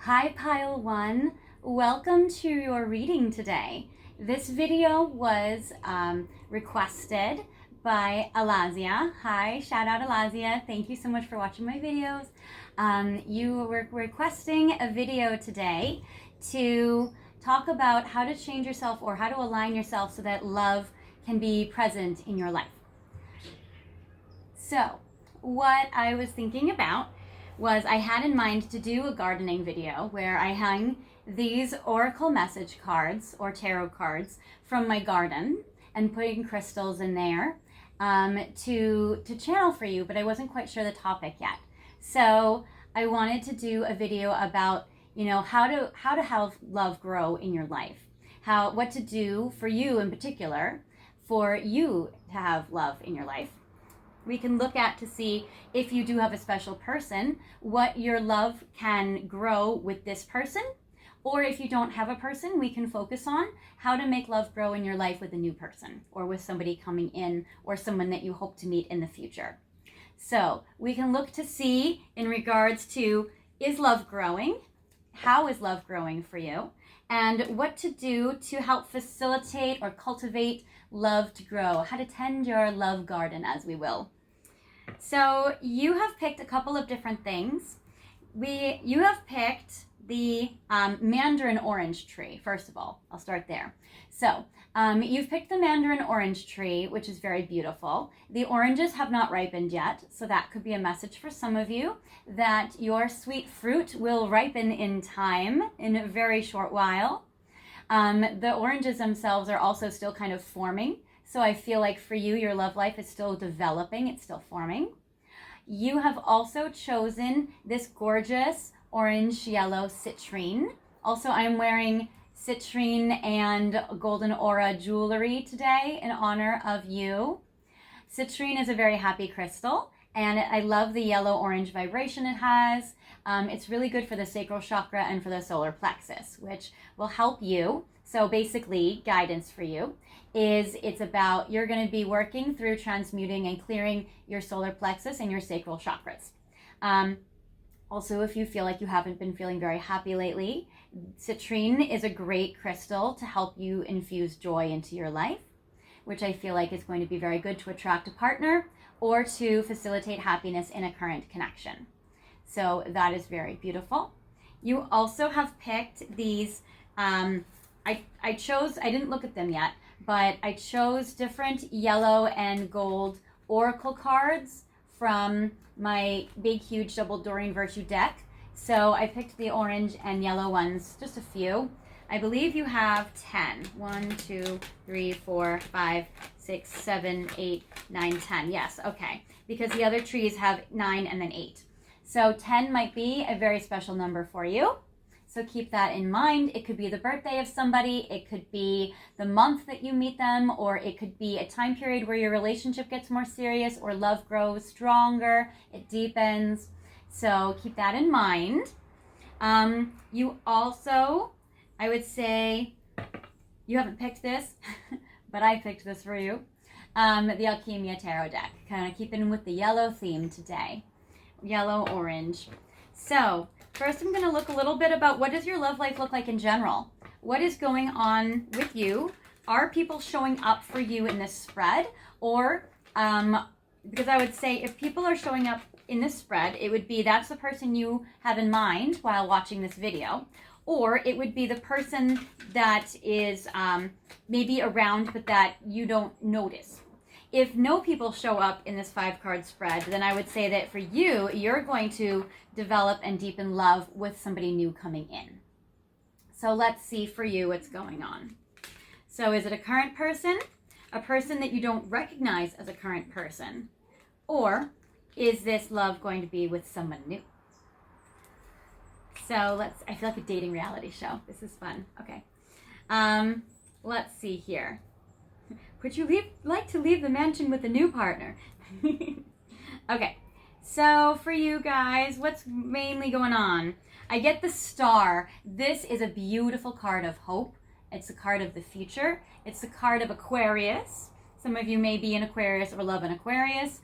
Hi Pile 1, welcome to your reading today. This video was requested by Alazia. Hi, shout out Alazia. Thank you so much for watching my videos. You were requesting a video today to talk about how to change yourself or how to align yourself so that love can be present in your life. So, what I was thinking about was I had in mind to do a gardening video where I hung these oracle message cards or tarot cards from my garden and putting crystals in there to channel for you, but I wasn't quite sure the topic yet. So I wanted to do a video about, how to have love grow in your life, what to do for you in particular for you to have love in your life. We can look at to see if you do have a special person, what your love can grow with this person. Or if you don't have a person, we can focus on how to make love grow in your life with a new person or with somebody coming in or someone that you hope to meet in the future. So we can look to see in regards to, is love growing? How is love growing for you? And what to do to help facilitate or cultivate love to grow, how to tend your love garden, as we will. So you have picked a couple of different things. You have picked the mandarin orange tree, first of all. I'll start there. So you've picked the mandarin orange tree, which is very beautiful. The oranges have not ripened yet, so that could be a message for some of you that your sweet fruit will ripen in time, in a very short while. The oranges themselves are also still kind of forming. So I feel like for you, your love life is still developing. It's still forming. You have also chosen this gorgeous orange yellow citrine. Also, I'm wearing citrine and golden aura jewelry today in honor of you. Citrine is a very happy crystal, and I love the yellow orange vibration it has. It's really good for the sacral chakra and for the solar plexus, which will help you. So basically, guidance for you is it's about you're going to be working through transmuting and clearing your solar plexus and your sacral chakras. Also, if you feel like you haven't been feeling very happy lately, citrine is a great crystal to help you infuse joy into your life, which I feel like is going to be very good to attract a partner or to facilitate happiness in a current connection. So that is very beautiful. You also have picked these, I didn't look at them yet, but I chose different yellow and gold oracle cards from my big, huge double Doreen Virtue deck. So I picked the orange and yellow ones, just a few. I believe you have 10. 1, 2, 3, 4, 5, 6, 7, 8, 9, 10. Yes, okay. Because the other trees have 9 and then 8. So 10 might be a very special number for you. So keep that in mind. It could be the birthday of somebody. It could be the month that you meet them, or it could be a time period where your relationship gets more serious or love grows stronger. It deepens. So keep that in mind. You also, I would say, you haven't picked this, but I picked this for you. The Alchemia Tarot deck. Kind of keeping with the yellow theme today. Yellow, orange. So first I'm going to look a little bit about what does your love life look like in general? What is going on with you? Are people showing up for you in this spread? Or, because I would say if people are showing up in this spread, it would be that's the person you have in mind while watching this video. Or it would be the person that is maybe around but that you don't notice. If no people show up in this 5-card spread, then I would say that for you, you're going to develop and deepen love with somebody new coming in. So let's see for you what's going on. So is it a current person? A person that you don't recognize as a current person? Or is this love going to be with someone new? So I feel like a dating reality show. This is fun. Okay. Let's see here. Would you like to leave the mansion with a new partner? Okay, so for you guys, what's mainly going on? I get the star. This is a beautiful card of hope. It's a card of the future. It's a card of Aquarius. Some of you may be in Aquarius or love an Aquarius.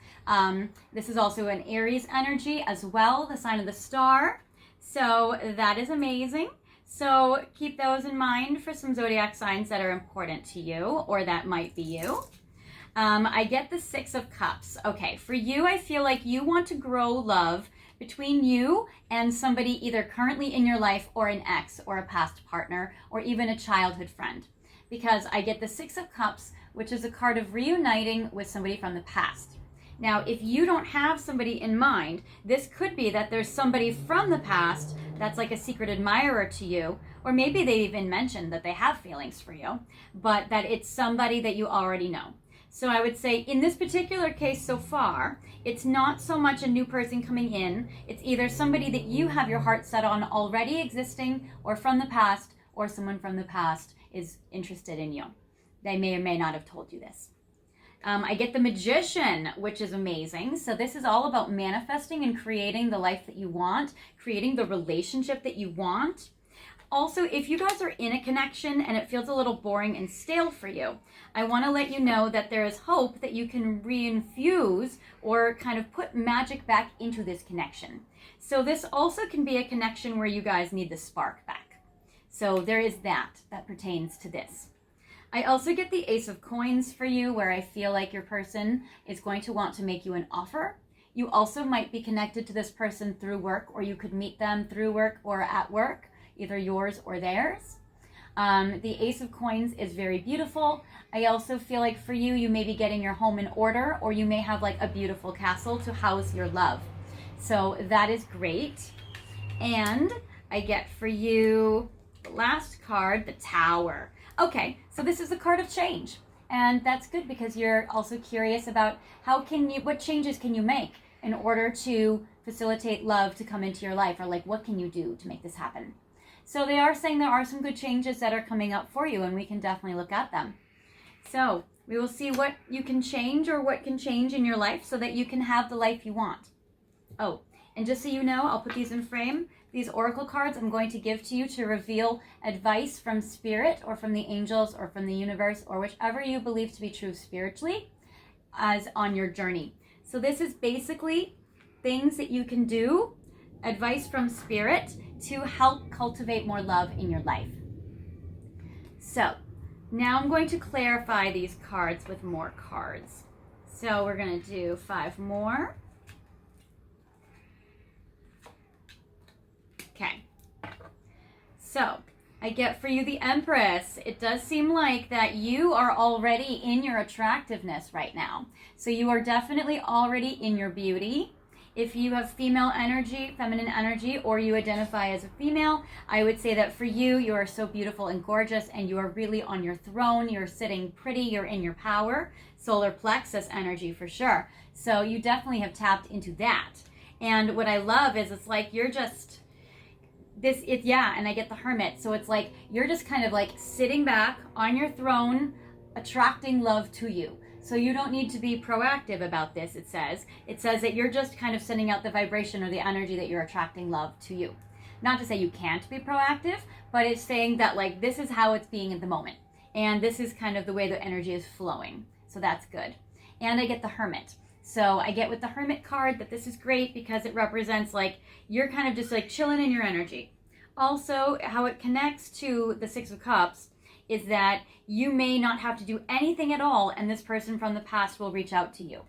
This is also an Aries energy as well, the sign of the star. So that is amazing. So keep those in mind for some zodiac signs that are important to you, or that might be you. I get the Six of Cups. Okay, for you, I feel like you want to grow love between you and somebody either currently in your life or an ex or a past partner or even a childhood friend. Because I get the Six of Cups, which is a card of reuniting with somebody from the past. Now, if you don't have somebody in mind, this could be that there's somebody from the past that's like a secret admirer to you, or maybe they even mentioned that they have feelings for you, but that it's somebody that you already know. So I would say in this particular case so far, it's not so much a new person coming in. It's either somebody that you have your heart set on already existing or from the past, or someone from the past is interested in you. They may or may not have told you this. I get the Magician, which is amazing. So this is all about manifesting and creating the life that you want, creating the relationship that you want. Also, if you guys are in a connection and it feels a little boring and stale for you, I want to let you know that there is hope that you can reinfuse or kind of put magic back into this connection. So this also can be a connection where you guys need the spark back. So there is that pertains to this. I also get the Ace of Coins for you, where I feel like your person is going to want to make you an offer. You also might be connected to this person through work, or you could meet them through work or at work, either yours or theirs. The Ace of Coins is very beautiful. I also feel like for you, you may be getting your home in order, or you may have like a beautiful castle to house your love. So that is great. And I get for you the last card, the Tower. Okay, so this is a card of change. And that's good because you're also curious about what changes can you make in order to facilitate love to come into your life, or like what can you do to make this happen? So they are saying there are some good changes that are coming up for you, and we can definitely look at them. So we will see what you can change or what can change in your life so that you can have the life you want. Oh, and just so you know, I'll put these in frame. These oracle cards I'm going to give to you to reveal advice from spirit or from the angels or from the universe or whichever you believe to be true spiritually as on your journey. So this is basically things that you can do, advice from spirit to help cultivate more love in your life. So now I'm going to clarify these cards with more cards. So we're going to do 5 more. Okay, so I get for you the Empress. It does seem like that you are already in your attractiveness right now. So you are definitely already in your beauty. If you have female energy, feminine energy, or you identify as a female, I would say that for you, you are so beautiful and gorgeous, and you are really on your throne. You're sitting pretty. You're in your power. Solar plexus energy for sure. So you definitely have tapped into that. And what I love is it's like you're just... and I get the Hermit. So it's like you're just kind of like sitting back on your throne, attracting love to you. So you don't need to be proactive about this, it says. It says that you're just kind of sending out the vibration or the energy that you're attracting love to you. Not to say you can't be proactive, but it's saying that like this is how it's being at the moment. And this is kind of the way the energy is flowing. So that's good. And I get the Hermit. So I get with the Hermit card that this is great because it represents like you're kind of just like chilling in your energy. Also, how it connects to the Six of Cups is that you may not have to do anything at all, and this person from the past will reach out to you.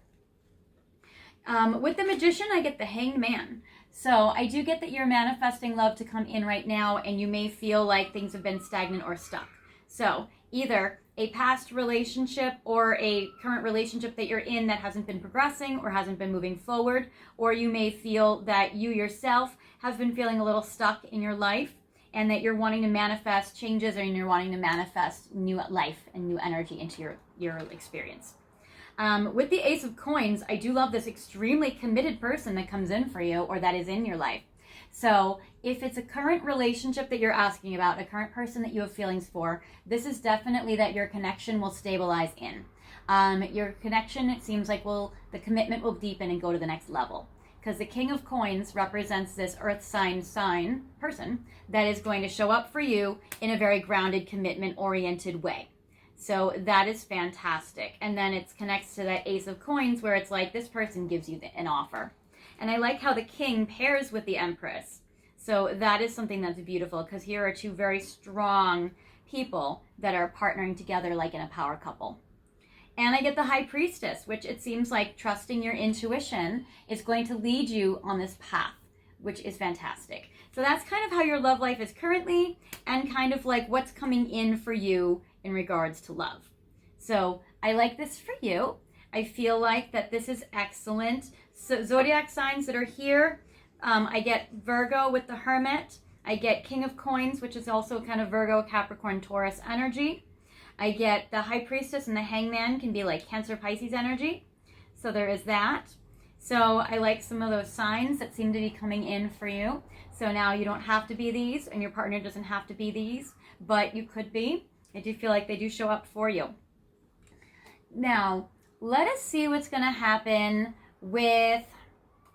With the Magician, I get the Hanged Man. So I do get that you're manifesting love to come in right now, and you may feel like things have been stagnant or stuck. So either a past relationship or a current relationship that you're in that hasn't been progressing or hasn't been moving forward, or you may feel that you yourself have been feeling a little stuck in your life and that you're wanting to manifest changes, or you're wanting to manifest new life and new energy into your experience. With the Ace of Coins, I do love this extremely committed person that comes in for you or that is in your life. So if it's a current relationship that you're asking about, a current person that you have feelings for, this is definitely that your connection will stabilize in. Your connection, it seems like the commitment will deepen and go to the next level. Because the King of Coins represents this earth sign person that is going to show up for you in a very grounded, commitment-oriented way. So that is fantastic. And then it connects to that Ace of Coins where it's like this person gives you an offer. And I like how the King pairs with the Empress. So that is something that's beautiful, because here are two very strong people that are partnering together like in a power couple. And I get the High Priestess, which it seems like trusting your intuition is going to lead you on this path, which is fantastic. So that's kind of how your love life is currently, and kind of like what's coming in for you in regards to love. So I like this for you. I feel like that this is excellent. So zodiac signs that are here, I get Virgo with the Hermit. I get King of Coins, which is also kind of Virgo, Capricorn, Taurus energy. I get the High Priestess, and the Hangman can be like Cancer, Pisces energy. So there is that. So I like some of those signs that seem to be coming in for you. So now you don't have to be these, and your partner doesn't have to be these, but you could be. I do feel like they do show up for you. Now, let us see what's going to happen with,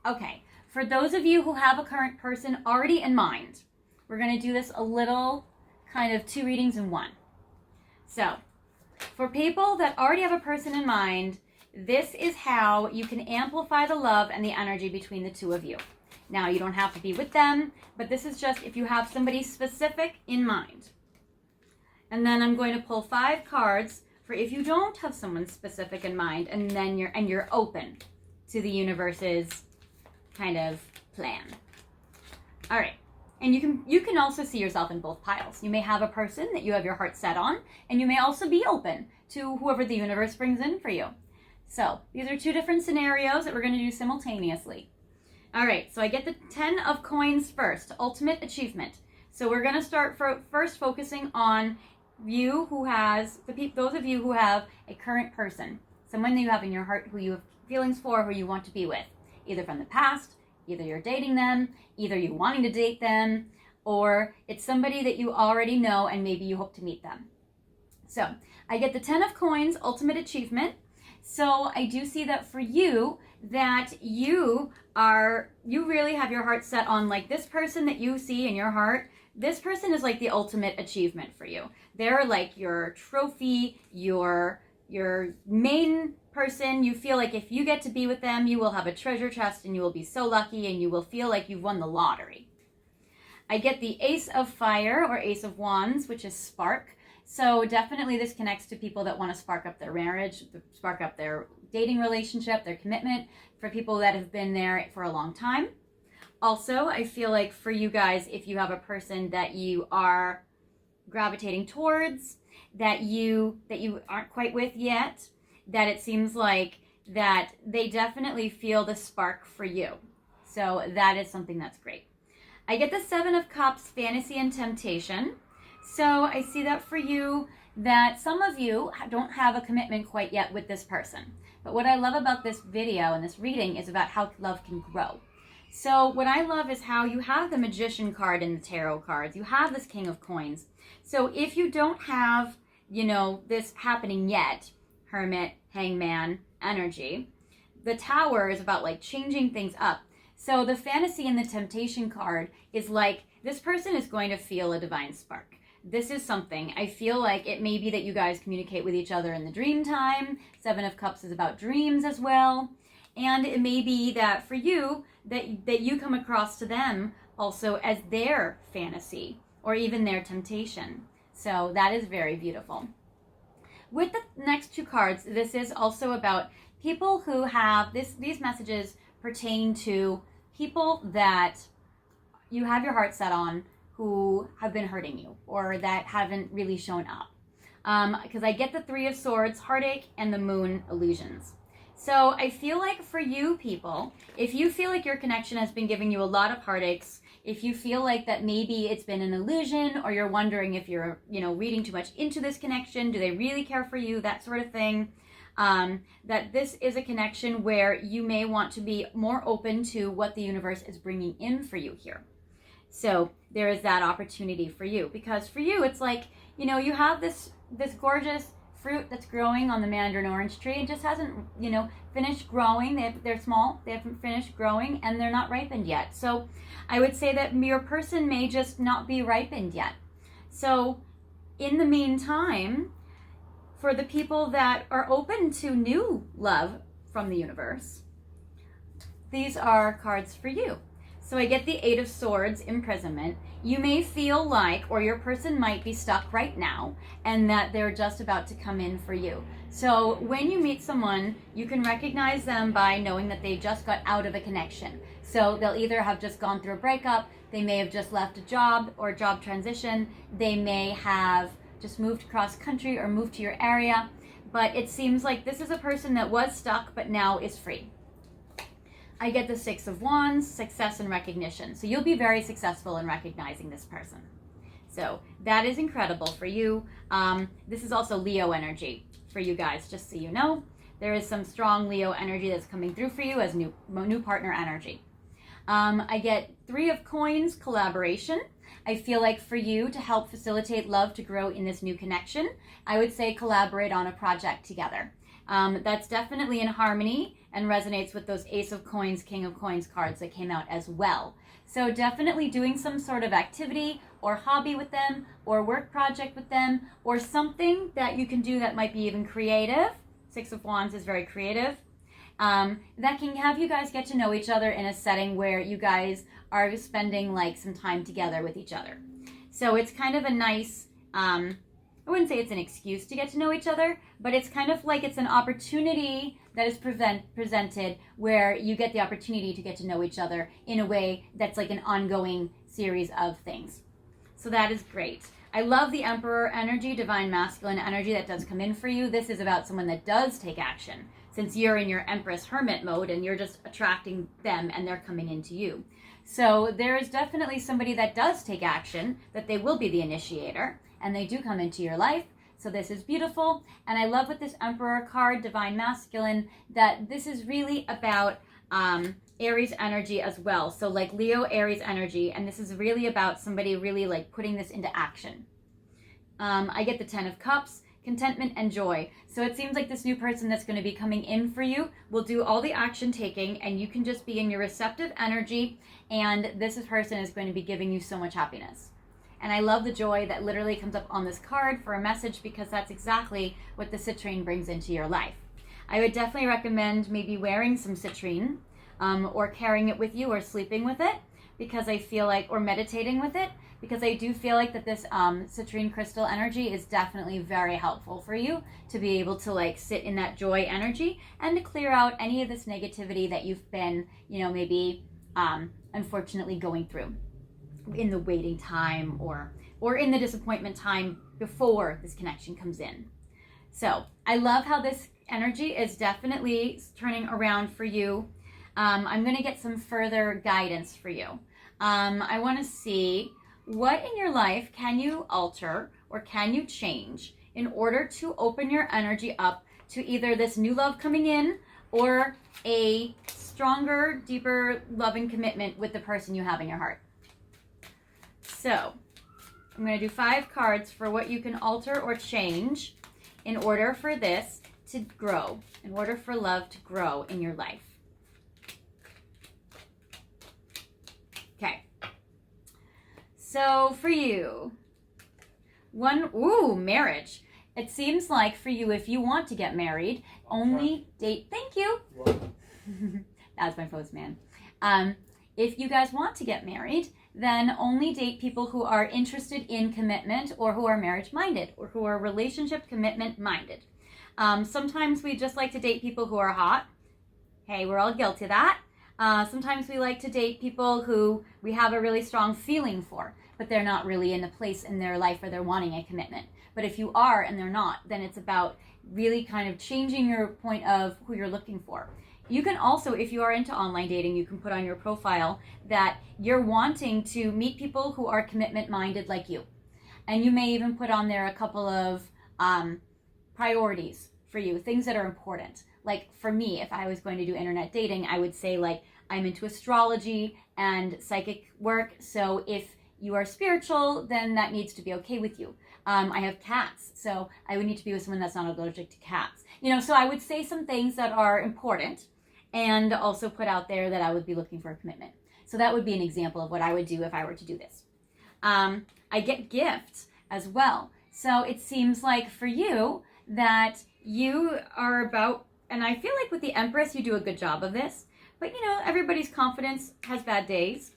okay, for those of you who have a current person already in mind, we're going to do this a little kind of 2 readings in 1. So, for people that already have a person in mind, this is how you can amplify the love and the energy between the two of you. Now, you don't have to be with them, but this is just if you have somebody specific in mind. And then I'm going to pull 5 cards for if you don't have someone specific in mind, and then you're open to the universe's kind of plan. All right. And you can also see yourself in both piles. You may have a person that you have your heart set on, and you may also be open to whoever the universe brings in for you. So these are 2 different scenarios that we're going to do simultaneously. All right, so I get the 10 of Coins first, ultimate achievement. So we're going to start first focusing on you who has, those of you who have a current person, someone that you have in your heart who you have feelings for, who you want to be with, either from the past, either you're dating them, either you're wanting to date them, or it's somebody that you already know and maybe you hope to meet them. So I get the 10 of Coins, ultimate achievement. So I do see that for you, that you really have your heart set on like this person that you see in your heart. This person is like the ultimate achievement for you. They're like your trophy, your main person. You feel like if you get to be with them, you will have a treasure chest and you will be so lucky and you will feel like you've won the lottery. I get the Ace of Fire or Ace of Wands, which is spark. So definitely this connects to people that want to spark up their marriage, spark up their dating relationship, their commitment, for people that have been there for a long time. Also, I feel like for you guys, if you have a person that you are gravitating towards, that you aren't quite with yet, that it seems like that they definitely feel the spark for you. So that is something that's great. I get the 7 of Cups, fantasy and temptation. So I see that for you, that some of you don't have a commitment quite yet with this person. But what I love about this video and this reading is about how love can grow. So what I love is how you have the Magician card in the tarot cards. You have this King of Coins. So if you don't have, this happening yet, Hermit, Hangman energy, the Tower is about like changing things up. So the fantasy and the temptation card is like, this person is going to feel a divine spark. This is something, I feel like it may be that you guys communicate with each other in the dream time. 7 of Cups is about dreams as well. And it may be that for you, that you come across to them also as their fantasy or even their temptation. So that is very beautiful. With the next 2 cards, this is also about people who have these messages pertain to people that you have your heart set on who have been hurting you or that haven't really shown up. Because I get the 3 of Swords, heartache, and the Moon, illusions. So I feel like for you people, if you feel like your connection has been giving you a lot of heartaches, if you feel like that maybe it's been an illusion, or you're wondering if you're, reading too much into this connection, do they really care for you, that sort of thing, that this is a connection where you may want to be more open to what the universe is bringing in for you here. So there is that opportunity for you, because for you, it's like, you have this gorgeous fruit that's growing on the mandarin orange tree. It just hasn't, finished growing. They're small. They haven't finished growing, and they're not ripened yet. So I would say that your person may just not be ripened yet. So in the meantime, for the people that are open to new love from the universe, these are cards for you. So I get the Eight of Swords, imprisonment. You may feel like, or your person might be stuck right now, and that they're just about to come in for you. So when you meet someone, you can recognize them by knowing that they just got out of a connection. So they'll either have just gone through a breakup, they may have just left a job or job transition, they may have just moved across country or moved to your area, but it seems like this is a person that was stuck but now is free. I get the Six of Wands, success and recognition. So you'll be very successful in recognizing this person. So that is incredible for you. This is also Leo energy for you guys, just so you know. There is some strong Leo energy that's coming through for you as new partner energy. I get Three of Coins, collaboration. I feel like for you to help facilitate love to grow in this new connection, I would say collaborate on a project together. That's definitely in harmony and resonates with those Ace of Coins, King of Coins cards that came out as well. So definitely doing some sort of activity or hobby with them or work project with them or something that you can do that might be even creative. Six of Wands is very creative. That can have you guys get to know each other in a setting where you guys are spending like some time together with each other. So it's kind of a nice, I wouldn't say it's an excuse to get to know each other, but it's kind of like it's an opportunity that is presented where you get the opportunity to get to know each other in a way that's like an ongoing series of things. So that is great. I love the Emperor energy, divine masculine energy that does come in for you. This is about someone that does take action, since you're in your Empress Hermit mode and you're just attracting them and they're coming into you. So there is definitely somebody that does take action, that they will be the initiator, and they do come into your life. So this is beautiful. And I love with this Emperor card, divine masculine, that this is really about Aries energy as well. So like Leo, Aries energy, and this is really about somebody really like putting this into action. I get the Ten of Cups, contentment and joy. So it seems like this new person that's going to be coming in for you will do all the action taking, and you can just be in your receptive energy, and this person is going to be giving you so much happiness. And I love the joy that literally comes up on this card for a message, because that's exactly what the citrine brings into your life. I would definitely recommend maybe wearing some citrine or carrying it with you or sleeping with it, because I feel like, or meditating with it, because I do feel like that this citrine crystal energy is definitely very helpful for you to be able to like sit in that joy energy and to clear out any of this negativity that you've been, maybe unfortunately going through in the waiting time or in the disappointment time before this connection comes in. So I love how this energy is definitely turning around for you. I'm going to get some further guidance for you. I want to see what in your life can you alter or can you change in order to open your energy up to either this new love coming in or a stronger, deeper loving commitment with the person you have in your heart. So I'm going to do 5 cards for what you can alter or change in order for this to grow, in order for love to grow in your life. Okay. So for you, marriage. It seems like for you, if you want to get married, only date, thank you. That was my postman. If you guys want to get married, then only date people who are interested in commitment or who are marriage minded or who are relationship commitment minded. Sometimes we just like to date people who are hot. Hey, we're all guilty of that. Sometimes we like to date people who we have a really strong feeling for, but they're not really in a place in their life where they're wanting a commitment. But if you are and they're not, then it's about really kind of changing your point of who you're looking for. You can also, if you are into online dating, you can put on your profile that you're wanting to meet people who are commitment minded like you. And you may even put on there a couple of priorities for you, things that are important. Like for me, if I was going to do internet dating, I would say like, I'm into astrology and psychic work. So if you are spiritual, then that needs to be okay with you. I have cats, so I would need to be with someone that's not allergic to cats. So I would say some things that are important and also put out there that I would be looking for a commitment. So that would be an example of what I would do if I were to do this. I get gifts as well. So it seems like for you that you are about, and I feel like with the Empress, you do a good job of this, but everybody's confidence has bad days.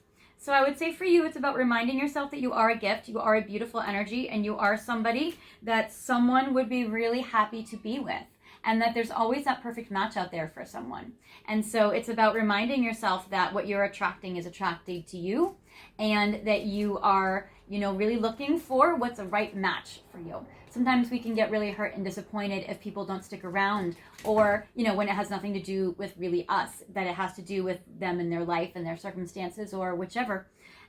So I would say for you, it's about reminding yourself that you are a gift, you are a beautiful energy, and you are somebody that someone would be really happy to be with. And that there's always that perfect match out there for someone. And so it's about reminding yourself that what you're attracting is attracted to you, and that you are, really looking for what's a right match for you. Sometimes we can get really hurt and disappointed if people don't stick around, or, when it has nothing to do with really us, that it has to do with them and their life and their circumstances or whichever.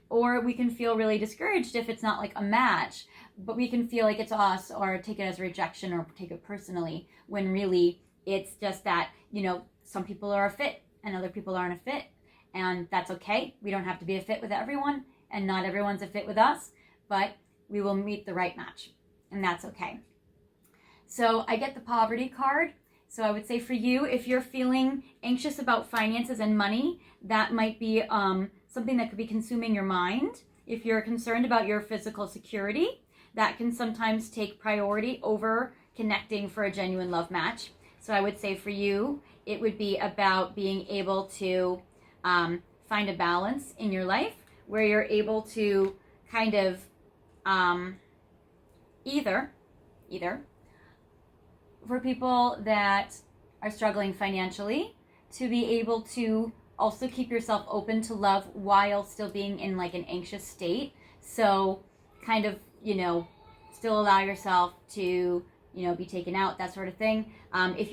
Or we can feel really discouraged if it's not like a match, but we can feel like it's us or take it as a rejection or take it personally, when really it's just that, some people are a fit and other people aren't a fit. And that's okay. We don't have to be a fit with everyone, and not everyone's a fit with us, but we will meet the right match, and that's okay. So I get the poverty card. So I would say for you, if you're feeling anxious about finances and money, that might be something that could be consuming your mind. If you're concerned about your physical security, that can sometimes take priority over connecting for a genuine love match. So I would say for you, it would be about being able to find a balance in your life where you're able to kind of either for people that are struggling financially, to be able to also keep yourself open to love while still being in like an anxious state. So kind of, still allow yourself to, be taken out, that sort of thing. If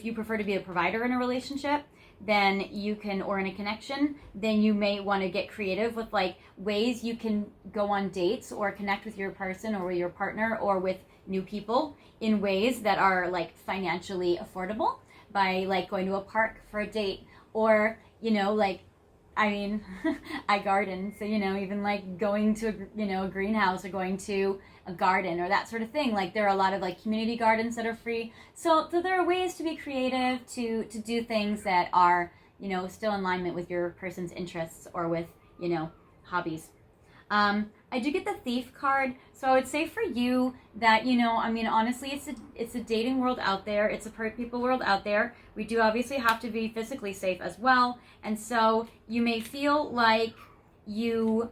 you prefer to be a provider in a relationship, then you can, or in a connection, then you may want to get creative with like ways you can go on dates or connect with your person or with your partner or with new people in ways that are like financially affordable, by like going to a park for a date, or I garden, so even like going to a greenhouse or going to a garden or that sort of thing. Like there are a lot of like community gardens that are free. So there are ways to be creative, to do things that are still in alignment with your person's interests or with hobbies. I do get the Thief card, so I would say for you that honestly, it's a dating world out there. It's a people world out there. We do obviously have to be physically safe as well, and so you may feel like you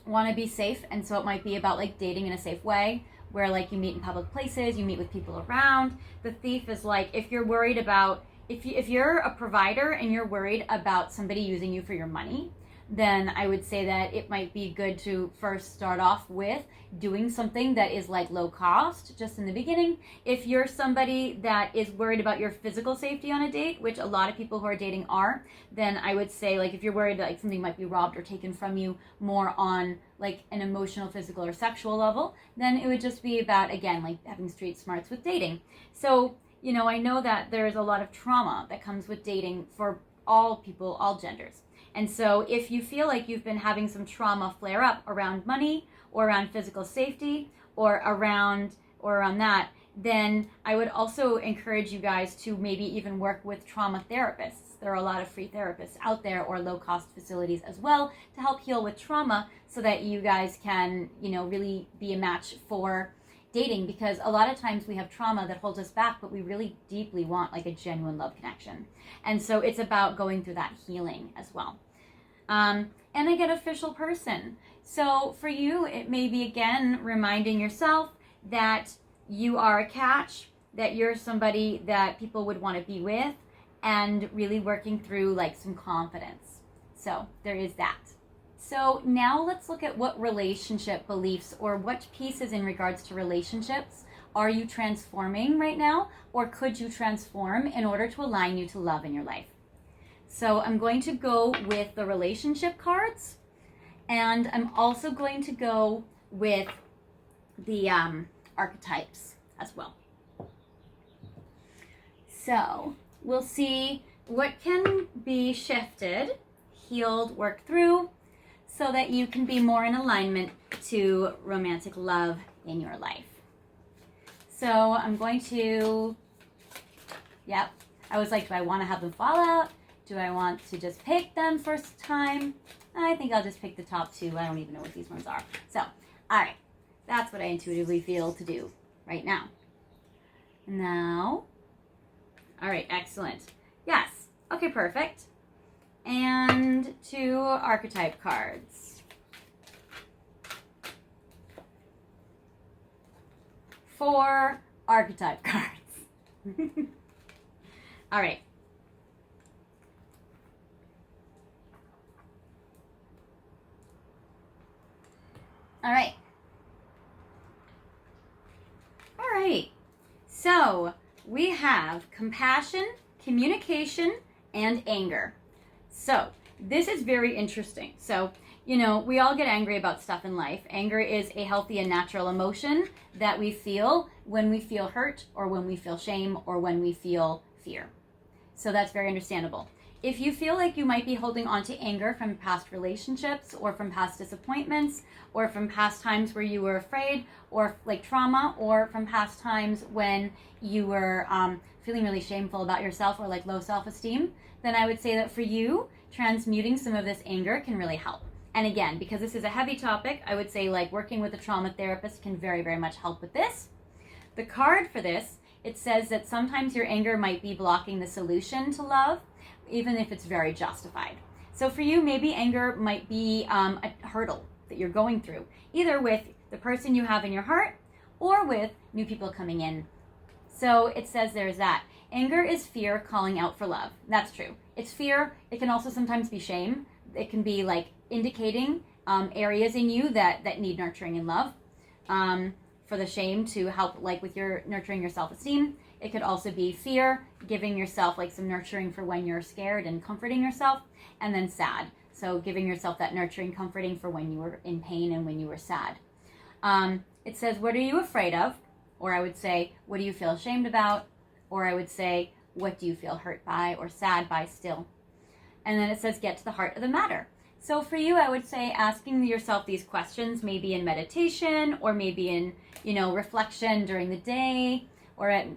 want to be safe, and so it might be about like dating in a safe way, where like you meet in public places, you meet with people around. The Thief is like if you're worried about if you're a provider and you're worried about somebody using you for your money, then I would say that it might be good to first start off with doing something that is like low cost just in the beginning. If you're somebody that is worried about your physical safety on a date, which a lot of people who are dating are, then I would say like if you're worried that like something might be robbed or taken from you more on like an emotional, physical, or sexual level, then it would just be about, again, like having street smarts with dating. So, I know that there's a lot of trauma that comes with dating for all people, all genders. And so if you feel like you've been having some trauma flare up around money or around physical safety or around that, then I would also encourage you guys to maybe even work with trauma therapists. There are a lot of free therapists out there, or low cost facilities as well, to help heal with trauma, so that you guys can, really be a match for dating, because a lot of times we have trauma that holds us back, but we really deeply want like a genuine love connection. And so it's about going through that healing as well. And I get official person. So for you, it may be, again, reminding yourself that you are a catch, that you're somebody that people would want to be with, and really working through like some confidence. So there is that. So now let's look at what relationship beliefs, or what pieces in regards to relationships are you transforming right now, or could you transform in order to align you to love in your life. So I'm going to go with the relationship cards, and I'm also going to go with the archetypes as well. So we'll see what can be shifted, healed, worked through, so that you can be more in alignment to romantic love in your life. So I'm going to, I was like, do I want to have them fall out? Do I want to just pick them first time? I think I'll just pick the top two. I don't even know what these ones are. So, all right. That's what I intuitively feel to do right now. Now, all right, excellent. Yes. Okay, perfect. and 2 archetype cards. 4 archetype cards. All right. All right. All right. So we have compassion, communication, and anger. So this is very interesting. So, you know, we all get angry about stuff in life. Anger is a healthy and natural emotion that we feel when we feel hurt or when we feel shame or when we feel fear. So that's very understandable. If you feel like you might be holding on to anger from past relationships or from past disappointments or from past times where you were afraid or like trauma or from past times when you were feeling really shameful about yourself or like low self-esteem, then I would say that for you, transmuting some of this anger can really help. And again, because this is a heavy topic, I would say like working with a trauma therapist can very, very much help with this. The card for this, it says that sometimes your anger might be blocking the solution to love, even if it's very justified. So for you, maybe anger might be a hurdle that you're going through, either with the person you have in your heart or with new people coming in. So it says there's that. Anger is fear calling out for love. That's true. It's fear. It can also sometimes be shame. It can be like indicating areas in you that need nurturing and love. For the shame to help like with your nurturing your self-esteem. It could also be fear, giving yourself like some nurturing for when you're scared and comforting yourself. And then sad. So giving yourself that nurturing, comforting for when you were in pain and when you were sad. It says, what are you afraid of? Or I would say, what do you feel ashamed about? Or I would say, what do you feel hurt by or sad by still? And then it says, get to the heart of the matter. So for you, I would say asking yourself these questions, maybe in meditation or maybe in, reflection during the day or at,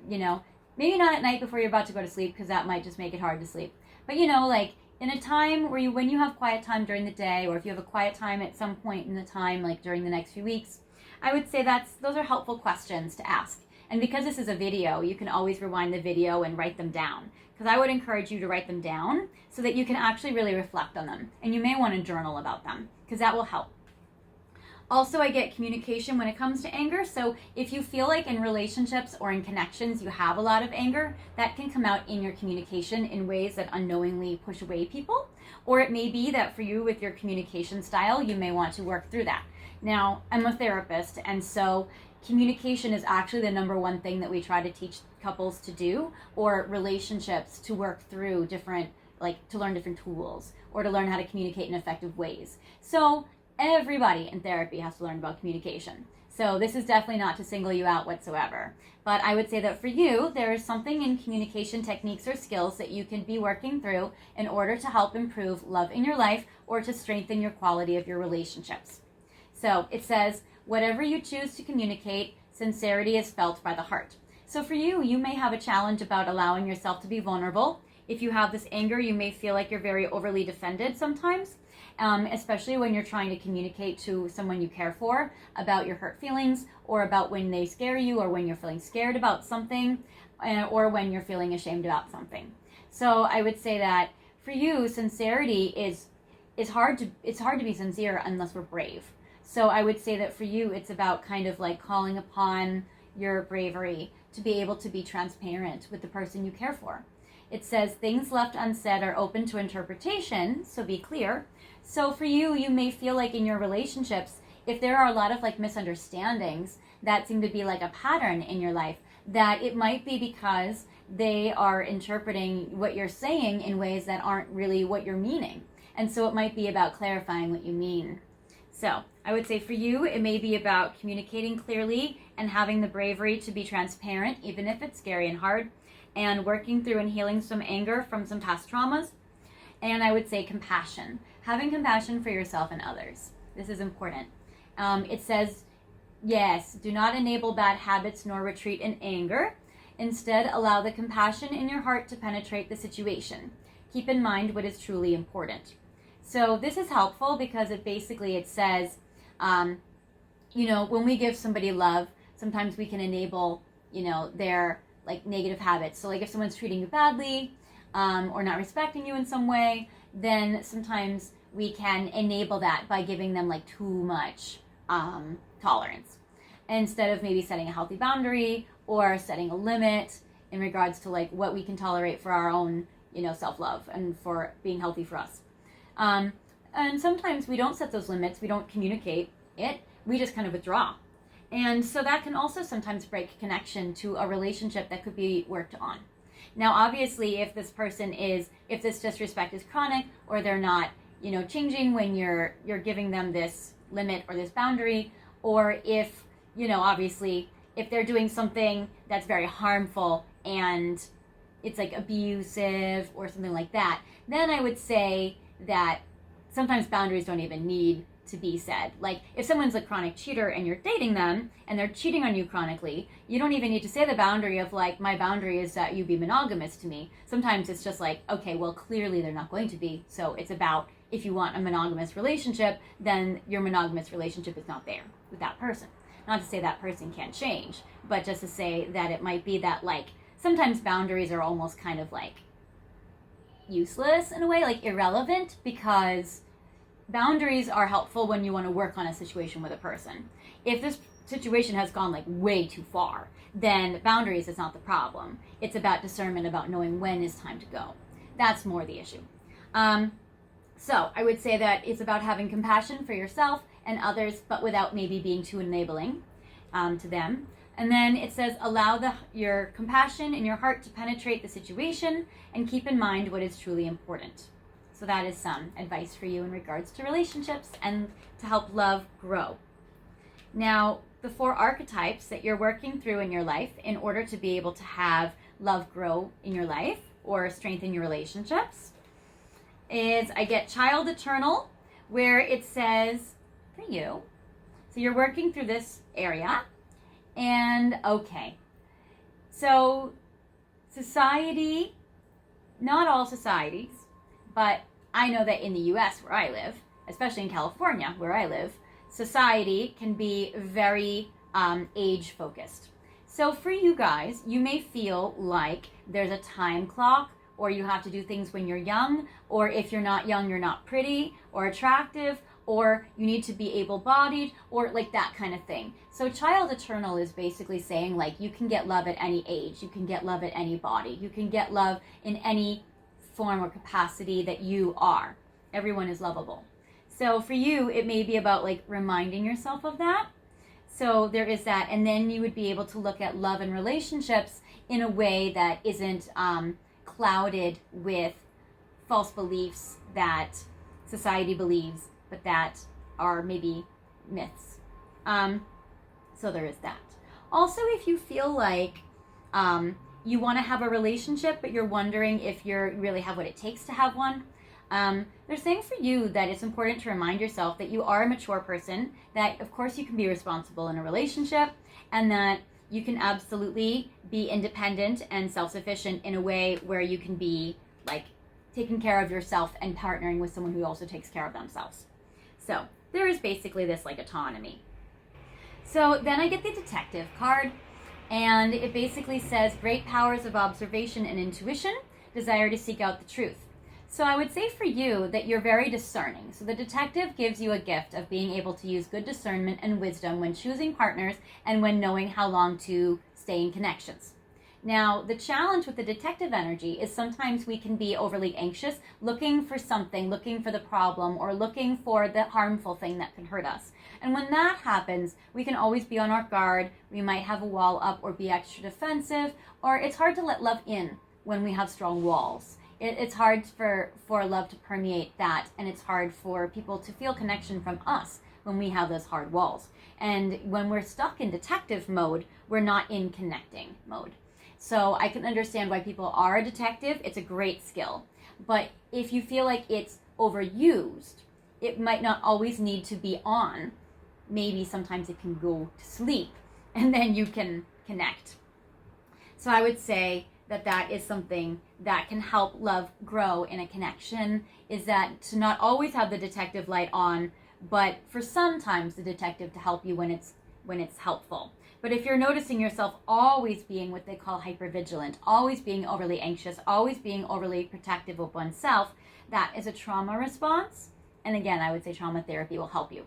maybe not at night before you're about to go to sleep because that might just make it hard to sleep. But, like in a time where when you have quiet time during the day or if you have a quiet time at some point in the time, like during the next few weeks, I would say those are helpful questions to ask. And because this is a video, you can always rewind the video and write them down. Because I would encourage you to write them down so that you can actually really reflect on them. And you may want to journal about them because that will help. Also, I get communication when it comes to anger. So if you feel like in relationships or in connections you have a lot of anger, that can come out in your communication in ways that unknowingly push away people. Or it may be that for you with your communication style, you may want to work through that. Now, I'm a therapist, and so communication is actually the number one thing that we try to teach couples to do, or relationships to work through different, like to learn different tools, or to learn how to communicate in effective ways. So everybody in therapy has to learn about communication. So this is definitely not to single you out whatsoever. But I would say that for you, there is something in communication techniques or skills that you can be working through in order to help improve love in your life or to strengthen your quality of your relationships. So it says, whatever you choose to communicate, sincerity is felt by the heart. So for you, you may have a challenge about allowing yourself to be vulnerable. If you have this anger, you may feel like you're very overly defended sometimes, especially when you're trying to communicate to someone you care for about your hurt feelings or about when they scare you or when you're feeling scared about something or when you're feeling ashamed about something. So I would say that for you, sincerity is hard to be sincere unless we're brave. So I would say that for you, it's about kind of like calling upon your bravery to be able to be transparent with the person you care for. It says things left unsaid are open to interpretation, so be clear. So for you, you may feel like in your relationships, if there are a lot of like misunderstandings that seem to be like a pattern in your life, that it might be because they are interpreting what you're saying in ways that aren't really what you're meaning. And so it might be about clarifying what you mean. So I would say for you, it may be about communicating clearly and having the bravery to be transparent, even if it's scary and hard, and working through and healing some anger from some past traumas. And I would say compassion, having compassion for yourself and others. This is important. It says, yes, do not enable bad habits nor retreat in anger. Instead, allow the compassion in your heart to penetrate the situation. Keep in mind what is truly important. So this is helpful because it says, when we give somebody love, sometimes we can enable, their like negative habits. So like if someone's treating you badly or not respecting you in some way, then sometimes we can enable that by giving them like too much tolerance, instead of maybe setting a healthy boundary or setting a limit in regards to like what we can tolerate for our own, self-love and for being healthy for us. And sometimes we don't set those limits, we don't communicate it, we just kind of withdraw. And so that can also sometimes break connection to a relationship that could be worked on. Now, obviously, if this disrespect is chronic, or they're not, changing when you're giving them this limit or this boundary, or if, obviously, if they're doing something that's very harmful and it's like abusive or something like that, then I would say that sometimes boundaries don't even need to be said. Like if someone's a chronic cheater and you're dating them and they're cheating on you chronically, you don't even need to say the boundary of like, my boundary is that you be monogamous to me. Sometimes it's just like, okay, well, clearly they're not going to be. So it's about, if you want a monogamous relationship, then your monogamous relationship is not there with that person. Not to say that person can't change, but just to say that it might be that like, sometimes boundaries are almost kind of like useless in a way, like irrelevant, because boundaries are helpful when you want to work on a situation with a person. If this situation has gone like way too far, then boundaries is not the problem. It's about discernment, about knowing when is time to go. That's more the issue. So I would say that it's about having compassion for yourself and others, but without maybe being too enabling to them. And then it says, allow your compassion in your heart to penetrate the situation and keep in mind what is truly important. So that is some advice for you in regards to relationships and to help love grow. Now, the 4 archetypes that you're working through in your life in order to be able to have love grow in your life or strengthen your relationships is, I get Child Eternal, where it says, for you, so you're working through this area. And okay, so society, not all societies, but I know that in the US where I live, especially in California where I live, society can be very age focused. So for you guys, you may feel like there's a time clock, or you have to do things when you're young, or if you're not young, you're not pretty or attractive, or you need to be able-bodied, or like that kind of thing. So Child Eternal is basically saying like you can get love at any age, you can get love at any body, you can get love in any form or capacity that you are. Everyone is lovable. So for you, it may be about like reminding yourself of that. So there is that, and then you would be able to look at love and relationships in a way that isn't clouded with false beliefs that society believes, but that are maybe myths. So there is that. Also, if you feel like you want to have a relationship, but you're wondering if you really have what it takes to have one, they're saying for you that it's important to remind yourself that you are a mature person, that of course you can be responsible in a relationship, and that you can absolutely be independent and self-sufficient in a way where you can be like taking care of yourself and partnering with someone who also takes care of themselves. So there is basically this like autonomy. So then I get the Detective card, and it basically says great powers of observation and intuition, desire to seek out the truth. So I would say for you that you're very discerning. So the Detective gives you a gift of being able to use good discernment and wisdom when choosing partners and when knowing how long to stay in connections. Now, the challenge with the Detective energy is sometimes we can be overly anxious, looking for something, looking for the problem, or looking for the harmful thing that can hurt us. And when that happens, we can always be on our guard. We might have a wall up or be extra defensive, or it's hard to let love in when we have strong walls. It's hard for love to permeate that, and it's hard for people to feel connection from us when we have those hard walls. And when we're stuck in detective mode, we're not in connecting mode. So I can understand why people are a detective. It's a great skill. But if you feel like it's overused, it might not always need to be on. Maybe sometimes it can go to sleep, and then you can connect. So I would say that that is something that can help love grow in a connection, is that to not always have the detective light on, but for sometimes the detective to help you when it's when it's helpful. But if you're noticing yourself always being what they call hypervigilant, always being overly anxious, always being overly protective of oneself, that is a trauma response. And again, I would say trauma therapy will help you.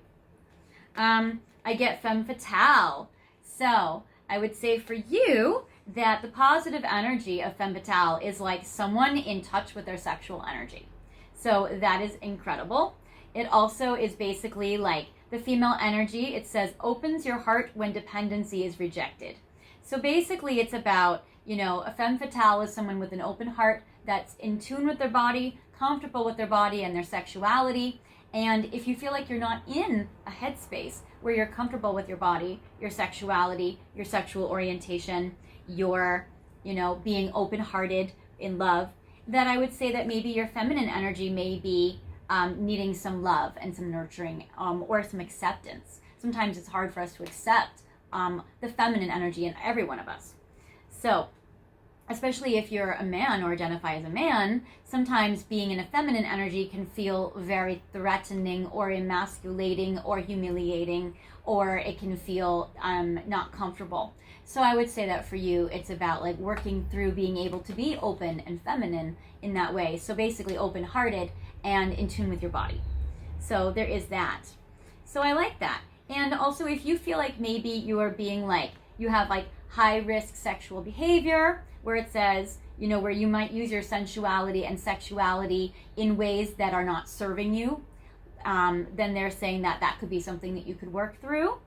I get femme fatale. So I would say for you that the positive energy of femme fatale is like someone in touch with their sexual energy. So that is incredible. It also is basically like the female energy. It says opens your heart when dependency is rejected. So basically it's about, a femme fatale is someone with an open heart that's in tune with their body, comfortable with their body and their sexuality. And if you feel like you're not in a headspace where you're comfortable with your body, your sexuality, your sexual orientation, your, being open-hearted in love, then I would say that maybe your feminine energy may be needing some love and some nurturing or some acceptance. Sometimes it's hard for us to accept the feminine energy in every one of us. So, especially if you're a man or identify as a man, sometimes being in a feminine energy can feel very threatening or emasculating or humiliating, or it can feel not comfortable. So I would say that for you, it's about like working through being able to be open and feminine in that way. So basically open-hearted and in tune with your body. So there is that. So I like that. And also if you feel like maybe you are being like, you have like high-risk sexual behavior, where it says, where you might use your sensuality and sexuality in ways that are not serving you, then they're saying that that could be something that you could work through.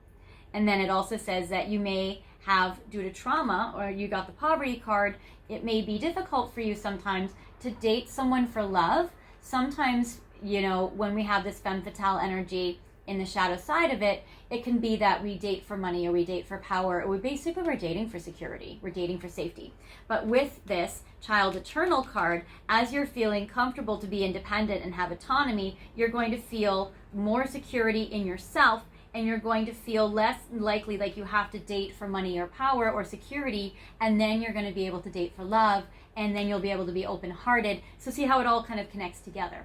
And then it also says that you may have, due to trauma, or you got the poverty card, it may be difficult for you sometimes to date someone for love. Sometimes, when we have this femme fatale energy in the shadow side of it, it can be that we date for money or we date for power, or we're dating for security, we're dating for safety. But with this child eternal card, as you're feeling comfortable to be independent and have autonomy, you're going to feel more security in yourself, and you're going to feel less likely like you have to date for money or power or security, and then you're going to be able to date for love, and then you'll be able to be open-hearted. So see how it all kind of connects together.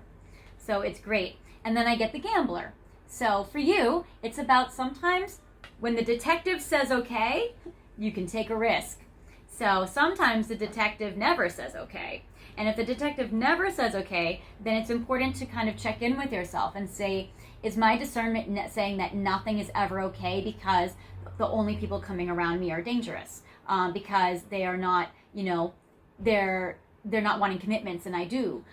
So it's great. And then I get the gambler. So for you, it's about sometimes when the detective says okay, you can take a risk. So sometimes the detective never says okay. And if the detective never says okay, then it's important to kind of check in with yourself and say, is my discernment saying that nothing is ever okay because the only people coming around me are dangerous? Because they are not, they're not wanting commitments and I do.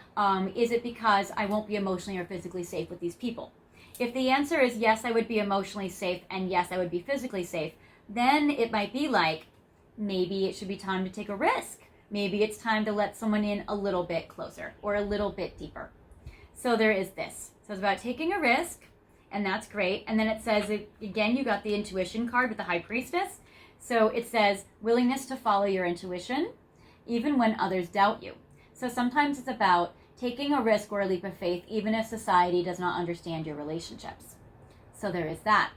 Is it because I won't be emotionally or physically safe with these people? If the answer is yes, I would be emotionally safe, and yes, I would be physically safe, then it might be like, maybe it should be time to take a risk. Maybe it's time to let someone in a little bit closer or a little bit deeper. So there is this. So it's about taking a risk, and that's great. And then it says, again, you got the intuition card with the High Priestess. So it says, willingness to follow your intuition, even when others doubt you. So sometimes it's about taking a risk or a leap of faith, even if society does not understand your relationships. So there is that.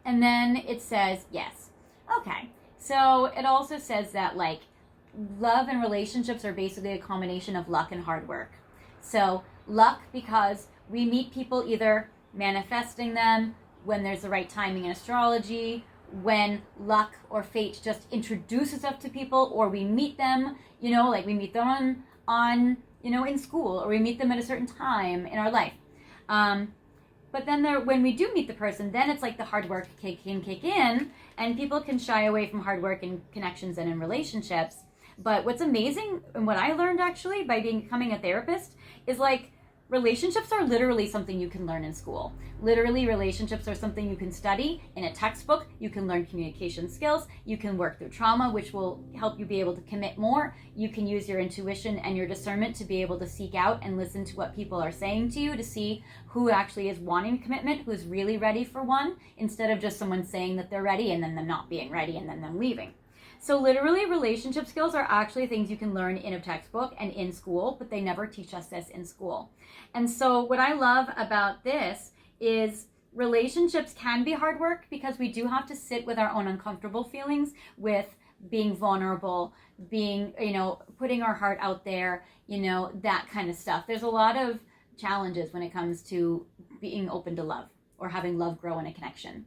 And then it says, yes. Okay. So it also says that like love and relationships are basically a combination of luck and hard work. So luck because we meet people either manifesting them when there's the right timing in astrology, when luck or fate just introduces us to people, or we meet them, like we meet them on in school, or we meet them at a certain time in our life. But then when we do meet the person, then it's like the hard work kick in, and people can shy away from hard work in connections and in relationships. But what's amazing, and what I learned actually by becoming a therapist, is like relationships are literally something you can learn in school. Literally, relationships are something you can study in a textbook. You can learn communication skills. You can work through trauma, which will help you be able to commit more. You can use your intuition and your discernment to be able to seek out and listen to what people are saying to you, to see who actually is wanting commitment, who's really ready for one, instead of just someone saying that they're ready and then them not being ready and then them leaving. So literally, relationship skills are actually things you can learn in a textbook and in school, but they never teach us this in school. And so what I love about this is relationships can be hard work, because we do have to sit with our own uncomfortable feelings, with being vulnerable, being, putting our heart out there, that kind of stuff. There's a lot of challenges when it comes to being open to love or having love grow in a connection.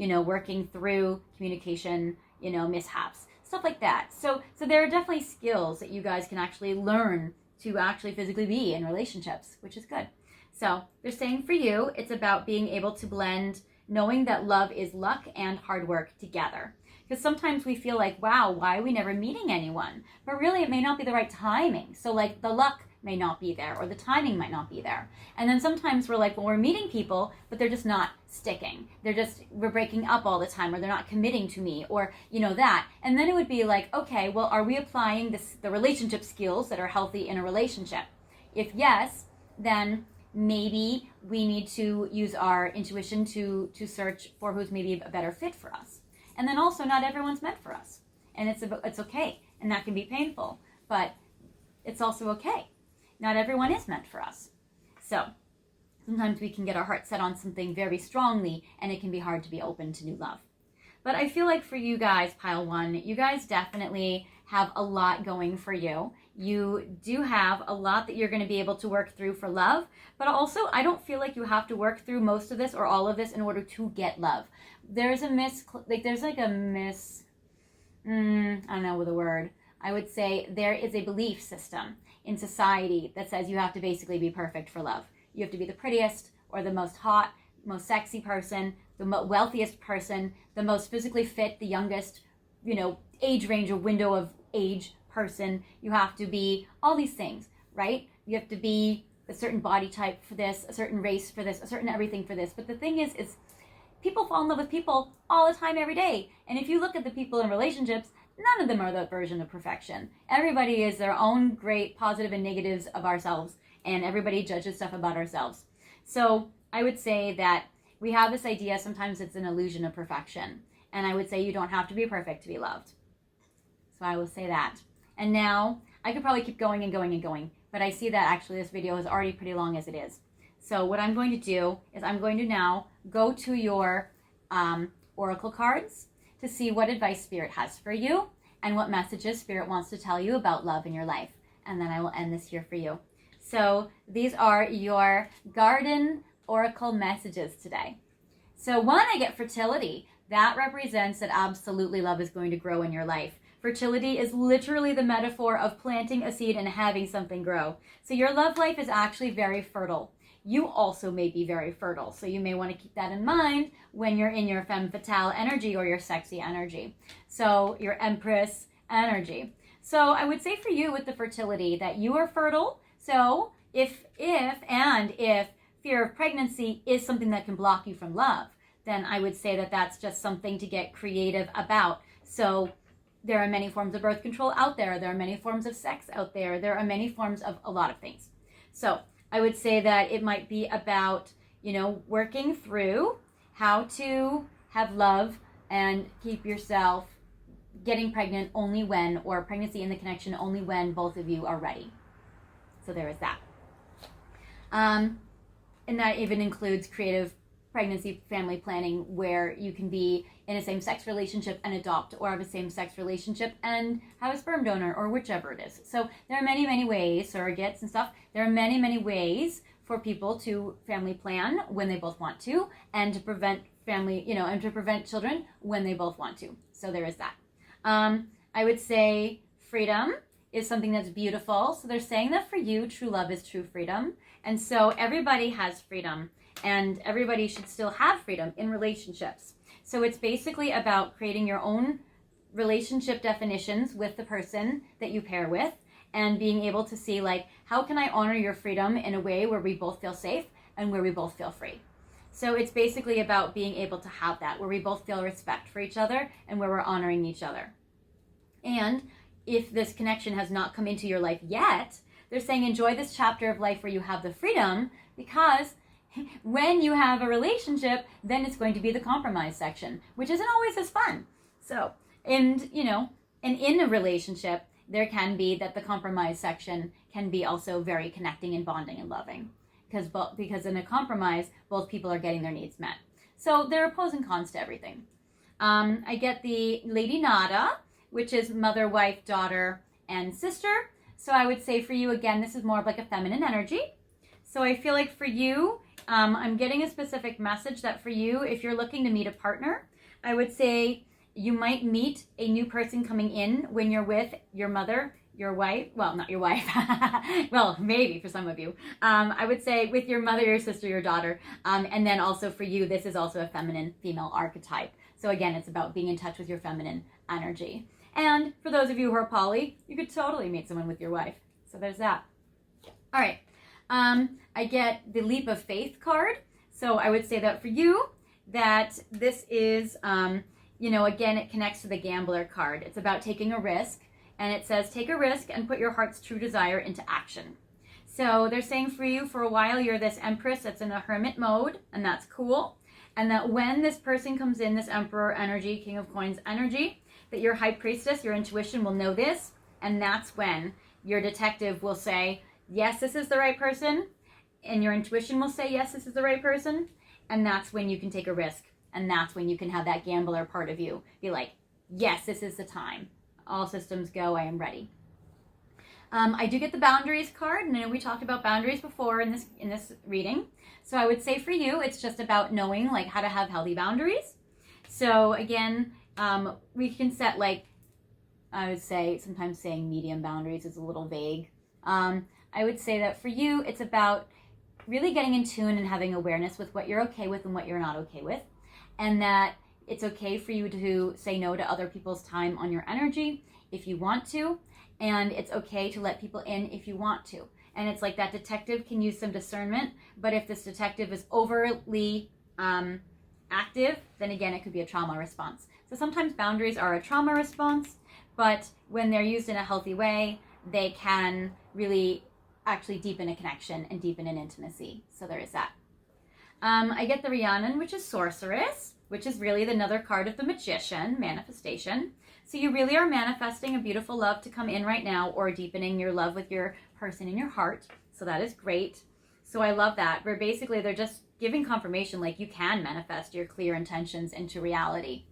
working through communication, mishaps, stuff like that. So there are definitely skills that you guys can actually learn to actually physically be in relationships, which is good. So they're saying for you, it's about being able to blend, knowing that love is luck and hard work together. Because sometimes we feel like, wow, why are we never meeting anyone? But really, it may not be the right timing. So like the luck may not be there, or the timing might not be there. And then sometimes we're like, well, we're meeting people, but they're just not sticking. We're breaking up all the time, or they're not committing to me, or that. And then it would be like, okay, well, are we applying the relationship skills that are healthy in a relationship? If yes, then maybe we need to use our intuition to search for who's maybe a better fit for us. And then also, not everyone's meant for us. And it's okay. And that can be painful, but it's also okay. Not everyone is meant for us. So sometimes we can get our heart set on something very strongly, and it can be hard to be open to new love. But I feel like for you guys, pile one, you guys definitely have a lot going for you. You do have a lot that you're going to be able to work through for love, but also I don't feel like you have to work through most of this or all of this in order to get love. I don't know the word. I would say there is a belief system in society that says you have to basically be perfect for love. You have to be the prettiest or the most hot, most sexy person, the wealthiest person, the most physically fit, the youngest, age range or window of age person. You have to be all these things, right? You have to be a certain body type for this, a certain race for this, a certain everything for this. But the thing is people fall in love with people all the time, every day. And if you look at the people in relationships, none of them are that version of perfection. Everybody is their own great positive and negatives of ourselves, and everybody judges stuff about ourselves. So I would say that we have this idea, sometimes it's an illusion of perfection. And I would say you don't have to be perfect to be loved. So I will say that. And now, I could probably keep going and going and going, but I see that actually this video is already pretty long as it is. So what I'm going to do is I'm going to now go to your oracle cards to see what advice Spirit has for you and what messages Spirit wants to tell you about love in your life. And then I will end this here for you. So these are your garden oracle messages today. So one, I get fertility. That represents that absolutely love is going to grow in your life. Fertility is literally the metaphor of planting a seed and having something grow. So your love life is actually very fertile. You also may be very fertile. So you may want to keep that in mind when you're in your femme fatale energy or your sexy energy. So your empress energy. So I would say for you with the fertility that you are fertile. So if fear of pregnancy is something that can block you from love, then I would say that that's just something to get creative about. So there are many forms of birth control out there. There are many forms of sex out there. There are many forms of a lot of things. So I would say that it might be about, working through how to have love and keep yourself getting pregnant only when, or pregnancy in the connection only when both of you are ready. So there is that. And that even includes creative pregnancy family planning, where you can be in a same-sex relationship and adopt, or have a same-sex relationship and have a sperm donor, or whichever it is. So there are many, many ways, surrogates and stuff. There are many, many ways for people to family plan when they both want to, and to prevent and to prevent children when they both want to. So there is that. I would say freedom is something that's beautiful. So they're saying that for you, true love is true freedom. And so everybody has freedom. And everybody should still have freedom in relationships. So it's basically about creating your own relationship definitions with the person that you pair with, and being able to see, like, how can I honor your freedom in a way where we both feel safe and where we both feel free. So it's basically about being able to have that, where we both feel respect for each other and where we're honoring each other. And if this connection has not come into your life yet, they're saying enjoy this chapter of life where you have the freedom, because when you have a relationship, then it's going to be the compromise section, which isn't always as fun. So, and in a relationship, there can be that the compromise section can be also very connecting and bonding and loving, because in a compromise, both people are getting their needs met. So there are pros and cons to everything. I get the Lady Nada, which is mother, wife, daughter, and sister. So I would say for you, again, this is more of like a feminine energy. So I feel like for you, I'm getting a specific message that for you, if you're looking to meet a partner, I would say you might meet a new person coming in when you're with your mother, your wife. Well, not your wife. Well, maybe for some of you. I would say with your mother, your sister, your daughter. And then also for you, this is also a feminine female archetype. So again, it's about being in touch with your feminine energy. And for those of you who are poly, you could totally meet someone with your wife. So there's that. All right. I get the leap of faith card. So I would say that for you, that this is, again, it connects to the gambler card. It's about taking a risk. And it says, take a risk and put your heart's true desire into action. So they're saying for you, for a while, you're this empress that's in a hermit mode, and that's cool. And that when this person comes in, this emperor energy, king of coins energy, that your high priestess, your intuition will know this. And that's when your detective will say, yes, this is the right person. And your intuition will say, yes, this is the right person. And that's when you can take a risk. And that's when you can have that gambler part of you be like, yes, this is the time. All systems go, I am ready. I do get the boundaries card, and I know we talked about boundaries before in this reading. So I would say for you, it's just about knowing like how to have healthy boundaries. So again, we can set like, I would say sometimes saying medium boundaries is a little vague. I would say that for you, it's about really getting in tune and having awareness with what you're okay with and what you're not okay with. And that it's okay for you to say no to other people's time on your energy if you want to. And it's okay to let people in if you want to. And it's like that detective can use some discernment, but if this detective is overly active, then again, it could be a trauma response. So sometimes boundaries are a trauma response, but when they're used in a healthy way, they can really actually deepen a connection and deepen an intimacy. So there is that. I get the Rhiannon, which is sorceress, which is really another card of the magician, manifestation. So you really are manifesting a beautiful love to come in right now, or deepening your love with your person in your heart. So that is great. So I love that. Where basically they're just giving confirmation like you can manifest your clear intentions into reality.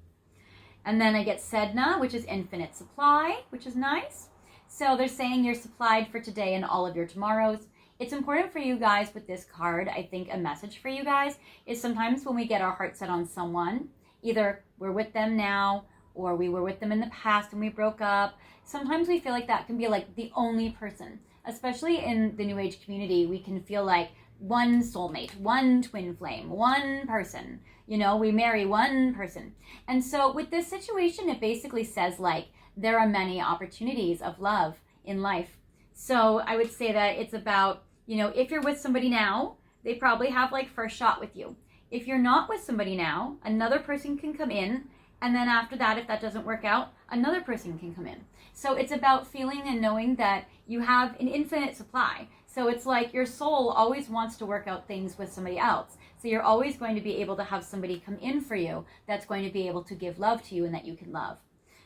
And then I get Sedna, which is infinite supply, which is nice. So they're saying you're supplied for today and all of your tomorrows. It's important for you guys with this card. I think a message for you guys is sometimes when we get our heart set on someone, either we're with them now or we were with them in the past and we broke up. Sometimes we feel like that can be like the only person, especially in the New Age community. We can feel like one soulmate, one twin flame, one person, we marry one person. And so with this situation, it basically says like there are many opportunities of love in life. So I would say that it's about, if you're with somebody now, they probably have like first shot with you. If you're not with somebody now, another person can come in. And then after that, if that doesn't work out, another person can come in. So it's about feeling and knowing that you have an infinite supply. So it's like your soul always wants to work out things with somebody else. So you're always going to be able to have somebody come in for you that's going to be able to give love to you and that you can love.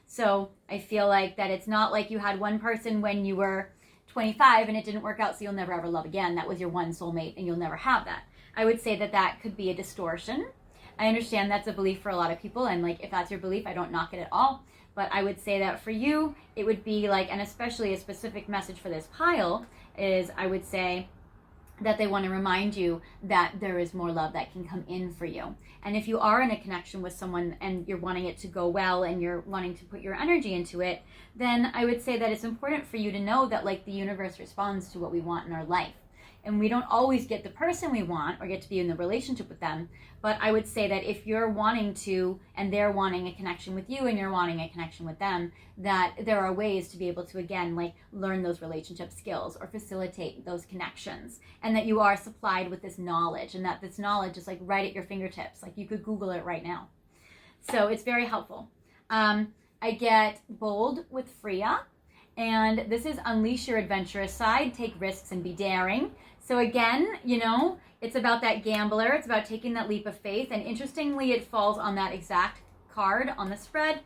So I feel like that it's not like you had one person when you were 25 and it didn't work out, so you'll never ever love again. That was your one soulmate and you'll never have that. I would say that that could be a distortion. I understand that's a belief for a lot of people, and like if that's your belief, I don't knock it at all. But I would say that for you, it would be like, and especially a specific message for this pile is, I would say that they want to remind you that there is more love that can come in for you. And if you are in a connection with someone and you're wanting it to go well and you're wanting to put your energy into it, then I would say that it's important for you to know that like the universe responds to what we want in our life. And we don't always get the person we want or get to be in the relationship with them. But I would say that if you're wanting to, and they're wanting a connection with you and you're wanting a connection with them, that there are ways to be able to, again, like learn those relationship skills or facilitate those connections. And that you are supplied with this knowledge, and that this knowledge is like right at your fingertips. Like you could Google it right now. So it's very helpful. I get bold with Freya. And this is unleash your adventurous side, take risks and be daring. So again, it's about that gambler. It's about taking that leap of faith. And interestingly, it falls on that exact card on the spread.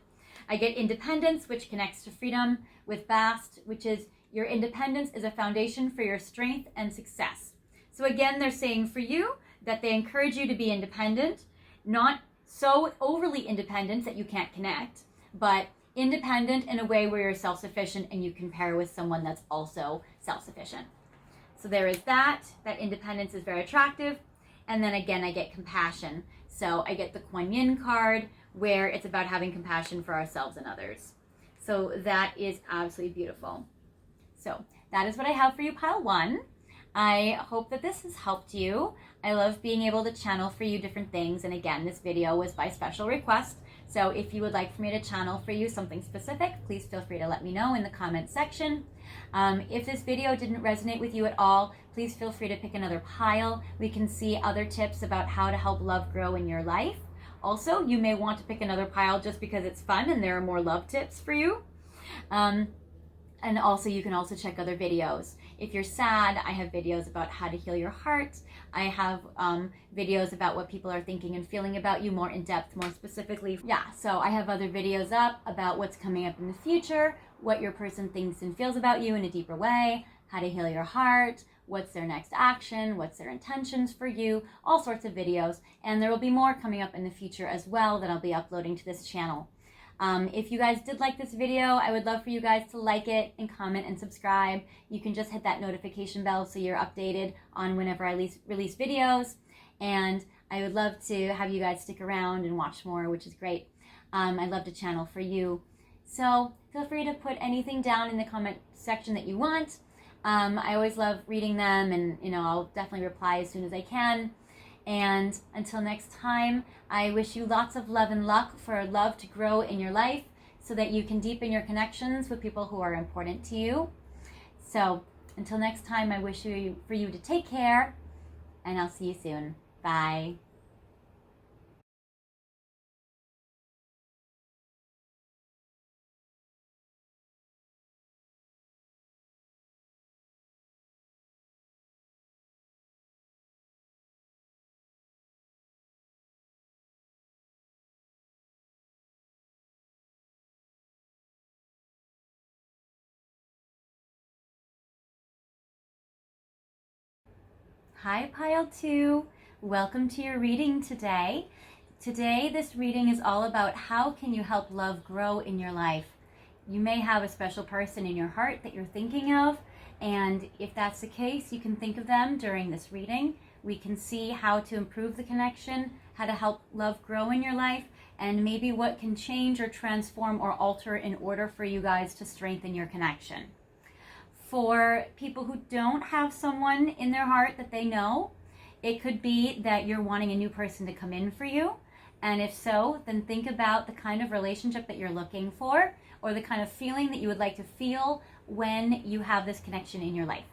I get independence, which connects to freedom, with Bast, which is your independence is a foundation for your strength and success. So again, they're saying for you that they encourage you to be independent, not so overly independent that you can't connect, but independent in a way where you're self-sufficient and you can pair with someone that's also self-sufficient. So there is that. That independence is very attractive. And then again, I get compassion. So I get the Kuan Yin card, where it's about having compassion for ourselves and others. So that is absolutely beautiful. So that is what I have for you, pile 1. I hope that this has helped you. I love being able to channel for you different things. And again, this video was by special request. So if you would like for me to channel for you something specific, please feel free to let me know in the comment section. If this video didn't resonate with you at all, please feel free to pick another pile. We can see other tips about how to help love grow in your life. Also, you may want to pick another pile just because it's fun and there are more love tips for you. And also, you can also check other videos. If you're sad, I have videos about how to heal your heart. I have videos about what people are thinking and feeling about you more in depth, more specifically. Yeah, so I have other videos up about what's coming up in the future, what your person thinks and feels about you in a deeper way, how to heal your heart, what's their next action, what's their intentions for you, all sorts of videos. And there will be more coming up in the future as well that I'll be uploading to this channel. If you guys did like this video, I would love for you guys to like it and comment and subscribe. You can just hit that notification bell so you're updated on whenever I release videos. And I would love to have you guys stick around and watch more, which is great. I'd love to channel for you. So feel free to put anything down in the comment section that you want. I always love reading them, and I'll definitely reply as soon as I can. And until next time, I wish you lots of love and luck for love to grow in your life so that you can deepen your connections with people who are important to you. So until next time, I wish for you to take care, and I'll see you soon. Bye. Hi, pile 2. Welcome to your reading today. Today, this reading is all about how can you help love grow in your life. You may have a special person in your heart that you're thinking of, and if that's the case, you can think of them during this reading. We can see how to improve the connection, how to help love grow in your life, and maybe what can change or transform or alter in order for you guys to strengthen your connection. For people who don't have someone in their heart that they know, it could be that you're wanting a new person to come in for you. And if so, then think about the kind of relationship that you're looking for, or the kind of feeling that you would like to feel when you have this connection in your life.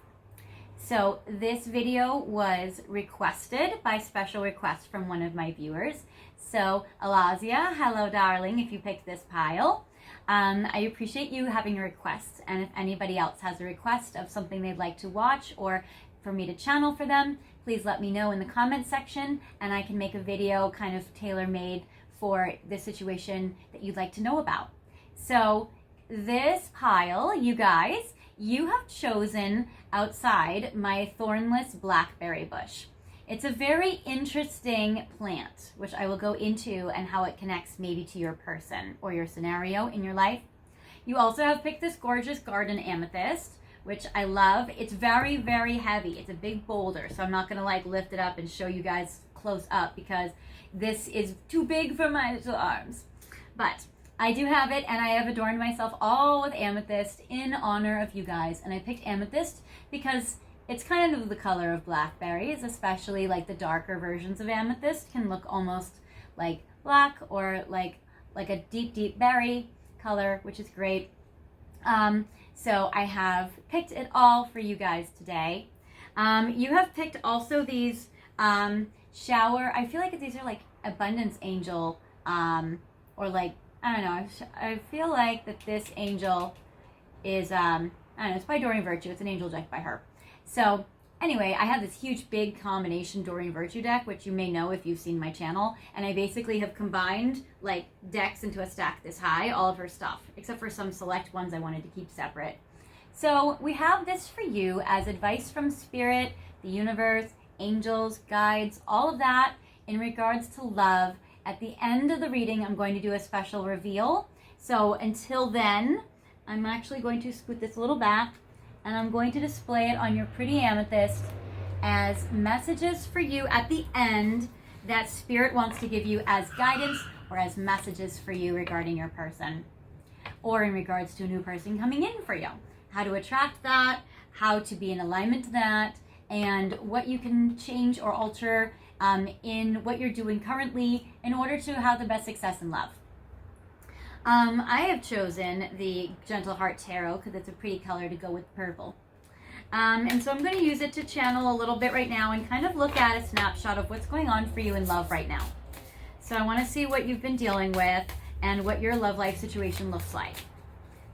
So this video was requested by special request from one of my viewers. So Alazia, hello darling, if you picked this pile. I appreciate you having a request, and if anybody else has a request of something they'd like to watch or for me to channel for them, please let me know in the comment section, and I can make a video kind of tailor-made for the situation that you'd like to know about. So this pile, you guys, you have chosen outside my thornless blackberry bush. It's a very interesting plant, which I will go into and how it connects maybe to your person or your scenario in your life. You also have picked this gorgeous garden amethyst, which I love. It's very, very heavy. It's a big boulder, so I'm not gonna lift it up and show you guys close up because this is too big for my little arms. But I do have it, and I have adorned myself all with amethyst in honor of you guys. And I picked amethyst because it's kind of the color of blackberries, especially the darker versions of amethyst can look almost like black or like a deep, deep berry color, which is great. So I have picked it all for you guys today. You have picked also these shower, I feel like these are abundance angel, or I don't know, I feel like that this angel is, I don't know, it's by Doreen Virtue. It's an angel deck by her. So anyway, I have this huge big combination Doreen Virtue deck, which you may know if you've seen my channel, and I basically have combined decks into a stack this high, all of her stuff, except for some select ones I wanted to keep separate. So we have this for you as advice from Spirit, the universe, angels, guides, all of that in regards to love. At the end of the reading, I'm going to do a special reveal. So until then, I'm actually going to scoot this a little back, and I'm going to display it on your pretty amethyst as messages for you at the end that Spirit wants to give you as guidance or as messages for you regarding your person, or in regards to a new person coming in for you. How to attract that, how to be in alignment to that, and what you can change or alter in what you're doing currently in order to have the best success in love. I have chosen the Gentle Heart Tarot because it's a pretty color to go with purple. And so I'm going to use it to channel a little bit right now and kind of look at a snapshot of what's going on for you in love right now. So I want to see what you've been dealing with and what your love life situation looks like.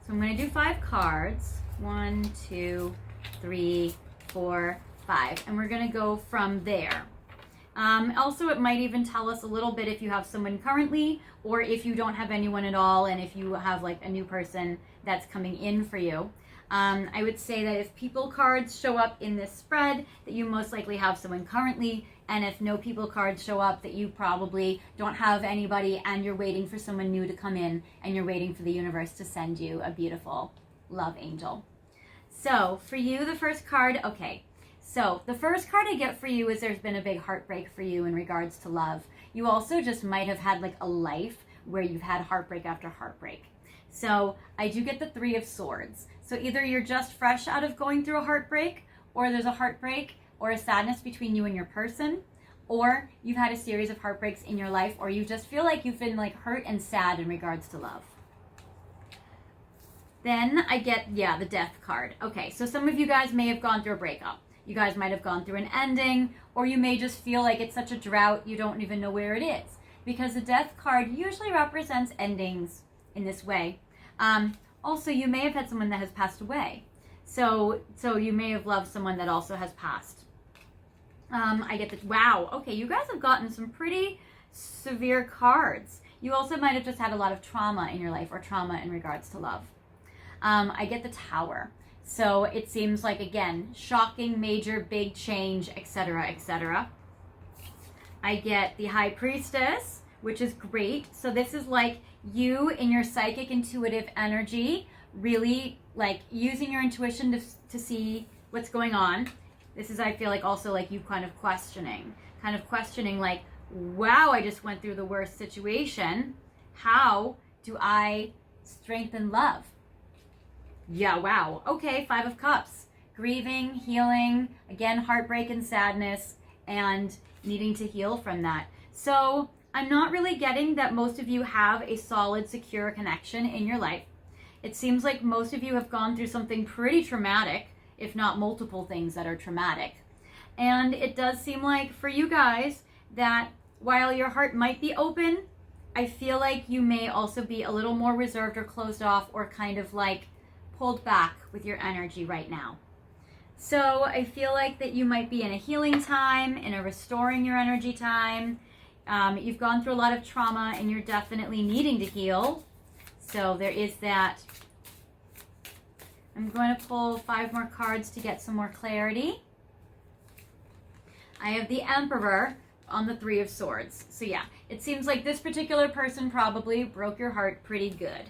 So I'm going to do 5 cards. 1, 2, 3, 4, 5. And we're going to go from there. Also, it might even tell us a little bit if you have someone currently or if you don't have anyone at all, and if you have like a new person that's coming in for you. I would say that if people cards show up in this spread, that you most likely have someone currently, and if no people cards show up, that you probably don't have anybody and you're waiting for someone new to come in and you're waiting for the universe to send you a beautiful love angel. So for you, the first card, okay. So the first card I get for you is there's been a big heartbreak for you in regards to love. You also just might have had like a life where you've had heartbreak after heartbreak. So I do get the 3 of Swords. So either you're just fresh out of going through a heartbreak, or there's a heartbreak or a sadness between you and your person, or you've had a series of heartbreaks in your life, or you just feel like you've been like hurt and sad in regards to love. Then I get, the Death card. Okay, so some of you guys may have gone through a breakup. You guys might have gone through an ending, or you may just feel like it's such a drought you don't even know where it is. Because the Death card usually represents endings in this way. Also, you may have had someone that has passed away. So you may have loved someone that also has passed. I get this, wow, okay, you guys have gotten some pretty severe cards. You also might have just had a lot of trauma in your life, or trauma in regards to love. I get the Tower. So it seems like, again, shocking, major, big change, etc., etc. I get the High Priestess, which is great. So this is like you in your psychic, intuitive energy, really like using your intuition to see what's going on. This is, I feel like, also like you kind of questioning like, wow, I just went through the worst situation. How do I strengthen love? Yeah, wow. Okay, 5 of Cups. Grieving, healing, again, heartbreak and sadness, and needing to heal from that. So I'm not really getting that most of you have a solid, secure connection in your life. It seems like most of you have gone through something pretty traumatic, if not multiple things that are traumatic. And it does seem like for you guys that while your heart might be open, I feel like you may also be a little more reserved or closed off, or kind of like pulled back with your energy right now. So I feel like that you might be in a healing time, in a restoring your energy time. You've gone through a lot of trauma and you're definitely needing to heal. So there is that. I'm going to pull 5 more cards to get some more clarity. I have the Emperor on the 3 of Swords. So yeah, it seems like this particular person probably broke your heart pretty good.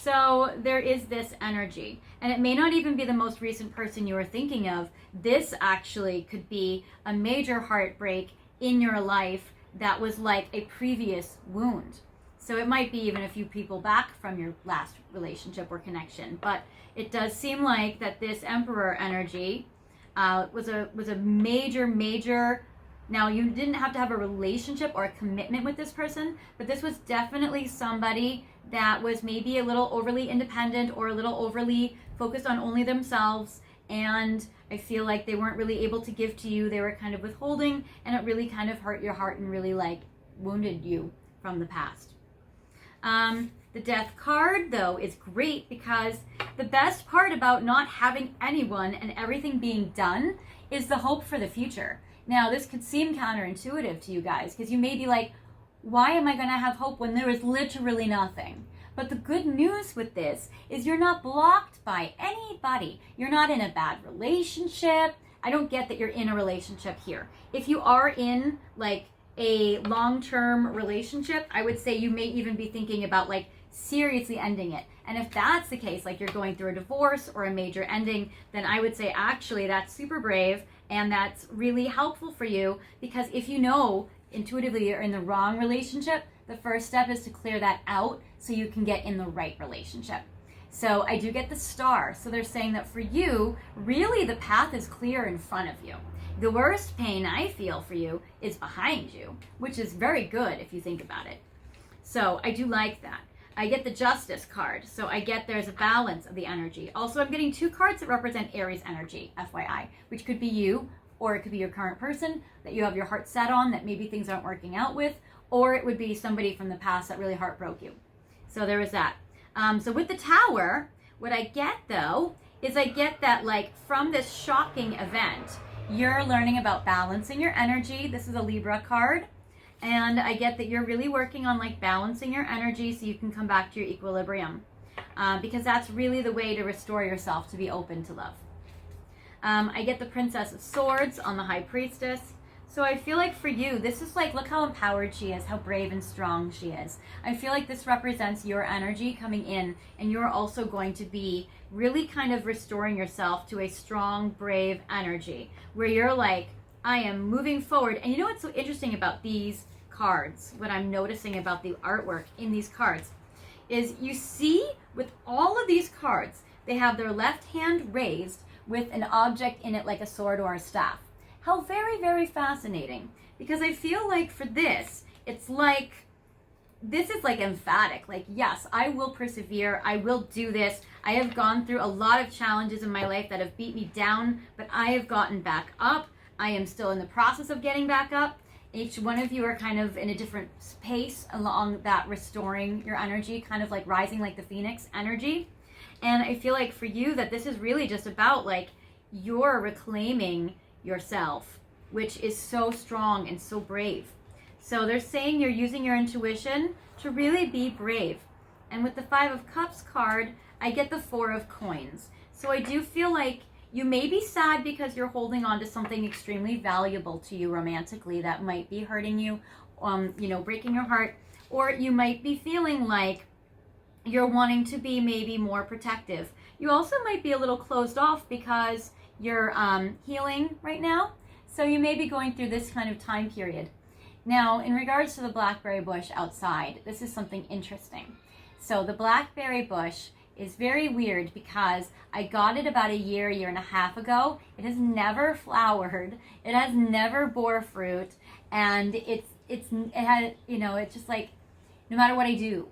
So there is this energy, and it may not even be the most recent person you are thinking of. This actually could be a major heartbreak in your life that was like a previous wound. So it might be even a few people back from your last relationship or connection, but it does seem like that this Emperor energy was a major. Now, you didn't have to have a relationship or a commitment with this person, but this was definitely somebody that was maybe a little overly independent or a little overly focused on only themselves. And I feel like they weren't really able to give to you. They were kind of withholding, and it really kind of hurt your heart and really like wounded you from the past. The Death card, though, is great because the best part about not having anyone and everything being done is the hope for the future. Now, this could seem counterintuitive to you guys because you may be like, why am I going to have hope when there is literally nothing? But the good news with this is you're not blocked by anybody. You're not in a bad relationship. I don't get that you're in a relationship here. If you are in like a long-term relationship, I would say you may even be thinking about like seriously ending it. And if that's the case, like you're going through a divorce or a major ending, then I would say actually that's super brave and that's really helpful for you, because if you know intuitively you're in the wrong relationship, the first step is to clear that out so you can get in the right relationship. So I do get the star. So they're saying that for you, really the path is clear in front of you. The worst pain I feel for you is behind you, which is very good if you think about it. So I do like that. I get the Justice card. So I get there's a balance of the energy. Also, I'm getting 2 cards that represent Aries energy, FYI, which could be you, or it could be your current person that you have your heart set on that maybe things aren't working out with, or it would be somebody from the past that really heartbroke you. So there is that. So with the Tower, what I get though, is I get that like from this shocking event, you're learning about balancing your energy. This is a Libra card. And I get that you're really working on like balancing your energy so you can come back to your equilibrium. Because that's really the way to restore yourself, to be open to love. I get the Princess of Swords on the High Priestess. So I feel like for you, this is like, look how empowered she is, how brave and strong she is. I feel like this represents your energy coming in, and you're also going to be really kind of restoring yourself to a strong, brave energy where you're like, I am moving forward. And you know what's so interesting about these cards, what I'm noticing about the artwork in these cards, is you see with all of these cards, they have their left hand raised with an object in it like a sword or a staff. How very, very fascinating. Because I feel like for this, it's like, this is like emphatic. Like, yes, I will persevere. I will do this. I have gone through a lot of challenges in my life that have beat me down, but I have gotten back up. I am still in the process of getting back up. Each one of you are kind of in a different pace along that restoring your energy, kind of like rising like the Phoenix energy. And I feel like for you that this is really just about like you're reclaiming yourself, which is so strong and so brave. So they're saying you're using your intuition to really be brave. And with the 5 of Cups card, I get the 4 of Coins. So I do feel like you may be sad because you're holding on to something extremely valuable to you romantically that might be hurting you, breaking your heart. Or you might be feeling like you're wanting to be maybe more protective. You also might be a little closed off because you're healing right now. So you may be going through this kind of time period. Now, in regards to the blackberry bush outside, this is something interesting. So the blackberry bush is very weird because I got it about a year and a half ago. It has never flowered. It has never bore fruit. And it had, it's just like, no matter what I do.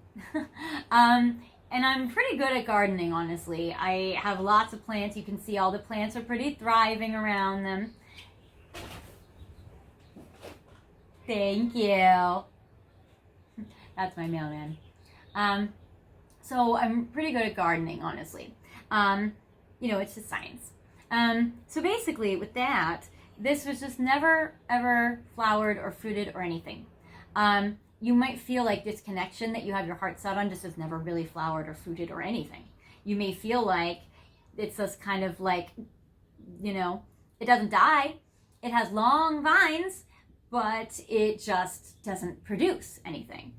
And I'm pretty good at gardening, honestly. I have lots of plants. You can see all the plants are pretty thriving around them. Thank you. That's my mailman. So I'm pretty good at gardening, honestly. It's just science. So basically with that, this was just never, ever flowered or fruited or anything. You might feel like this connection that you have your heart set on just has never really flowered or fruited or anything. You may feel like it's just kind of like, it doesn't die. It has long vines, but it just doesn't produce anything.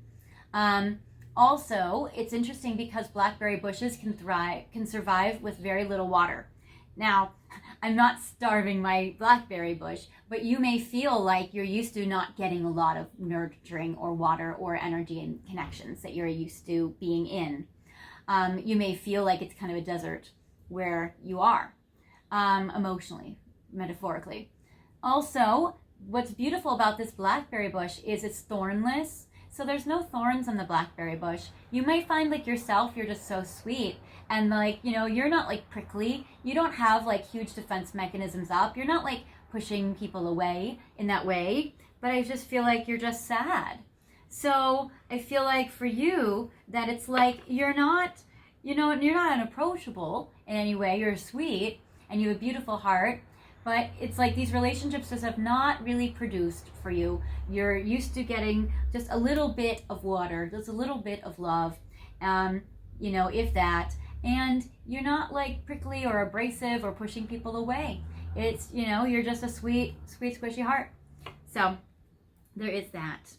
Also, it's interesting because blackberry bushes can survive with very little water. Now, I'm not starving my blackberry bush, but you may feel like you're used to not getting a lot of nurturing or water or energy and connections that you're used to being in. You may feel like it's kind of a desert where you are, emotionally, metaphorically. Also, what's beautiful about this blackberry bush is it's thornless. So there's no thorns on the blackberry bush. You might find like yourself, you're just so sweet. And like, you're not like prickly. You don't have like huge defense mechanisms up. You're not like pushing people away in that way. But I just feel like you're just sad. So I feel like for you that it's like you're not, you're not unapproachable in any way. You're sweet and you have a beautiful heart. But it's like these relationships just have not really produced for you. You're used to getting just a little bit of water, just a little bit of love, if that. And you're not like prickly or abrasive or pushing people away. It's, you're just a sweet, sweet, squishy heart. So there is that.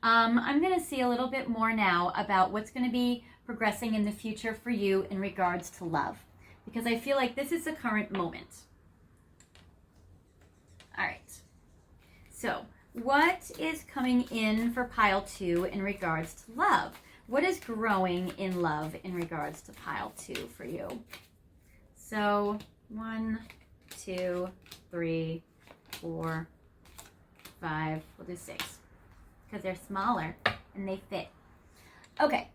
I'm going to see a little bit more now about what's going to be progressing in the future for you in regards to love. Because I feel like this is the current moment. All right, so what is coming in for pile 2 in regards to love? What is growing in love in regards to pile 2 for you? So 1, 2, 3, 4, 5, we'll do 6 because they're smaller and they fit. Okay,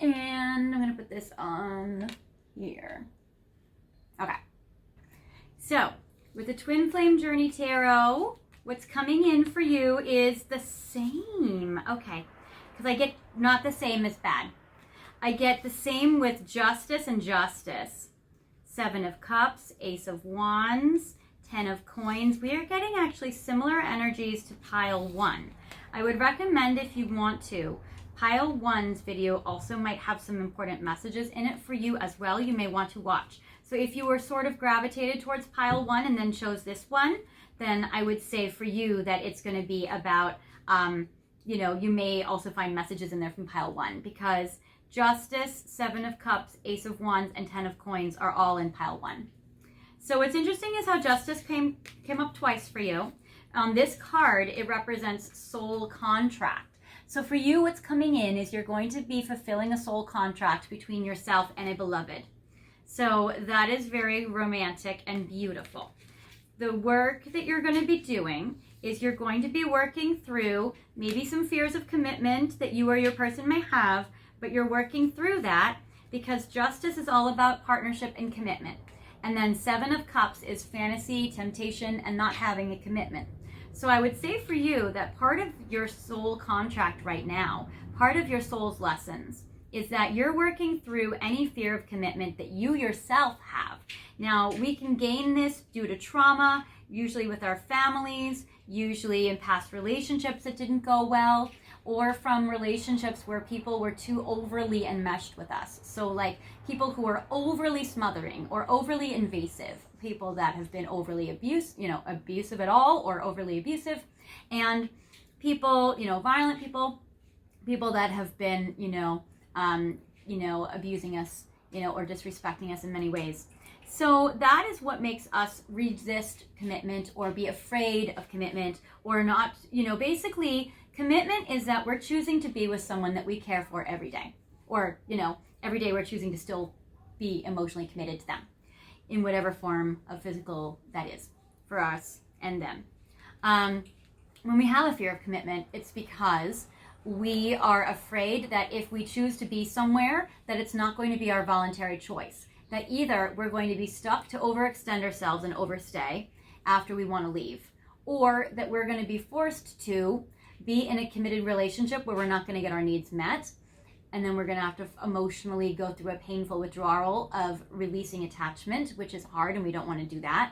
and I'm gonna put this on here. Okay, so with the Twin Flame Journey Tarot, what's coming in for you is the same. Okay, because I get not the same as bad. I get the same with Justice and Justice. 7 of Cups, Ace of Wands, 10 of Coins. We are getting actually similar energies to pile 1. I would recommend, if you want to, pile 1's video also might have some important messages in it for you as well. You may want to watch. So if you were sort of gravitated towards pile 1 and then chose this one, then I would say for you that it's going to be about, you may also find messages in there from pile 1, because Justice, 7 of Cups, Ace of Wands, and 10 of Coins are all in pile 1. So what's interesting is how Justice came up twice for you. On this card, it represents soul contract. So for you, what's coming in is you're going to be fulfilling a soul contract between yourself and a beloved. So that is very romantic and beautiful. The work that you're going to be doing is you're going to be working through maybe some fears of commitment that you or your person may have, but you're working through that because Justice is all about partnership and commitment. And then 7 of Cups is fantasy, temptation, and not having a commitment. So I would say for you that part of your soul contract right now, part of your soul's lessons, is that you're working through any fear of commitment that you yourself have. Now, we can gain this due to trauma, usually with our families, usually in past relationships that didn't go well, or from relationships where people were too overly enmeshed with us. So like people who are overly smothering or overly invasive, people that have been overly abusive at all or overly abusive, and people, violent people that have been, abusing us, or disrespecting us in many ways. So that is what makes us resist commitment or be afraid of commitment or not, basically commitment is that we're choosing to be with someone that we care for every day. Or, every day we're choosing to still be emotionally committed to them in whatever form of physical that is for us and them. When we have a fear of commitment, it's because we are afraid that if we choose to be somewhere, that it's not going to be our voluntary choice. That either we're going to be stuck to overextend ourselves and overstay after we want to leave, or that we're going to be forced to be in a committed relationship where we're not going to get our needs met, and then we're going to have to emotionally go through a painful withdrawal of releasing attachment, which is hard and we don't want to do that.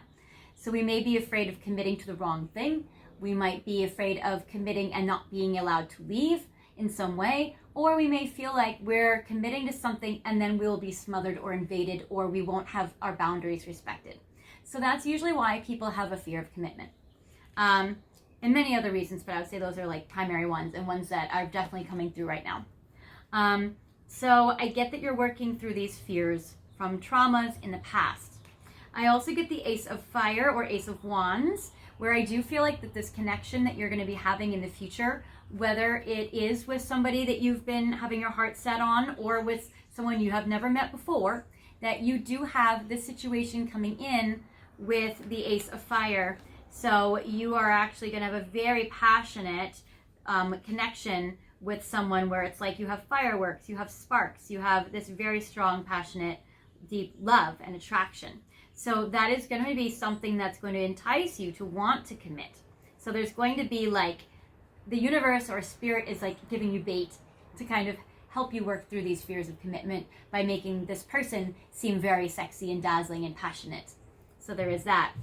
So we may be afraid of committing to the wrong thing. We might be afraid of committing and not being allowed to leave in some way, or we may feel like we're committing to something and then we'll be smothered or invaded, or we won't have our boundaries respected. So that's usually why people have a fear of commitment. And many other reasons, but I would say those are like primary ones and ones that are definitely coming through right now. So I get that you're working through these fears from traumas in the past. I also get the Ace of Fire or Ace of Wands, where I do feel like that this connection that you're going to be having in the future, whether it is with somebody that you've been having your heart set on or with someone you have never met before, that you do have this situation coming in with the Ace of Fire. So you are actually going to have a very passionate connection with someone where it's like you have fireworks, you have sparks, you have this very strong, passionate, deep love and attraction. So that is going to be something that's going to entice you to want to commit. So there's going to be like the universe or spirit is like giving you bait to kind of help you work through these fears of commitment by making this person seem very sexy and dazzling and passionate. So there is that.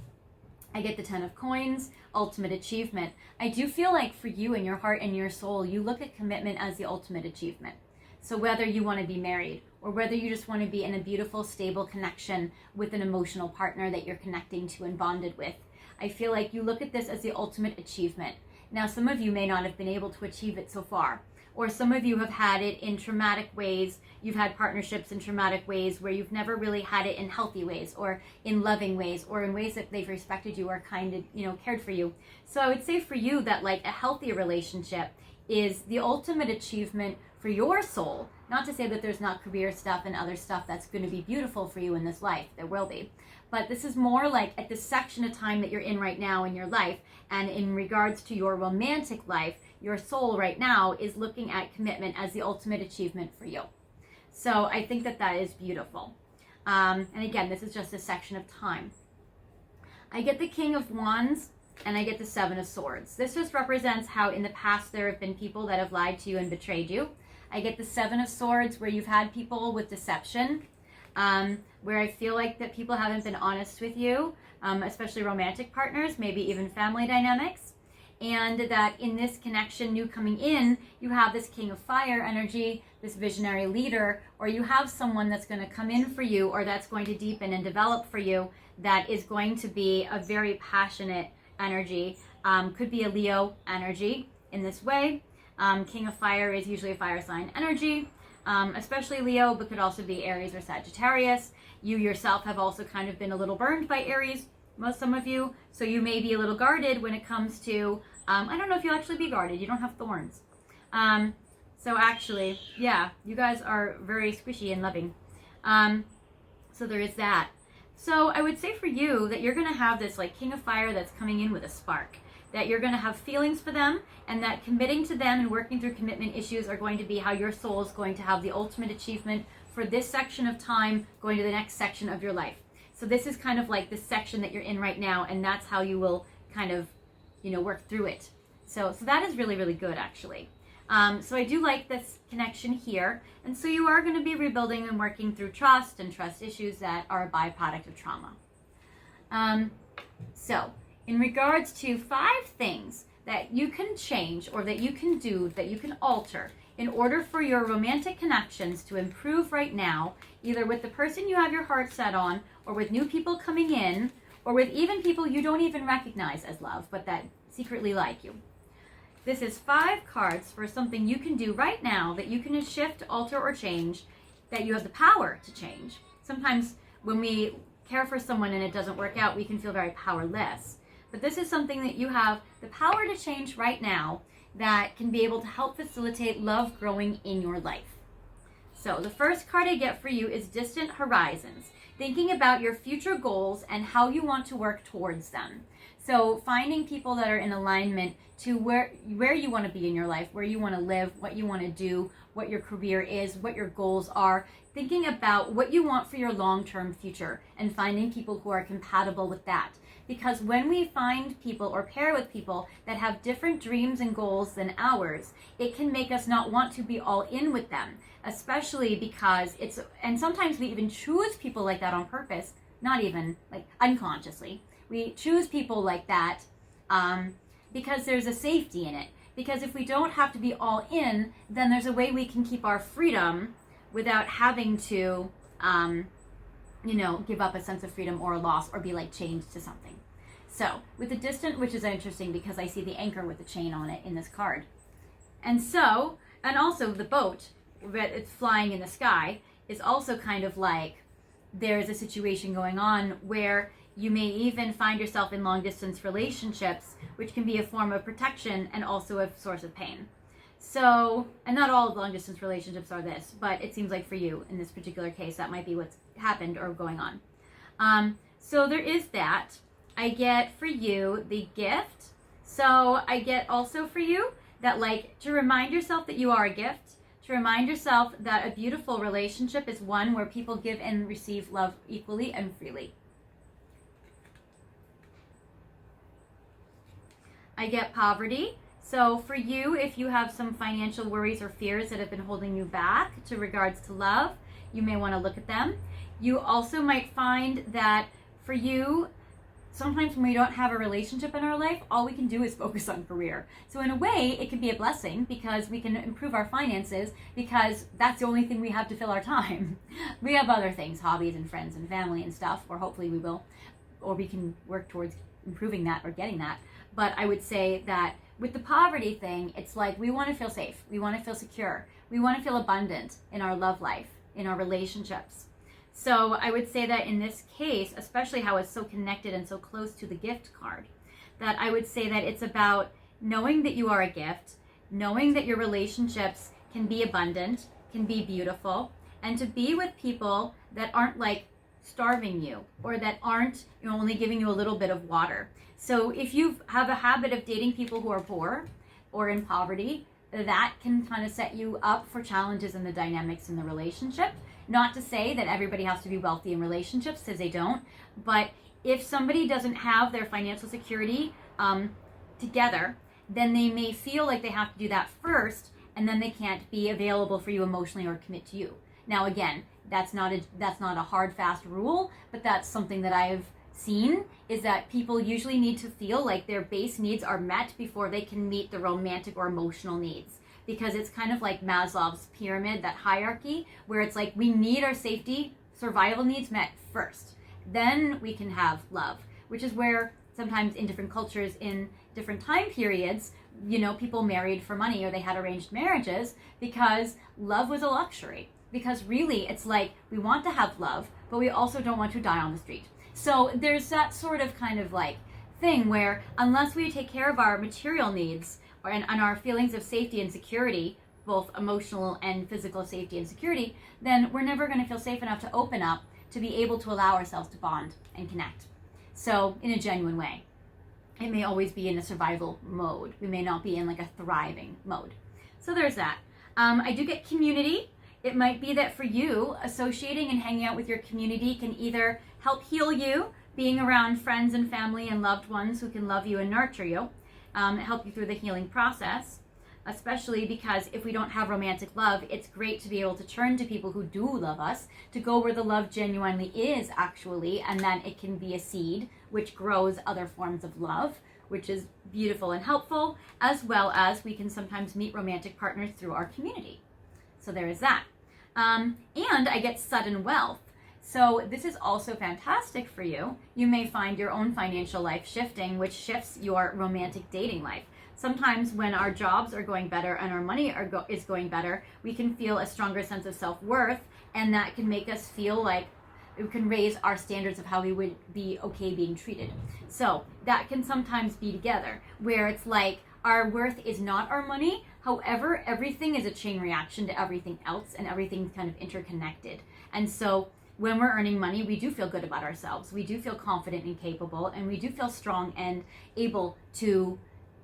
I get the 10 of Coins, ultimate achievement. I do feel like for you in your heart and your soul, you look at commitment as the ultimate achievement. So whether you want to be married or whether you just want to be in a beautiful, stable connection with an emotional partner that you're connecting to and bonded with, I feel like you look at this as the ultimate achievement. Now, some of you may not have been able to achieve it so far, Or some of you have had it in traumatic ways. You've had partnerships in traumatic ways where you've never really had it in healthy ways or in loving ways or in ways that they've respected you or kind of, cared for you. So I would say for you that like a healthy relationship is the ultimate achievement for your soul. Not to say that there's not career stuff and other stuff that's going to be beautiful for you in this life. There will be. But this is more like at the section of time that you're in right now in your life, and in regards to your romantic life, your soul right now is looking at commitment as the ultimate achievement for you. So I think that that is beautiful. And again, this is just a section of time. I get the King of Wands and I get the Seven of Swords. This just represents how in the past there have been people that have lied to you and betrayed you. I get the Seven of Swords where you've had people with deception, where I feel like that people haven't been honest with you, especially romantic partners, maybe even family dynamics. And that in this connection, new coming in, you have this King of Fire energy, this visionary leader, or you have someone that's going to come in for you or that's going to deepen and develop for you that is going to be a very passionate energy. Could be a Leo energy in this way. King of Fire is usually a fire sign energy, especially Leo, but could also be Aries or Sagittarius. You yourself have also kind of been a little burned by Aries, some of you, so you may be a little guarded when it comes to, I don't know if you'll actually be guarded, you don't have thorns. So actually, yeah, you guys are very squishy and loving. So there is that. So I would say for you that you're going to have this like King of Fire that's coming in with a spark, that you're going to have feelings for them, and that committing to them and working through commitment issues are going to be how your soul is going to have the ultimate achievement for this section of time going to the next section of your life. So this is kind of like the section that you're in right now, and that's how you will kind of, work through it. So that is really, really good, actually. So I do like this connection here. And so you are going to be rebuilding and working through trust and trust issues that are a byproduct of trauma. So in regards to 5 things that you can change or that you can do, that you can alter in order for your romantic connections to improve right now, either with the person you have your heart set on, or with new people coming in, or with even people you don't even recognize as love, but that secretly like you. This is 5 cards for something you can do right now that you can shift, alter, or change, that you have the power to change. Sometimes when we care for someone and it doesn't work out, we can feel very powerless. But this is something that you have the power to change right now that can be able to help facilitate love growing in your life. So the first card I get for you is Distant Horizons, thinking about your future goals and how you want to work towards them. So finding people that are in alignment to where you want to be in your life, where you want to live, what you want to do, what your career is, what your goals are, thinking about what you want for your long-term future and finding people who are compatible with that. Because when we find people or pair with people that have different dreams and goals than ours, it can make us not want to be all in with them, especially because and sometimes we even choose people like that on purpose, not even like unconsciously. We choose people like that because there's a safety in it. Because if we don't have to be all in, then there's a way we can keep our freedom without having to, give up a sense of freedom or a loss or be like chained to something. So with the distant, which is interesting because I see the anchor with the chain on it in this card. And also the boat that it's flying in the sky is also kind of like there's a situation going on where you may even find yourself in long distance relationships, which can be a form of protection and also a source of pain. So, and not all long distance relationships are this, but it seems like for you in this particular case, that might be what's happened or going on. So there is that. I get for you the gift. So I get also for you that like to remind yourself that you are a gift, to remind yourself that a beautiful relationship is one where people give and receive love equally and freely. I get poverty. So for you, if you have some financial worries or fears that have been holding you back to regards to love, you may want to look at them. You also might find that for you, sometimes when we don't have a relationship in our life, all we can do is focus on career. So in a way, it can be a blessing because we can improve our finances because that's the only thing we have to fill our time. We have other things, hobbies and friends and family and stuff, or hopefully we will, or we can work towards improving that or getting that. But I would say that With the poverty thing, it's like we want to feel safe. We want to feel secure. We want to feel abundant in our love life, in our relationships. So I would say that in this case, especially how it's so connected and so close to the gift card, that I would say that it's about knowing that you are a gift, knowing that your relationships can be abundant, can be beautiful, and to be with people that aren't like starving you or that aren't, you know, only giving you a little bit of water. So if you have a habit of dating people who are poor or in poverty, that can kind of set you up for challenges in the dynamics in the relationship. Not to say that everybody has to be wealthy in relationships, because they don't, but if somebody doesn't have their financial security together, then they may feel like they have to do that first, and then they can't be available for you emotionally or commit to you. Now again, that's not a hard, fast rule, but that's something that I've seen, is that people usually need to feel like their base needs are met before they can meet the romantic or emotional needs. Because it's kind of like Maslow's pyramid, that hierarchy, where it's like we need our safety, survival needs met first. Then we can have love, which is where sometimes in different cultures, in different time periods, you know, people married for money or they had arranged marriages because love was a luxury. Because really, it's like we want to have love, but we also don't want to die on the street. So there's that sort of kind of like thing where unless we take care of our material needs and our feelings of safety and security, both emotional and physical safety and security, then we're never going to feel safe enough to open up to be able to allow ourselves to bond and connect. So in a genuine way. It may always be in a survival mode. We may not be in like a thriving mode. So there's that. I do get community. It might be that for you, associating and hanging out with your community can either help heal you, being around friends and family and loved ones who can love you and nurture you, help you through the healing process, especially because if we don't have romantic love, it's great to be able to turn to people who do love us, to go where the love genuinely is actually, and then it can be a seed which grows other forms of love, which is beautiful and helpful, as well as we can sometimes meet romantic partners through our community. So there is that. And I get sudden wealth. So this is also fantastic for you. You may find your own financial life shifting, which shifts your romantic dating life. Sometimes when our jobs are going better and our money is going better, we can feel a stronger sense of self-worth, and that can make us feel like it can raise our standards of how we would be okay being treated. So that can sometimes be together, where it's like our worth is not our money. However, everything is a chain reaction to everything else, and everything's kind of interconnected. And so when we're earning money, we do feel good about ourselves. We do feel confident and capable, and we do feel strong and able to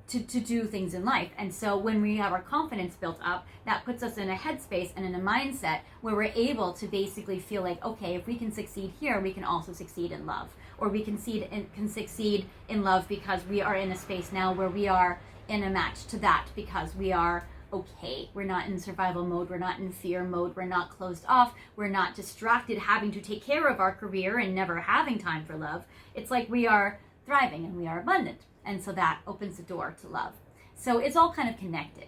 do things in life. And so when we have our confidence built up, that puts us in a headspace and in a mindset where we're able to basically feel like, okay, if we can succeed here, we can also succeed in love. Or we can succeed in love because we are in a space now where we are in a match to that, because we are okay. We're not in survival mode. We're not in fear mode. We're not closed off. We're not distracted having to take care of our career and never having time for love. It's like we are thriving and we are abundant. And so that opens the door to love. So it's all kind of connected.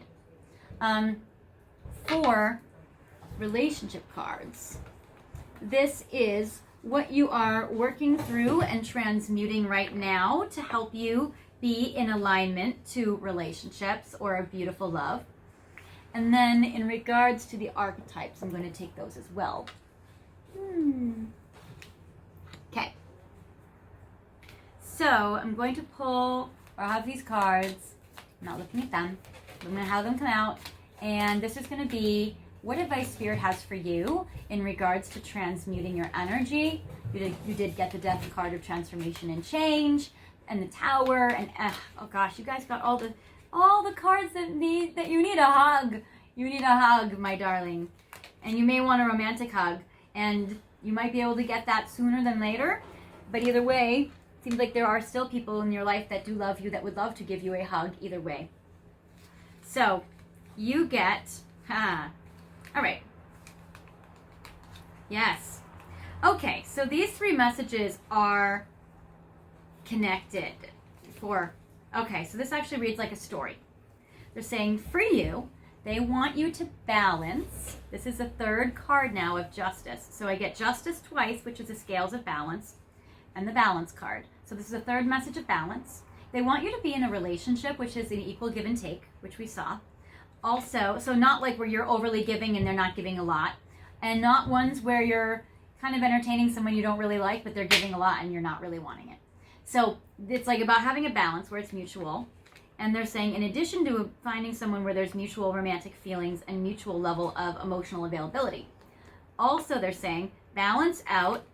For relationship cards, this is what you are working through and transmuting right now to help you be in alignment to relationships or a beautiful love. And then in regards to the archetypes, I'm going to take those as well. Okay. So I'm going to pull, or have these cards, I'm not looking at them, I'm going to have them come out, and this is going to be what advice Spirit has for you in regards to transmuting your energy. You did get the Death card of transformation and change, and the Tower, and oh gosh, you guys got all the cards that you need a hug. You need a hug, my darling. And you may want a romantic hug, and you might be able to get that sooner than later, but either way, seems like there are still people in your life that do love you, that would love to give you a hug either way. So you get, all right. Yes. Okay, so these three messages are connected okay, so this actually reads like a story. They're saying for you, they want you to balance. This is the third card now of Justice. So I get Justice twice, which is the scales of balance, and the balance card. So this is the third message of balance. they want you to be in a relationship which is an equal give and take, which we saw. Also, so not like where you're overly giving and they're not giving a lot, and not ones where you're kind of entertaining someone you don't really like, but they're giving a lot and you're not really wanting it. So it's like about having a balance where it's mutual. And they're saying, in addition to finding someone where there's mutual romantic feelings and mutual level of emotional availability, also they're saying balance out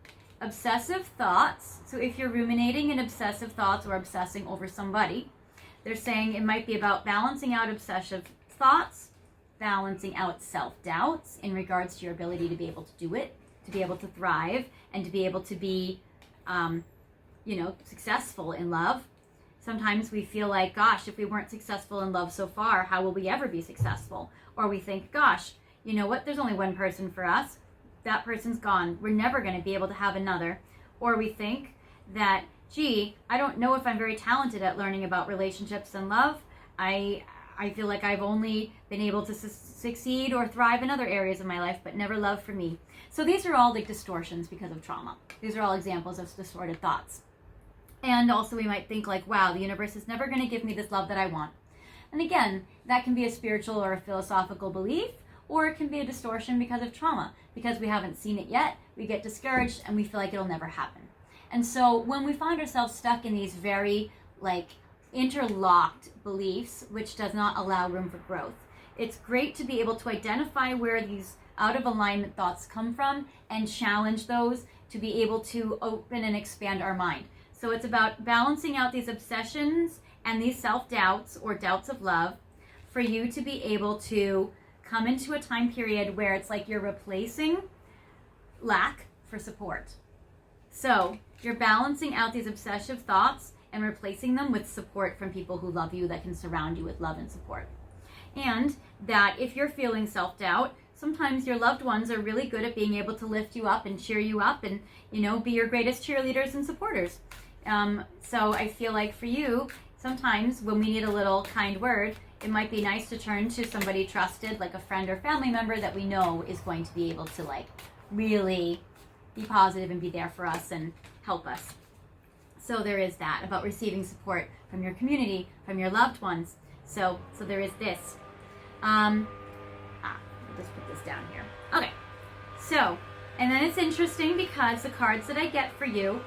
obsessive thoughts. So if you're ruminating in obsessive thoughts or obsessing over somebody, they're saying it might be about balancing out obsessive thoughts, balancing out self-doubts in regards to your ability to be able to do it, to be able to thrive, and to be able to be, successful in love. Sometimes we feel like, gosh, if we weren't successful in love so far, how will we ever be successful? Or we think, gosh, you know what? There's only one person for us. That person's gone. We're never going to be able to have another. Or we think that, gee, I don't know if I'm very talented at learning about relationships and love. I feel like I've only been able to succeed or thrive in other areas of my life, but never love for me. So these are all like distortions because of trauma. These are all examples of distorted thoughts. And also we might think like, wow, the universe is never going to give me this love that I want. And again, that can be a spiritual or a philosophical belief, or it can be a distortion because of trauma. Because we haven't seen it yet, we get discouraged and we feel like it'll never happen. And so when we find ourselves stuck in these very like interlocked beliefs, which does not allow room for growth, it's great to be able to identify where these out of alignment thoughts come from and challenge those to be able to open and expand our mind. So it's about balancing out these obsessions and these self-doubts or doubts of love for you to be able to come into a time period where it's like you're replacing lack for support. So you're balancing out these obsessive thoughts and replacing them with support from people who love you, that can surround you with love and support. And that if you're feeling self-doubt, sometimes your loved ones are really good at being able to lift you up and cheer you up and, be your greatest cheerleaders and supporters. So I feel like for you, sometimes when we need a little kind word, it might be nice to turn to somebody trusted, like a friend or family member that we know is going to be able to like really be positive and be there for us and help us. So there is that about receiving support from your community, from your loved ones. So there is this. I'll just put this down here. Okay. So, and then it's interesting because the cards that I get for you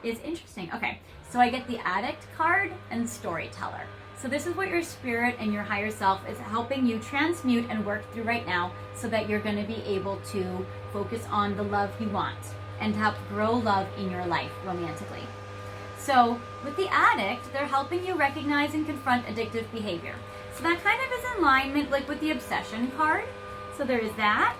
is interesting. Okay. So I get the Addict card and Storyteller. So this is what your spirit and your higher self is helping you transmute and work through right now so that you're going to be able to focus on the love you want and to help grow love in your life romantically. So with the Addict, they're helping you recognize and confront addictive behavior. So that kind of is in alignment like with the Obsession card. So there is that.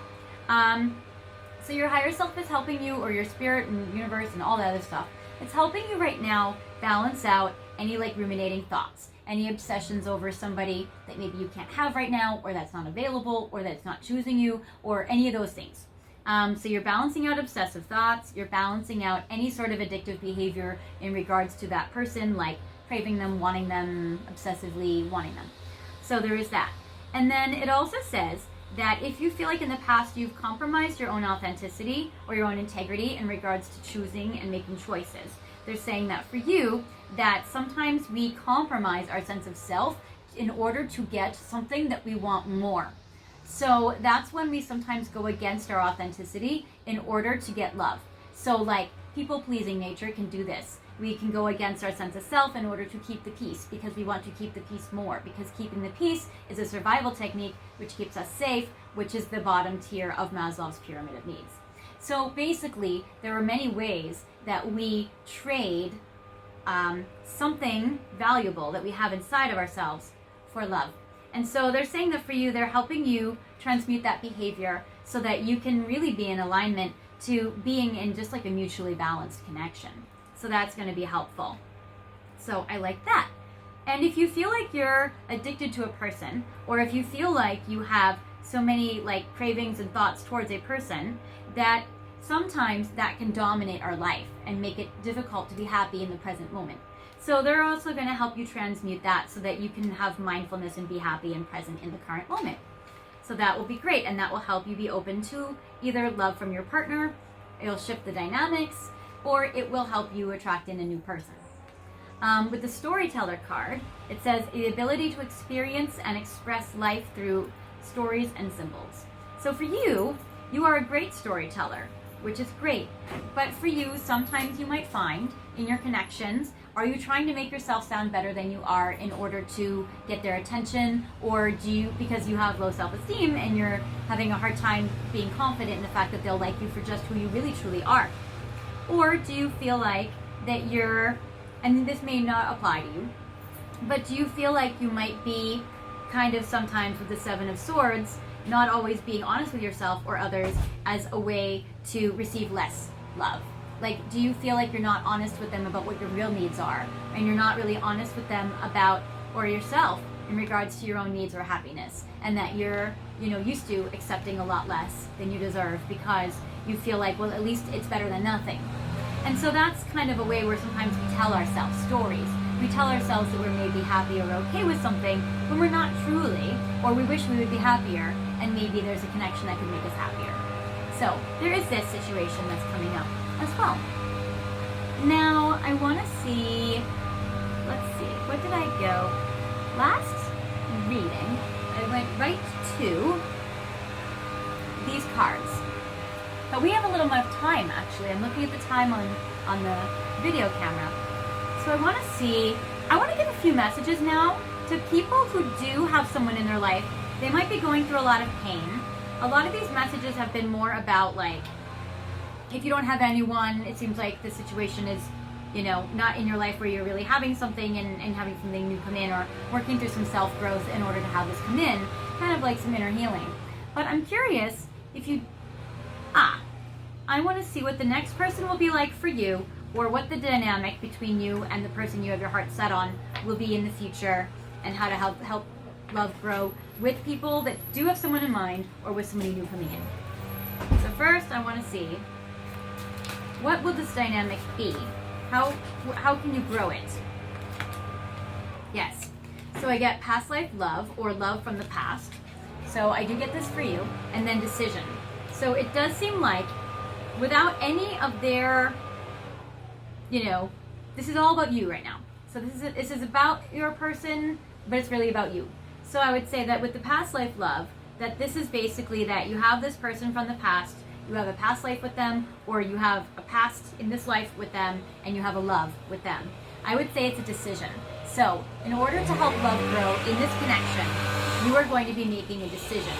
So your higher self is helping you, or your spirit and universe and all that other stuff. It's helping you right now balance out any like ruminating thoughts, any obsessions over somebody that maybe you can't have right now, or that's not available, or that's not choosing you, or any of those things. So you're balancing out obsessive thoughts, you're balancing out any sort of addictive behavior in regards to that person, like craving them, wanting them, obsessively wanting them. So there is that. And then it also says that if you feel like in the past you've compromised your own authenticity or your own integrity in regards to choosing and making choices, they're saying that for you, that sometimes we compromise our sense of self in order to get something that we want more. So that's when we sometimes go against our authenticity in order to get love. So like people-pleasing nature can do this. We can go against our sense of self in order to keep the peace because we want to keep the peace more, because keeping the peace is a survival technique which keeps us safe, which is the bottom tier of Maslow's pyramid of needs. So basically, there are many ways that we trade something valuable that we have inside of ourselves for love. And so they're saying that for you, they're helping you transmute that behavior so that you can really be in alignment to being in just like a mutually balanced connection. So that's going to be helpful. So I like that. And if you feel like you're addicted to a person, or if you feel like you have so many like cravings and thoughts towards a person, that sometimes that can dominate our life and make it difficult to be happy in the present moment. So they're also going to help you transmute that so that you can have mindfulness and be happy and present in the current moment. So that will be great, and that will help you be open to either love from your partner, it'll shift the dynamics, or it will help you attract in a new person. With the storyteller card, it says the ability to experience and express life through stories and symbols. So for you, you are a great storyteller, which is great. But for you, sometimes you might find in your connections, are you trying to make yourself sound better than you are in order to get their attention? Or do you, because you have low self-esteem and you're having a hard time being confident in the fact that they'll like you for just who you really truly are? Or do you feel like that you're, and this may not apply to you, but do you feel like you might be kind of sometimes with the Seven of Swords, not always being honest with yourself or others as a way to receive less love? Like, do you feel like you're not honest with them about what your real needs are, and you're not really honest with them about, or yourself, in regards to your own needs or happiness, and that you're, used to accepting a lot less than you deserve because you feel like, well, at least it's better than nothing. And so that's kind of a way where sometimes we tell ourselves stories. We tell ourselves that we're maybe happy or okay with something when we're not truly, or we wish we would be happier, and maybe there's a connection that could make us happier. So there is this situation that's coming up as well. Now I want to see, let's see, what did I go? Last reading, I went right to these cards. But we have a little more time, actually. I'm looking at the time on the video camera. So I want to give a few messages now to people who do have someone in their life. They might be going through a lot of pain. A lot of these messages have been more about, like, if you don't have anyone, it seems like the situation is, not in your life where you're really having something and having something new come in, or working through some self-growth in order to have this come in, kind of like some inner healing. But I'm curious if you, I want to see what the next person will be like for you, or what the dynamic between you and the person you have your heart set on will be in the future, and how to help love grow with people that do have someone in mind, or with somebody new coming in. So first, I want to see, what will this dynamic be? How can you grow it? Yes. So I get past life love, or love from the past. So I do get this for you. And then decision. So it does seem like, without any of their, this is all about you right now. So this is about your person, but it's really about you. So I would say that with the past life love, that this is basically that you have this person from the past, you have a past life with them, or you have a past in this life with them, and you have a love with them. I would say it's a decision. So in order to help love grow in this connection, you are going to be making a decision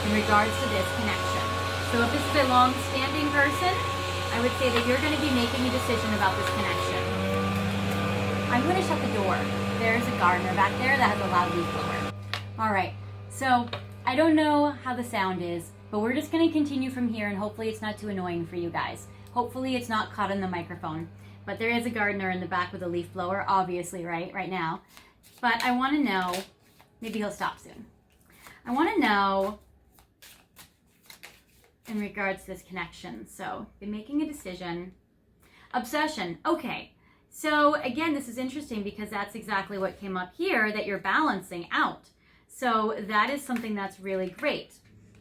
in regards to this connection. So if this is a long-standing person, I would say that you're going to be making a decision about this connection. I'm going to shut the door. There's a gardener back there that has a loud leaf blower. All right, so I don't know how the sound is, but we're just going to continue from here, and hopefully it's not too annoying for you guys. Hopefully it's not caught in the microphone. But there is a gardener in the back with a leaf blower, obviously, right now. But I want to know, maybe he'll stop soon. I want to know in regards to this connection. So, been making a decision. Obsession. Okay. So, again, this is interesting because that's exactly what came up here, that you're balancing out. So, that is something that's really great.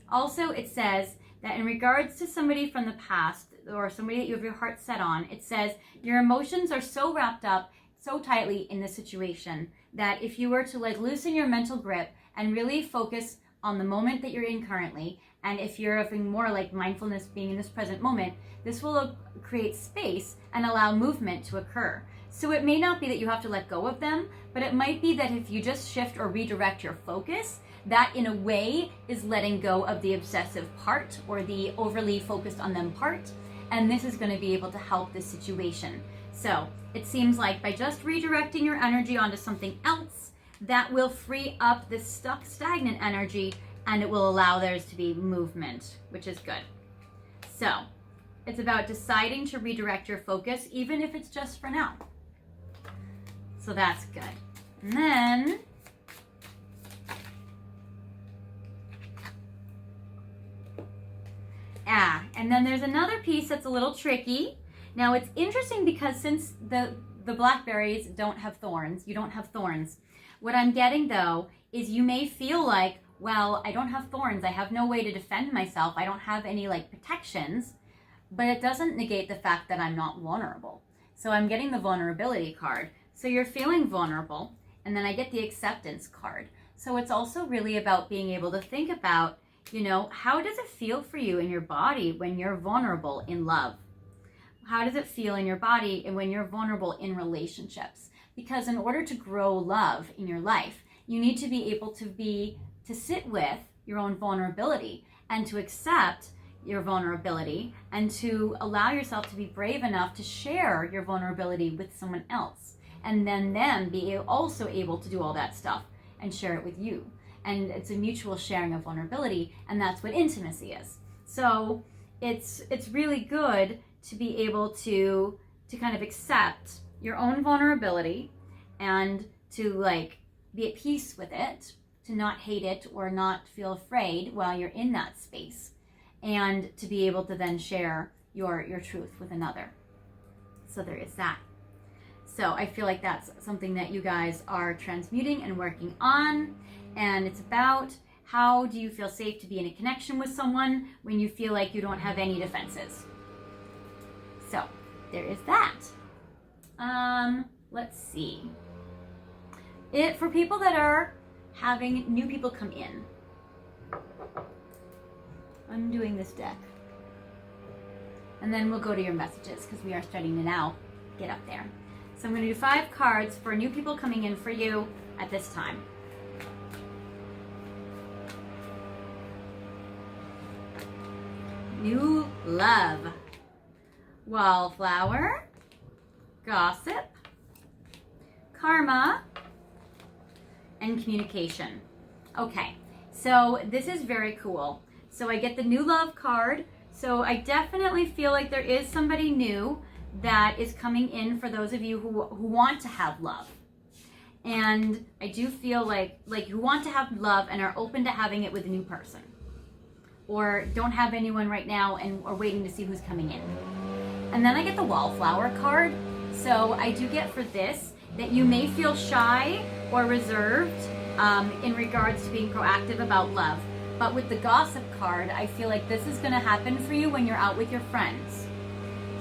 Also, it says that in regards to somebody from the past, or somebody that you have your heart set on, it says your emotions are so wrapped up so tightly in the situation that if you were to loosen your mental grip and really focus on the moment that you're in currently, and if you're having more mindfulness, being in this present moment, this will create space and allow movement to occur. So it may not be that you have to let go of them, but it might be that if you just shift or redirect your focus, that in a way is letting go of the obsessive part, or the overly focused on them part, and this is going to be able to help this situation. So it seems like by just redirecting your energy onto something else, that will free up this stuck, stagnant energy, and it will allow there to be movement, which is good. So it's about deciding to redirect your focus, even if it's just for now. So that's good. And then and then there's another piece that's a little tricky. Now it's interesting because since the blackberries don't have thorns, you don't have thorns. What I'm getting though is you may feel like, well, I don't have thorns, I have no way to defend myself, I don't have any protections, but it doesn't negate the fact that I'm not vulnerable. So I'm getting the vulnerability card. So you're feeling vulnerable, and then I get the acceptance card. So it's also really about being able to think about, you know, how does it feel for you in your body when you're vulnerable in love? How does it feel in your body and when you're vulnerable in relationships? Because in order to grow love in your life, you need to be able to sit with your own vulnerability and to accept your vulnerability and to allow yourself to be brave enough to share your vulnerability with someone else, and then them be also able to do all that stuff and share it with you. And it's a mutual sharing of vulnerability, and that's what intimacy is. So it's really good to be able to kind of accept your own vulnerability and to like be at peace with it, to not hate it or not feel afraid while you're in that space, and to be able to then share your truth with another. So there is that. So I feel like that's something that you guys are transmuting and working on. And it's about, how do you feel safe to be in a connection with someone when you feel like you don't have any defenses? So there is that. Let's see. For people that are having new people come in, I'm doing this deck. And then we'll go to your messages because we are starting to now get up there. So I'm going to do 5 cards for new people coming in for you at this time. New love, wallflower, gossip, karma, and communication. Okay, so this is very cool. So I get the new love card. So I definitely feel like there is somebody new that is coming in for those of you who want to have love. And I do feel like you want to have love and are open to having it with a new person, or don't have anyone right now and are waiting to see who's coming in. And then I get the wallflower card. So I do get for this that you may feel shy or reserved in regards to being proactive about love. But with the gossip card, I feel like this is going to happen for you when you're out with your friends.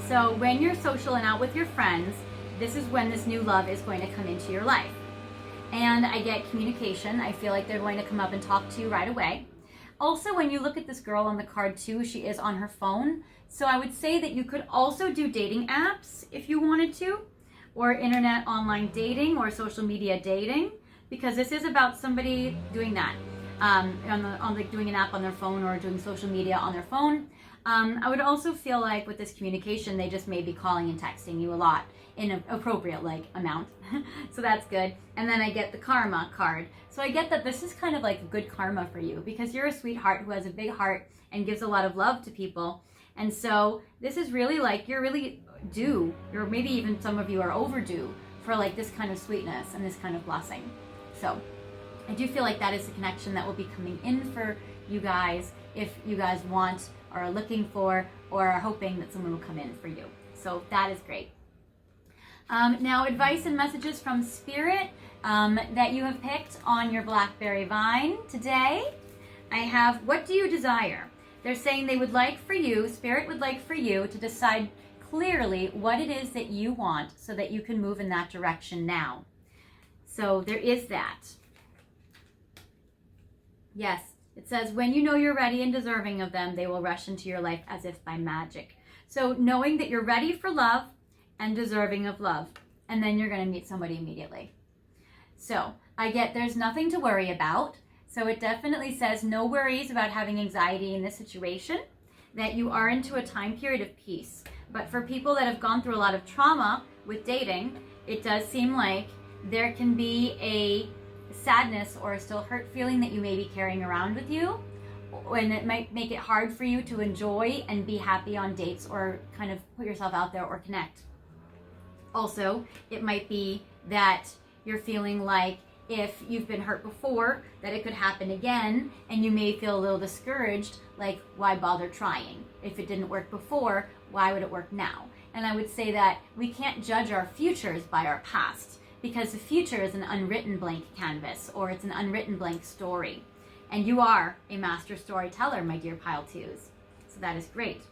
So when you're social and out with your friends, this is when this new love is going to come into your life. And I get communication. I feel like they're going to come up and talk to you right away. Also, when you look at this girl on the card too, she is on her phone. So I would say that you could also do dating apps if you wanted to, or internet online dating or social media dating, because this is about somebody doing that. Doing an app on their phone or doing social media on their phone. I would also feel like with this communication, they just may be calling and texting you a lot in an appropriate amount. So that's good. And then I get the karma card. So I get that this is kind of like good karma for you because you're a sweetheart who has a big heart and gives a lot of love to people. And so this is really like you're really due, or maybe even some of you are overdue for like this kind of sweetness and this kind of blessing. So I do feel like that is the connection that will be coming in for you guys if you guys want or are looking for or are hoping that someone will come in for you. So that is great. Now, advice and messages from Spirit that you have picked on your Blackberry Vine today. I have, what do you desire? They're saying they would like for you, Spirit would like for you to decide clearly what it is that you want so that you can move in that direction now. So there is that. Yes, it says, when you know you're ready and deserving of them, they will rush into your life as if by magic. So knowing that you're ready for love and deserving of love, and then you're going to meet somebody immediately. So I get there's nothing to worry about. So it definitely says no worries about having anxiety in this situation, that you are into a time period of peace. But for people that have gone through a lot of trauma with dating, it does seem like there can be a sadness or a still hurt feeling that you may be carrying around with you, and it might make it hard for you to enjoy and be happy on dates or kind of put yourself out there or connect. Also, it might be that you're feeling like if you've been hurt before, that it could happen again, and you may feel a little discouraged, like, why bother trying? If it didn't work before, why would it work now? And I would say that we can't judge our futures by our past, because the future is an unwritten blank canvas, or it's an unwritten blank story. And you are a master storyteller, my dear Pile 2s. So that is great.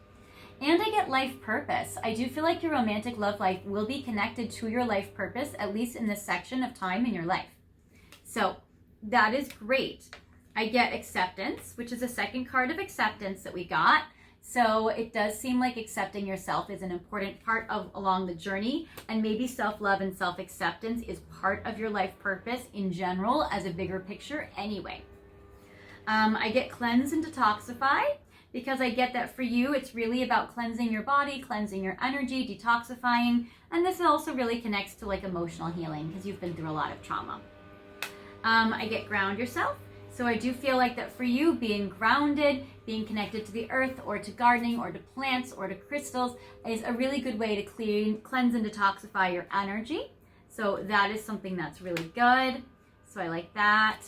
And I get life purpose. I do feel like your romantic love life will be connected to your life purpose, at least in this section of time in your life. So that is great. I get acceptance, which is the second card of acceptance that we got. So it does seem like accepting yourself is an important part of along the journey, and maybe self-love and self-acceptance is part of your life purpose in general as a bigger picture anyway. I get cleanse and detoxify, because I get that for you, it's really about cleansing your body, cleansing your energy, detoxifying, and this also really connects to like emotional healing because you've been through a lot of trauma. I get ground yourself. So I do feel like that for you, being grounded, being connected to the earth or to gardening or to plants or to crystals is a really good way to cleanse and detoxify your energy. So that is something that's really good. So I like that.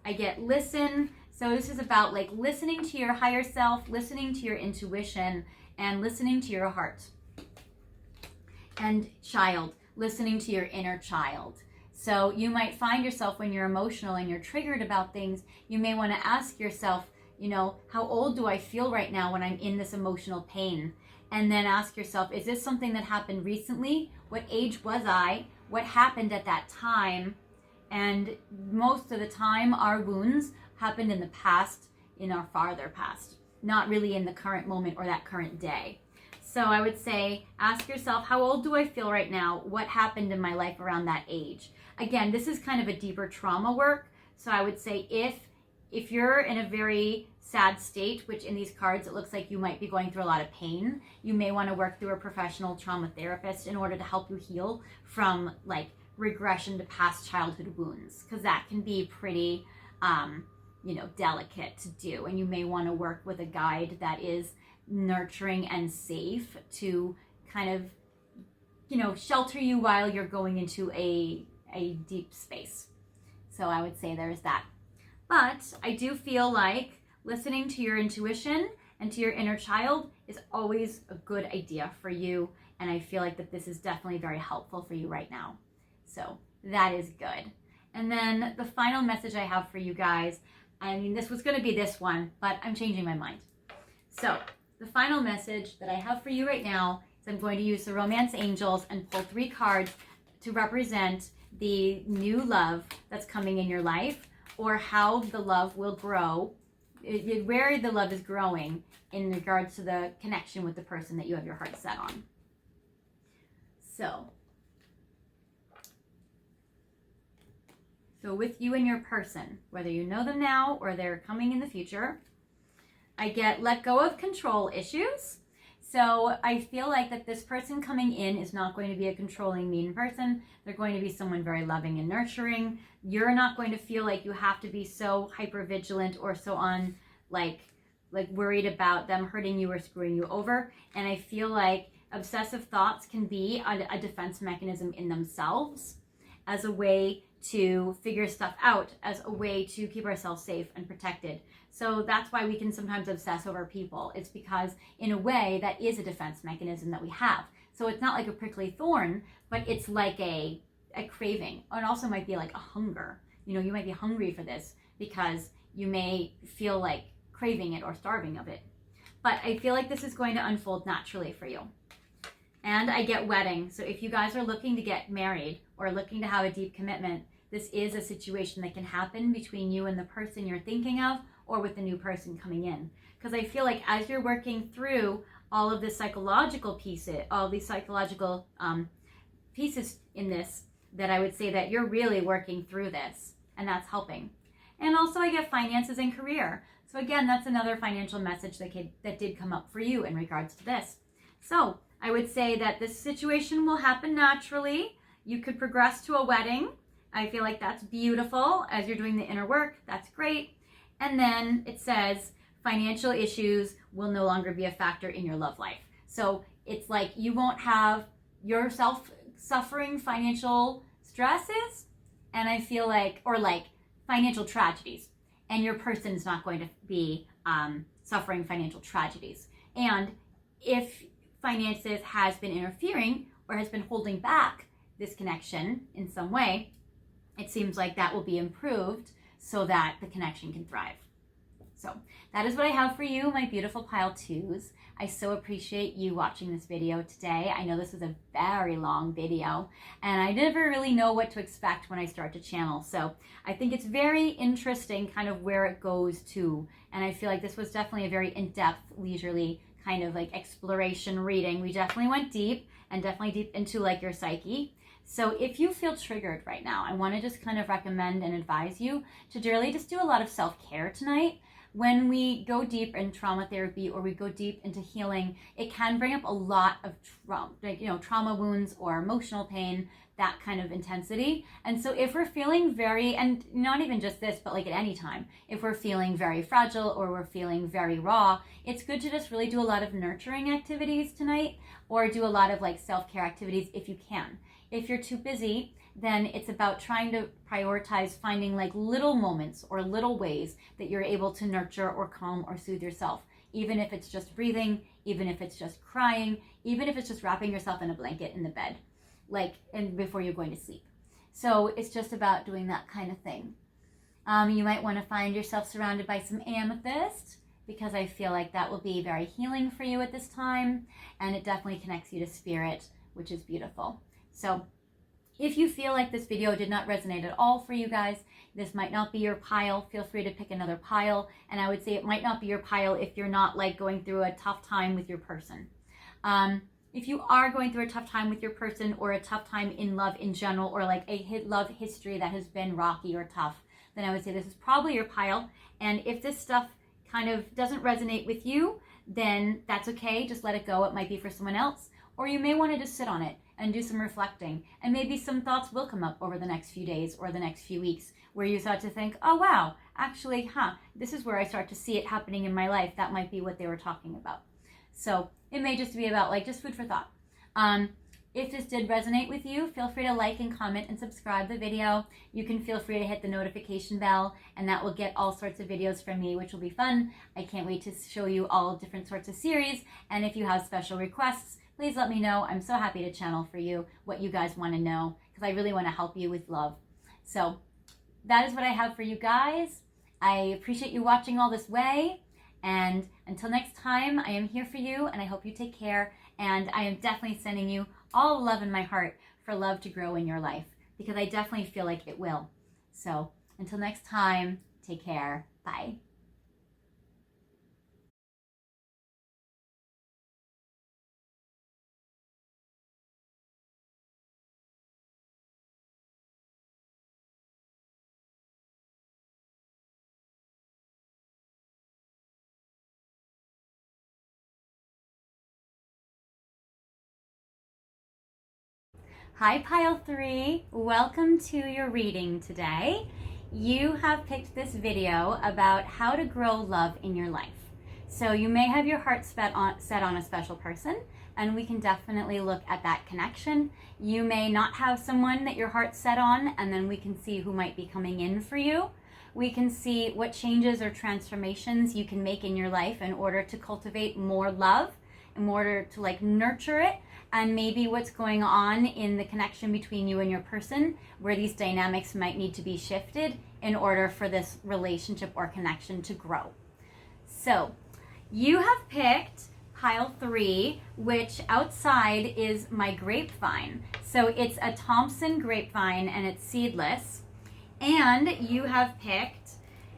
I get listen. So this is about like listening to your higher self, listening to your intuition, and listening to your heart. And child, listening to your inner child. So you might find yourself when you're emotional and you're triggered about things, you may want to ask yourself, you know, how old do I feel right now when I'm in this emotional pain? And then ask yourself, is this something that happened recently? What age was I? What happened at that time? And most of the time, our wounds happened in the past, in our farther past, not really in the current moment or that current day. So I would say, ask yourself, how old do I feel right now? What happened in my life around that age? Again, this is kind of a deeper trauma work. So I would say if you're in a very sad state, which in these cards, it looks like you might be going through a lot of pain, you may want to work through a professional trauma therapist in order to help you heal from like regression to past childhood wounds, because that can be pretty, delicate to do. And you may want to work with a guide that is nurturing and safe to kind of, shelter you while you're going into a deep space. So I would say there's that. But I do feel like listening to your intuition and to your inner child is always a good idea for you. And I feel like that this is definitely very helpful for you right now. So that is good. And then the final message I have for you guys, I mean, this was going to be this one, but I'm changing my mind. So the final message that I have for you right now is I'm going to use the Romance Angels and pull 3 cards to represent the new love that's coming in your life, or how the love will grow, where the love is growing in regards to the connection with the person that you have your heart set on. So with you and your person, whether you know them now or they're coming in the future, I get let go of control issues. So I feel like that this person coming in is not going to be a controlling, mean person. They're going to be someone very loving and nurturing. You're not going to feel like you have to be so hyper vigilant or so on like worried about them hurting you or screwing you over. And I feel like obsessive thoughts can be a defense mechanism in themselves, as a way to figure stuff out, as a way to keep ourselves safe and protected. So that's why we can sometimes obsess over people. It's because in a way that is a defense mechanism that we have. So it's not like a prickly thorn, but it's like a craving. It also might be like a hunger. You might be hungry for this because you may feel like craving it or starving of it. But I feel like this is going to unfold naturally for you. And I get wedding. So if you guys are looking to get married or looking to have a deep commitment, this is a situation that can happen between you and the person you're thinking of, or with the new person coming in. Because I feel like as you're working through all of this psychological pieces, all these psychological pieces in this, that I would say that you're really working through this, and that's helping. And also I get finances and career. So again, that's another financial message that did come up for you in regards to this. So I would say that this situation will happen naturally. You could progress to a wedding. I feel like that's beautiful as you're doing the inner work. That's great. And then it says financial issues will no longer be a factor in your love life. So it's like you won't have yourself suffering financial stresses, and I feel like, or like financial tragedies, and your person is not going to be suffering financial tragedies. And if finances has been interfering or has been holding back this connection in some way, it seems like that will be improved so that the connection can thrive. So that is what I have for you, my beautiful pile 2s. I so appreciate you watching this video today. I know this is a very long video, and I never really know what to expect when I start to channel. So I think it's very interesting kind of where it goes to. And I feel like this was definitely a very in-depth, leisurely kind of like exploration reading. We definitely went deep, and definitely deep into like your psyche. So if you feel triggered right now, I want to just kind of recommend and advise you to really just do a lot of self-care tonight. When we go deep in trauma therapy or we go deep into healing, it can bring up a lot of trauma, like, trauma wounds or emotional pain, that kind of intensity. And so if we're feeling very, and not even just this, but like at any time, if we're feeling very fragile or we're feeling very raw, it's good to just really do a lot of nurturing activities tonight, or do a lot of like self-care activities if you can. If you're too busy, then it's about trying to prioritize finding like little moments or little ways that you're able to nurture or calm or soothe yourself. Even if it's just breathing, even if it's just crying, even if it's just wrapping yourself in a blanket in the bed, and before you're going to sleep. So it's just about doing that kind of thing. You might want to find yourself surrounded by some amethyst, because I feel like that will be very healing for you at this time, and it definitely connects you to spirit, which is beautiful. So if you feel like this video did not resonate at all for you guys, this might not be your pile, feel free to pick another pile. And I would say it might not be your pile if you're not like going through a tough time with your person. If you are going through a tough time with your person, or a tough time in love in general, or like a love history that has been rocky or tough, then I would say this is probably your pile. And if this stuff kind of doesn't resonate with you, then that's okay. Just let it go. It might be for someone else. Or you may want to just sit on it and do some reflecting, and maybe some thoughts will come up over the next few days or the next few weeks where you start to think, oh wow, actually, this is where I start to see it happening in my life. That might be what they were talking about. So it may just be about like just food for thought. If this did resonate with you, feel free to like and comment and subscribe the video. You can feel free to hit the notification bell, and that will get all sorts of videos from me, which will be fun. I can't wait to show you all different sorts of series. And if you have special requests, please let me know. I'm so happy to channel for you what you guys want to know, because I really want to help you with love. So that is what I have for you guys. I appreciate you watching all this way. And until next time, I am here for you, and I hope you take care. And I am definitely sending you all the love in my heart for love to grow in your life, because I definitely feel like it will. So until next time, take care. Bye. Hi Pile 3, welcome to your reading today. You have picked this video about how to grow love in your life. So you may have your heart set on a special person, and we can definitely look at that connection. You may not have someone that your heart's set on, and then we can see who might be coming in for you. We can see what changes or transformations you can make in your life in order to cultivate more love, in order to like nurture it, and maybe what's going on in the connection between you and your person, where these dynamics might need to be shifted in order for this relationship or connection to grow. So you have picked pile 3, which outside is my grapevine. So it's a Thompson grapevine, and it's seedless. And you have picked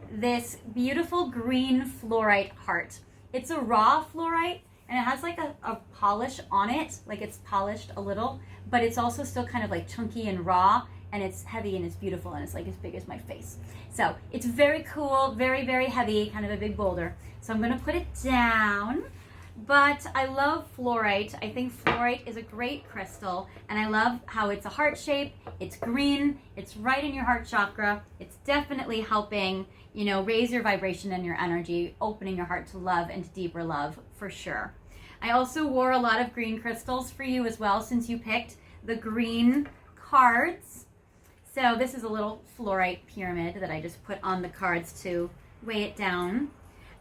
this beautiful green fluorite heart. It's a raw fluorite, and it has like a polish on it, like it's polished a little, but it's also still kind of like chunky and raw, and it's heavy and it's beautiful, and it's like as big as my face. So it's very cool, very, very heavy, kind of a big boulder. So I'm gonna put it down. But I love fluorite. I think fluorite is a great crystal, and I love how it's a heart shape, it's green, it's right in your heart chakra. It's definitely helping, raise your vibration and your energy, opening your heart to love and to deeper love for sure. I also wore a lot of green crystals for you as well, since you picked the green cards. So this is a little fluorite pyramid that I just put on the cards to weigh it down.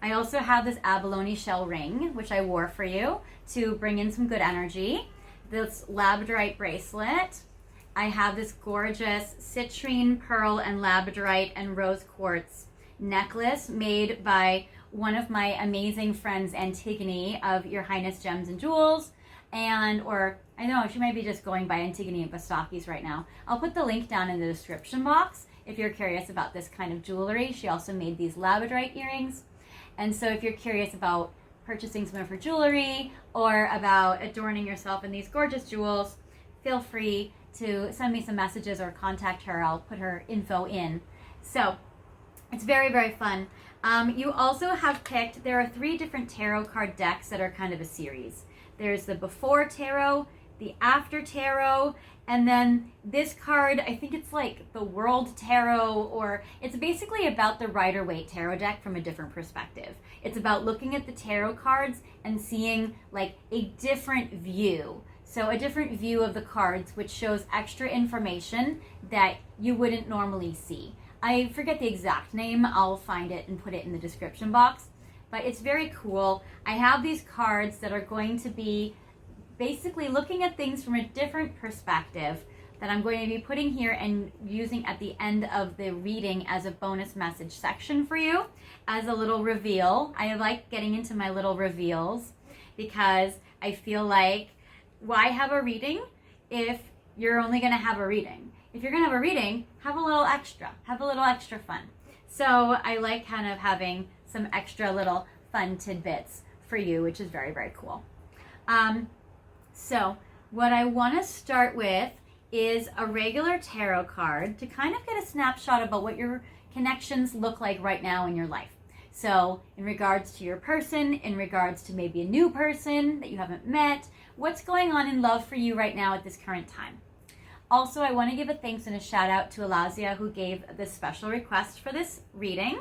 I also have this abalone shell ring, which I wore for you to bring in some good energy. This labradorite bracelet. I have this gorgeous citrine, pearl, and labradorite and rose quartz necklace made by one of my amazing friends, Antigone of Your Highness Gems and Jewels, or I know she might be just going by Antigone and Bastakis right now. I'll put the link down in the description box if you're curious about this kind of jewelry. She also made these labradorite earrings. And so if you're curious about purchasing some of her jewelry or about adorning yourself in these gorgeous jewels, feel free to send me some messages or contact her. I'll put her info in. So it's very, very fun. You also have picked, there are 3 different tarot card decks that are kind of a series. There's the Before Tarot, the After Tarot, and then this card, I think it's like the World Tarot, or it's basically about the Rider-Waite Tarot deck from a different perspective. It's about looking at the tarot cards and seeing like a different view. So a different view of the cards, which shows extra information that you wouldn't normally see. I forget the exact name. I'll find it and put it in the description box. But it's very cool. I have these cards that are going to be basically looking at things from a different perspective that I'm going to be putting here and using at the end of the reading as a bonus message section for you as a little reveal. I like getting into my little reveals because I feel like, why have a reading if you're only going to have a reading? If you're going to have a reading, have a little extra fun. So I like kind of having some extra little fun tidbits for you, which is very, very cool. So what I want to start with is a regular tarot card to kind of get a snapshot about what your connections look like right now in your life. So in regards to your person, in regards to maybe a new person that you haven't met, what's going on in love for you right now at this current time. Also, I want to give a thanks and a shout out to Alazia, who gave this special request for this reading.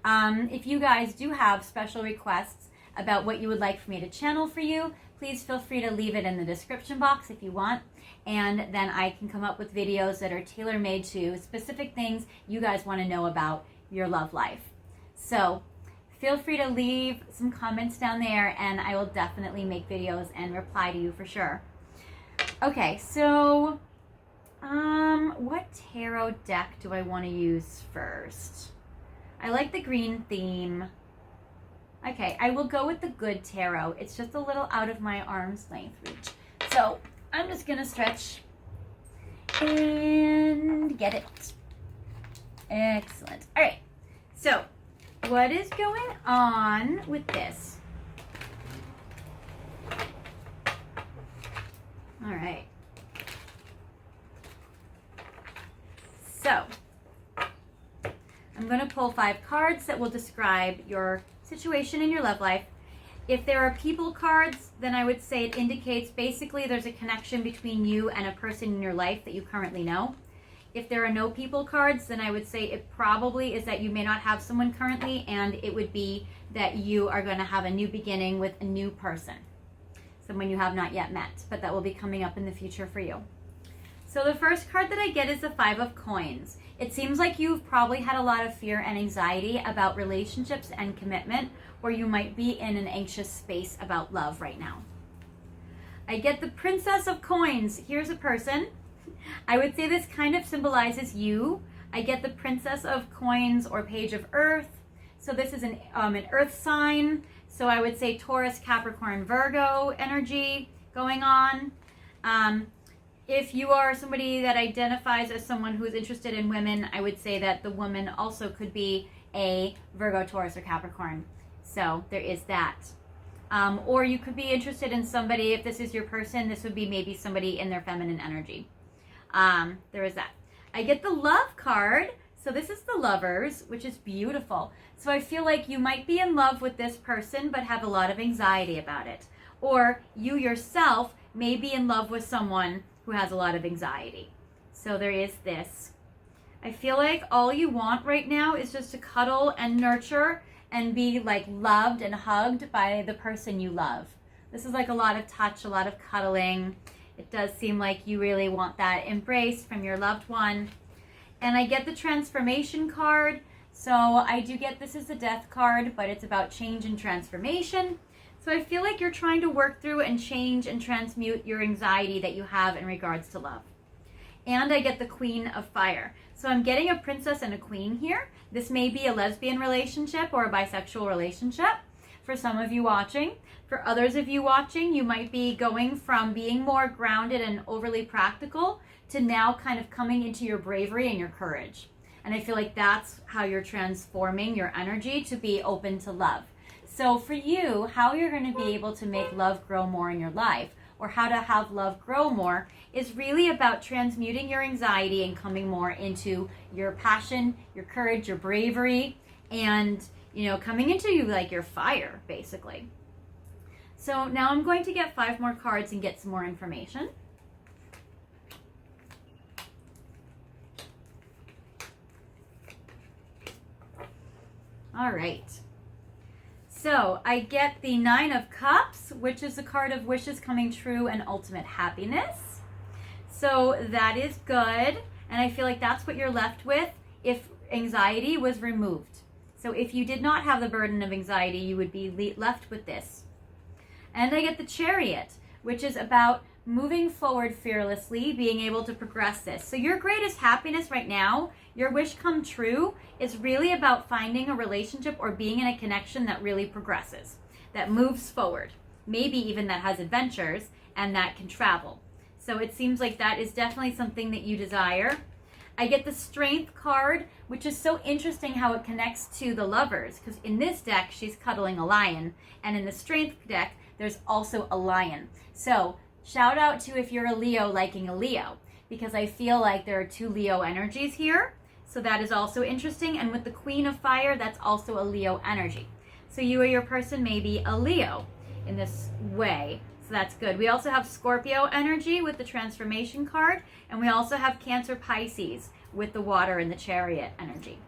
If you guys do have special requests about what you would like for me to channel for you, please feel free to leave it in the description box if you want, and then I can come up with videos that are tailor-made to specific things you guys want to know about your love life. So feel free to leave some comments down there, and I will definitely make videos and reply to you for sure. Okay, so what tarot deck do I want to use first? I like the green theme. Okay, I will go with the Good Tarot. It's just a little out of my arm's length reach. So I'm just going to stretch and get it. Excellent. All right, so what is going on with this? All right. So I'm going to pull 5 cards that will describe your situation in your love life. If there are people cards, then I would say it indicates basically there's a connection between you and a person in your life that you currently know. If there are no people cards, then I would say it probably is that you may not have someone currently, and it would be that you are going to have a new beginning with a new person, someone you have not yet met, but that will be coming up in the future for you. So the first card that I get is the 5 of Coins. It seems like you've probably had a lot of fear and anxiety about relationships and commitment, or you might be in an anxious space about love right now. I get the Princess of Coins. Here's a person. I would say this kind of symbolizes you. I get the Princess of Coins or Page of Earth. So this is an earth sign. So I would say Taurus, Capricorn, Virgo energy going on. If you are somebody that identifies as someone who is interested in women, I would say that the woman also could be a Virgo, Taurus, or Capricorn. So there is that. Or you could be interested in somebody, if this is your person, this would be maybe somebody in their feminine energy. There is that. I get the Love card. So this is the Lovers, which is beautiful. So I feel like you might be in love with this person, but have a lot of anxiety about it. Or you yourself may be in love with someone who has a lot of anxiety. So there is this. I feel like all you want right now is just to cuddle and nurture and be like loved and hugged by the person you love. This is like a lot of touch, a lot of cuddling. It does seem like you really want that embrace from your loved one. And I get the Transformation card. So I do get, this is the Death card, but it's about change and transformation. So I feel like you're trying to work through and change and transmute your anxiety that you have in regards to love. and I get the Queen of Fire. So I'm getting a princess and a queen here. This may be a lesbian relationship or a bisexual relationship for some of you watching. For others of you watching, you might be going from being more grounded and overly practical to now kind of coming into your bravery and your courage. And I feel like that's how you're transforming your energy to be open to love. So for you, how you're going to be able to make love grow more in your life, or how to have love grow more, is really about transmuting your anxiety and coming more into your passion, your courage, your bravery, and, you know, coming into like your fire, basically. So now I'm going to get 5 more cards and get some more information. All right. So I get the 9 of Cups, which is the card of wishes coming true and ultimate happiness. So that is good. And I feel like that's what you're left with if anxiety was removed. So if you did not have the burden of anxiety, you would be left with this. And I get the Chariot, which is about moving forward fearlessly, being able to progress this. So your greatest happiness right now, your wish come true, is really about finding a relationship or being in a connection that really progresses, that moves forward, maybe even that has adventures and that can travel. So it seems like that is definitely something that you desire. I get the Strength card, which is so interesting how it connects to the Lovers, because in this deck, she's cuddling a lion, and in the Strength deck, there's also a lion. So shout out to if you're a Leo liking a Leo, because I feel like there are 2 Leo energies here. So that is also interesting. And with the Queen of Fire, that's also a Leo energy. So you or your person may be a Leo in this way. So that's good. We also have Scorpio energy with the Transformation card. And we also have Cancer Pisces with the Water and the Chariot energy.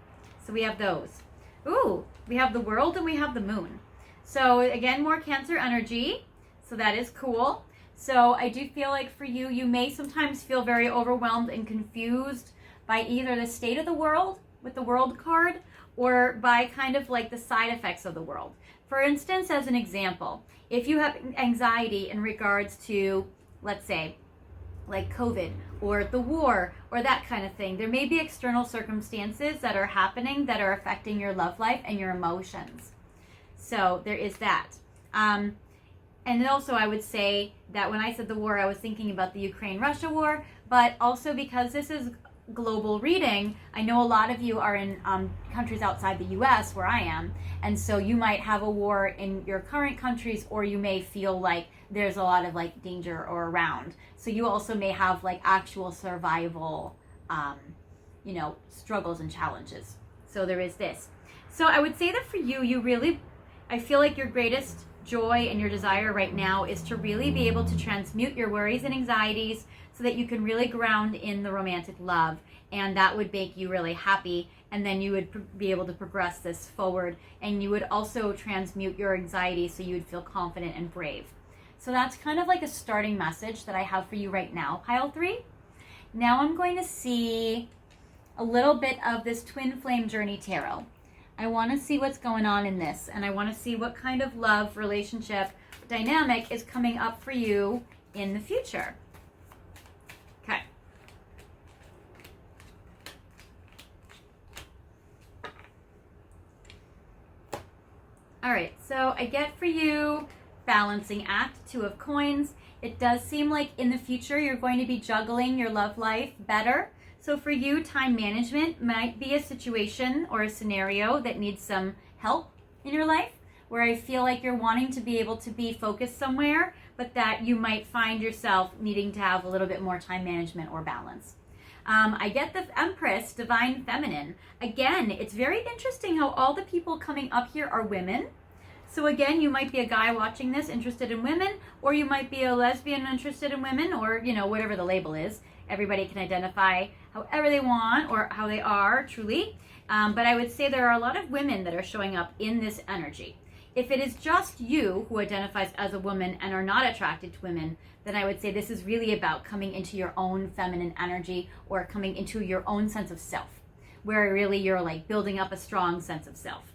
So we have those. Ooh, we have the World and we have the Moon. So again, more Cancer energy. So that is cool. So I do feel like for you, you may sometimes feel very overwhelmed and confused by either the state of the world with the World card or by kind of like the side effects of the world. For instance, as an example, if you have anxiety in regards to, let's say, like COVID or the war or that kind of thing, there may be external circumstances that are happening that are affecting your love life and your emotions. So there is that. And also I would say that when I said the war, I was thinking about the Ukraine-Russia war, but also because this is global reading, I know a lot of you are in countries outside the US where I am, and so you might have a war in your current countries, or you may feel like there's a lot of like danger or around. So you also may have like actual survival, struggles and challenges. So there is this. So I would say that for you, I feel like your greatest joy and your desire right now is to really be able to transmute your worries and anxieties so that you can really ground in the romantic love, and that would make you really happy, and then you would be able to progress this forward, and you would also transmute your anxiety so you would feel confident and brave. So that's kind of like a starting message that I have for you right now, pile 3. Now I'm going to see a little bit of this Twin Flame Journey Tarot. I want to see what's going on in this, and I want to see what kind of love relationship dynamic is coming up for you in the future. Okay. All right, so I get for you balancing act, 2 of coins. It does seem like in the future you're going to be juggling your love life better. So for you, time management might be a situation or a scenario that needs some help in your life, where I feel like you're wanting to be able to be focused somewhere, but that you might find yourself needing to have a little bit more time management or balance. I get the Empress, Divine Feminine. Again, it's very interesting how all the people coming up here are women. So again, you might be a guy watching this interested in women, or you might be a lesbian interested in women, or whatever the label is. Everybody can identify however they want or how they are truly. But I would say there are a lot of women that are showing up in this energy. If it is just you who identifies as a woman and are not attracted to women, then I would say this is really about coming into your own feminine energy or coming into your own sense of self, where really you're like building up a strong sense of self.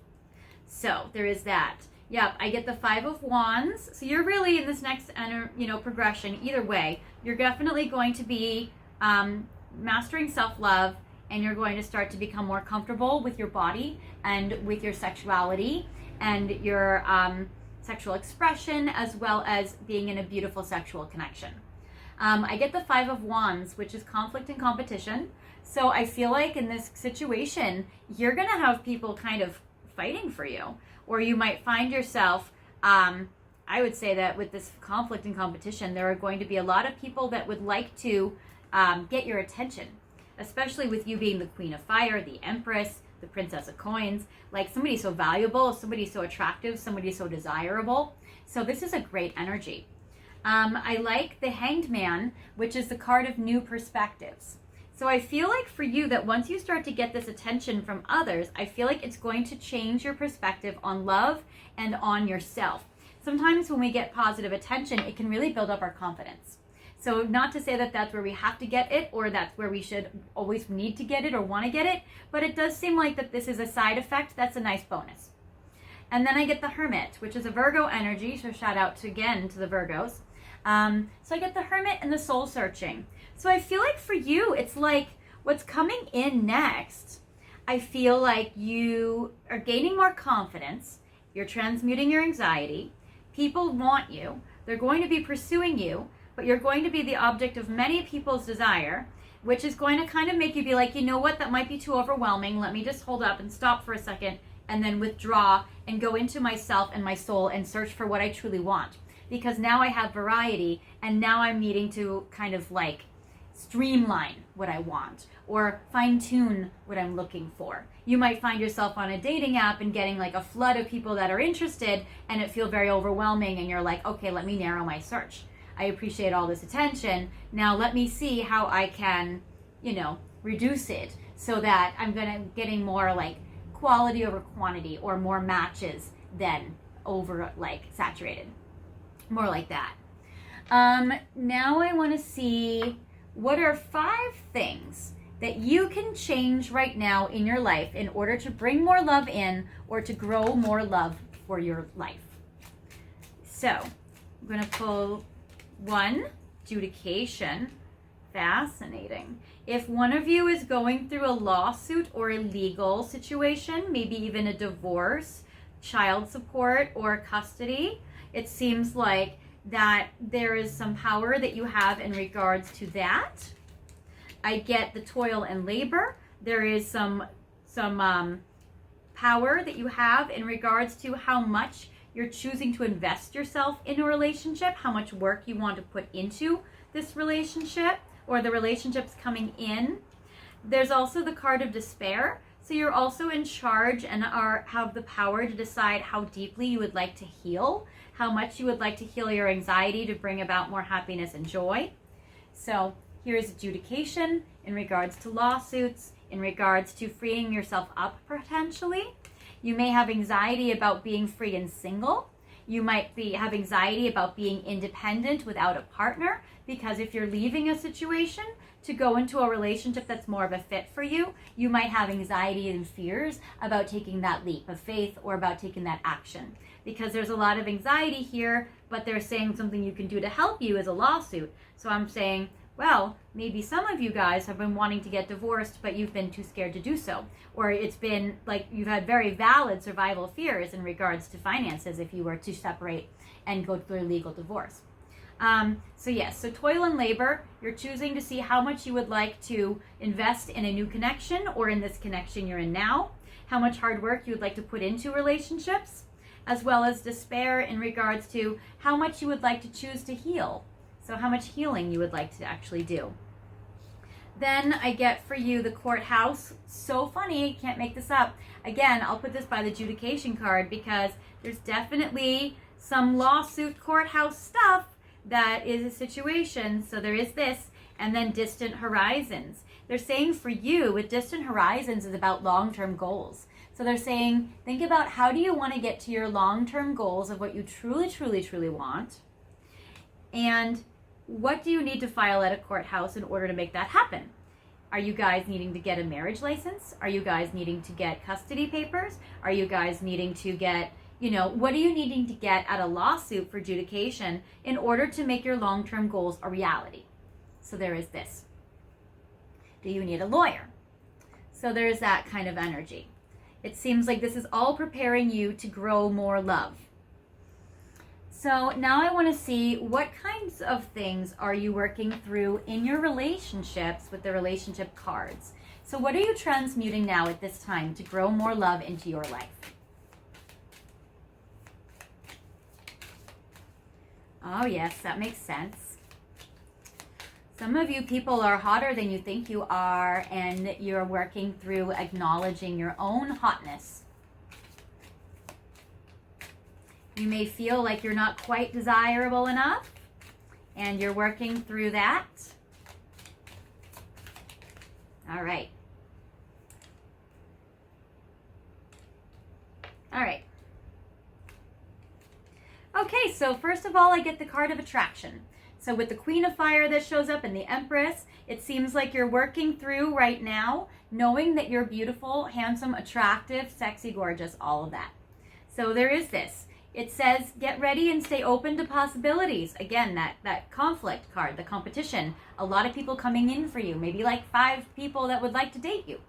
So there is that. Yep, I get the 5 of Wands. So you're really in this next progression. Either way, you're definitely going to be mastering self-love, and you're going to start to become more comfortable with your body and with your sexuality and your sexual expression, as well as being in a beautiful sexual connection. I get the Five of Wands, which is conflict and competition. So I feel like in this situation, you're going to have people kind of fighting for you, or you might find yourself, I would say that with this conflict and competition, there are going to be a lot of people that would like to get your attention, especially with you being the Queen of Fire, the Empress, the Princess of Coins, like somebody so valuable, somebody so attractive, somebody so desirable. So this is a great energy. I like the Hanged Man, which is the card of new perspectives. So I feel like for you that once you start to get this attention from others, I feel like it's going to change your perspective on love and on yourself. Sometimes when we get positive attention, it can really build up our confidence. So not to say that that's where we have to get it, or that's where we should always need to get it or want to get it, but it does seem like that this is a side effect. That's a nice bonus. And then I get the Hermit, which is a Virgo energy, so shout out again to the Virgos. So I get the Hermit and the Soul Searching. So I feel like for you, it's like what's coming in next, I feel like you are gaining more confidence, you're transmuting your anxiety, people want you, they're going to be pursuing you, but you're going to be the object of many people's desire, which is going to kind of make you be like, you know what, that might be too overwhelming. Let me just hold up and stop for a second and then withdraw and go into myself and my soul and search for what I truly want. Because now I have variety, and now I'm needing to kind of like streamline what I want or fine tune what I'm looking for. You might find yourself on a dating app and getting like a flood of people that are interested, and it feel very overwhelming, and you're like, okay, let me narrow my search. I appreciate all this attention. Now let me see how I can, reduce it so that I'm getting more like quality over quantity, or more matches than over like saturated. More like that. Now I want to see what are 5 things that you can change right now in your life in order to bring more love in, or to grow more love for your life. So I'm going to pull 1, Judication. Fascinating. If one of you is going through a lawsuit or a legal situation, maybe even a divorce, child support, or custody, it seems like that there is some power that you have in regards to that. I get the toil and labor. There is some power that you have in regards to how much you're choosing to invest yourself in a relationship, how much work you want to put into this relationship, or the relationships coming in. There's also the card of despair. So you're also in charge and have the power to decide how deeply you would like to heal, how much you would like to heal your anxiety to bring about more happiness and joy. So here's adjudication in regards to lawsuits, in regards to freeing yourself up potentially. You may have anxiety about being free and single. You might have anxiety about being independent without a partner, because if you're leaving a situation to go into a relationship that's more of a fit for you, you might have anxiety and fears about taking that leap of faith, or about taking that action. Because there's a lot of anxiety here, but they're saying something you can do to help you is a lawsuit. So I'm saying, well, maybe some of you guys have been wanting to get divorced, but you've been too scared to do so. Or it's been like you've had very valid survival fears in regards to finances if you were to separate and go through a legal divorce. So toil and labor, you're choosing to see how much you would like to invest in a new connection, or in this connection you're in now, how much hard work you would like to put into relationships, as well as despair in regards to how much you would like to choose to heal. So how much healing you would like to actually do. Then I get for you the Courthouse. So funny, can't make this up. Again, I'll put this by the Judication card, because there's definitely some lawsuit courthouse stuff that is a situation. So there is this, and then Distant Horizons. They're saying for you with Distant Horizons is about long-term goals. So they're saying, think about how do you want to get to your long-term goals of what you truly, truly, truly want, and what do you need to file at a courthouse in order to make that happen? Are you guys needing to get a marriage license? Are you guys needing to get custody papers? Are you guys needing to get, what are you needing to get at a lawsuit for adjudication in order to make your long-term goals a reality? So there is this. Do you need a lawyer? So there's that kind of energy. It seems like this is all preparing you to grow more love. So now I want to see what kinds of things are you working through in your relationships with the relationship cards. So what are you transmuting now at this time to grow more love into your life? Oh yes, that makes sense. Some of you people are hotter than you think you are, and you're working through acknowledging your own hotness. You may feel like you're not quite desirable enough, and you're working through that. All right. All right. Okay, so first of all, I get the card of attraction. So with the Queen of Fire that shows up and the Empress, it seems like you're working through right now, knowing that you're beautiful, handsome, attractive, sexy, gorgeous, all of that. So there is this. It says, get ready and stay open to possibilities. Again, that conflict card, the competition. A lot of people coming in for you, maybe like 5 people that would like to date you.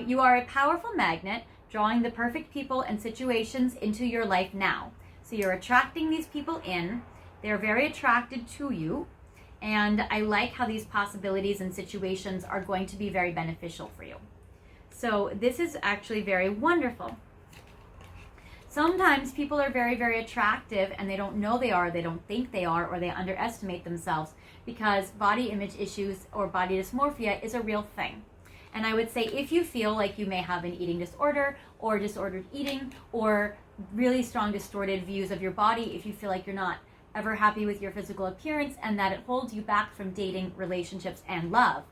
You are a powerful magnet, drawing the perfect people and situations into your life now. So you're attracting these people in. They're very attracted to you, and I like how these possibilities and situations are going to be very beneficial for you. So this is actually very wonderful. Sometimes people are very, very attractive and they don't know they are, they don't think they are, or they underestimate themselves because body image issues or body dysmorphia is a real thing. And I would say if you feel like you may have an eating disorder or disordered eating or really strong distorted views of your body, if you feel like you're not ever happy with your physical appearance and that it holds you back from dating, relationships, and love,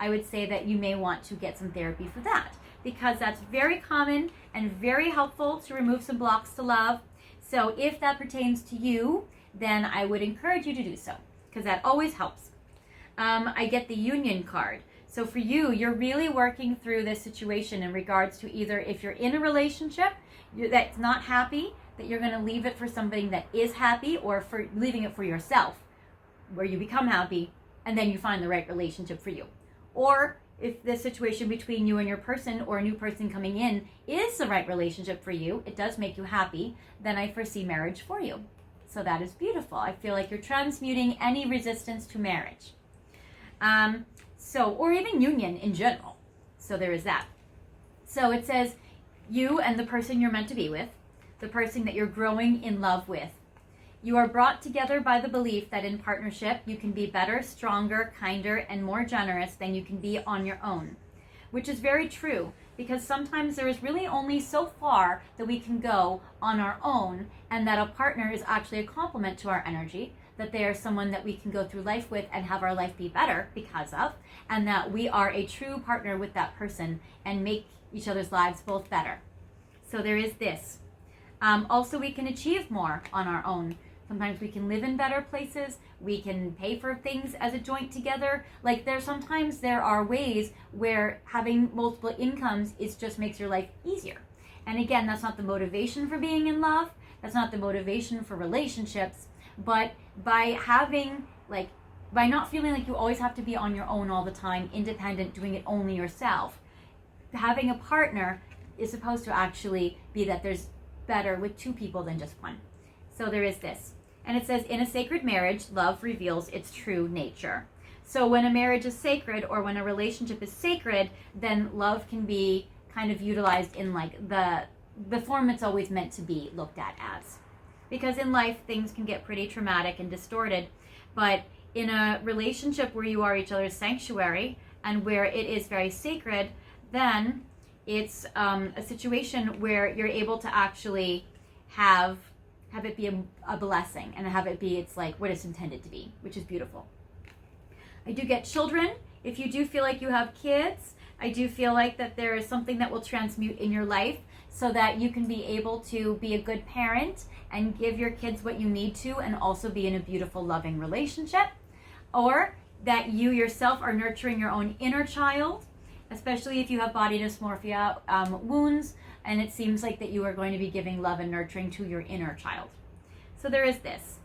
I would say that you may want to get some therapy for that, because that's very common and very helpful to remove some blocks to love. So if that pertains to you, then I would encourage you to do so, because that always helps. I get the Union card. So for you, you're really working through this situation in regards to either if you're in a relationship that's not happy, that you're going to leave it for somebody that is happy, or for leaving it for yourself, where you become happy and then you find the right relationship for you. Or if the situation between you and your person or a new person coming in is the right relationship for you, it does make you happy, then I foresee marriage for you. So that is beautiful. I feel like you're transmuting any resistance to marriage. Or even union in general. So there is that. So it says you and the person you're meant to be with, the person that you're growing in love with. You are brought together by the belief that in partnership you can be better, stronger, kinder, and more generous than you can be on your own. Which is very true, because sometimes there is really only so far that we can go on our own, and that a partner is actually a complement to our energy, that they are someone that we can go through life with and have our life be better because of, and that we are a true partner with that person and make each other's lives both better. So there is this. Also, we can achieve more on our own. Sometimes we can live in better places. We can pay for things as a joint together. Like sometimes there are ways where having multiple incomes just makes your life easier. And again, that's not the motivation for being in love. That's not the motivation for relationships. But by not feeling like you always have to be on your own all the time, independent, doing it only yourself, having a partner is supposed to actually be that there's better with 2 people than just 1. So there is this. And it says, in a sacred marriage, love reveals its true nature. So when a marriage is sacred, or when a relationship is sacred, then love can be kind of utilized in like the form it's always meant to be looked at as. Because in life, things can get pretty traumatic and distorted. But in a relationship where you are each other's sanctuary and where it is very sacred, then it's a situation where you're able to actually have it be a blessing, and have it be, it's like what it's intended to be, which is beautiful. I do get children. If you do feel like you have kids, I do feel like that there is something that will transmute in your life so that you can be able to be a good parent and give your kids what you need to, and also be in a beautiful, loving relationship. Or that you yourself are nurturing your own inner child, especially if you have body dysmorphia wounds, and it seems like that you are going to be giving love and nurturing to your inner child. So there is this.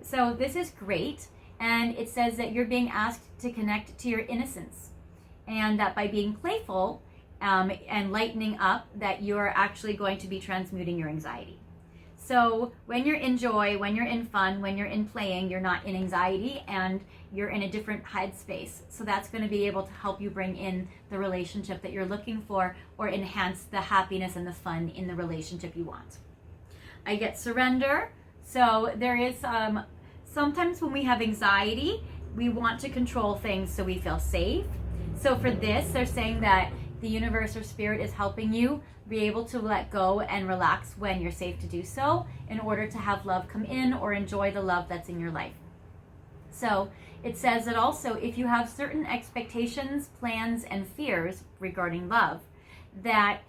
So this is great, and it says that you're being asked to connect to your innocence. and that by being playful and lightening up, that you're actually going to be transmuting your anxiety. So when you're in joy, when you're in fun, when you're in playing, you're not in anxiety and you're in a different headspace. So that's going to be able to help you bring in the relationship that you're looking for, or enhance the happiness and the fun in the relationship you want. I get surrender. So there is sometimes when we have anxiety, we want to control things so we feel safe. So for this, they're saying that the universe or spirit is helping you be able to let go and relax when you're safe to do so, in order to have love come in or enjoy the love that's in your life. So it says that also, if you have certain expectations, plans, and fears regarding love, that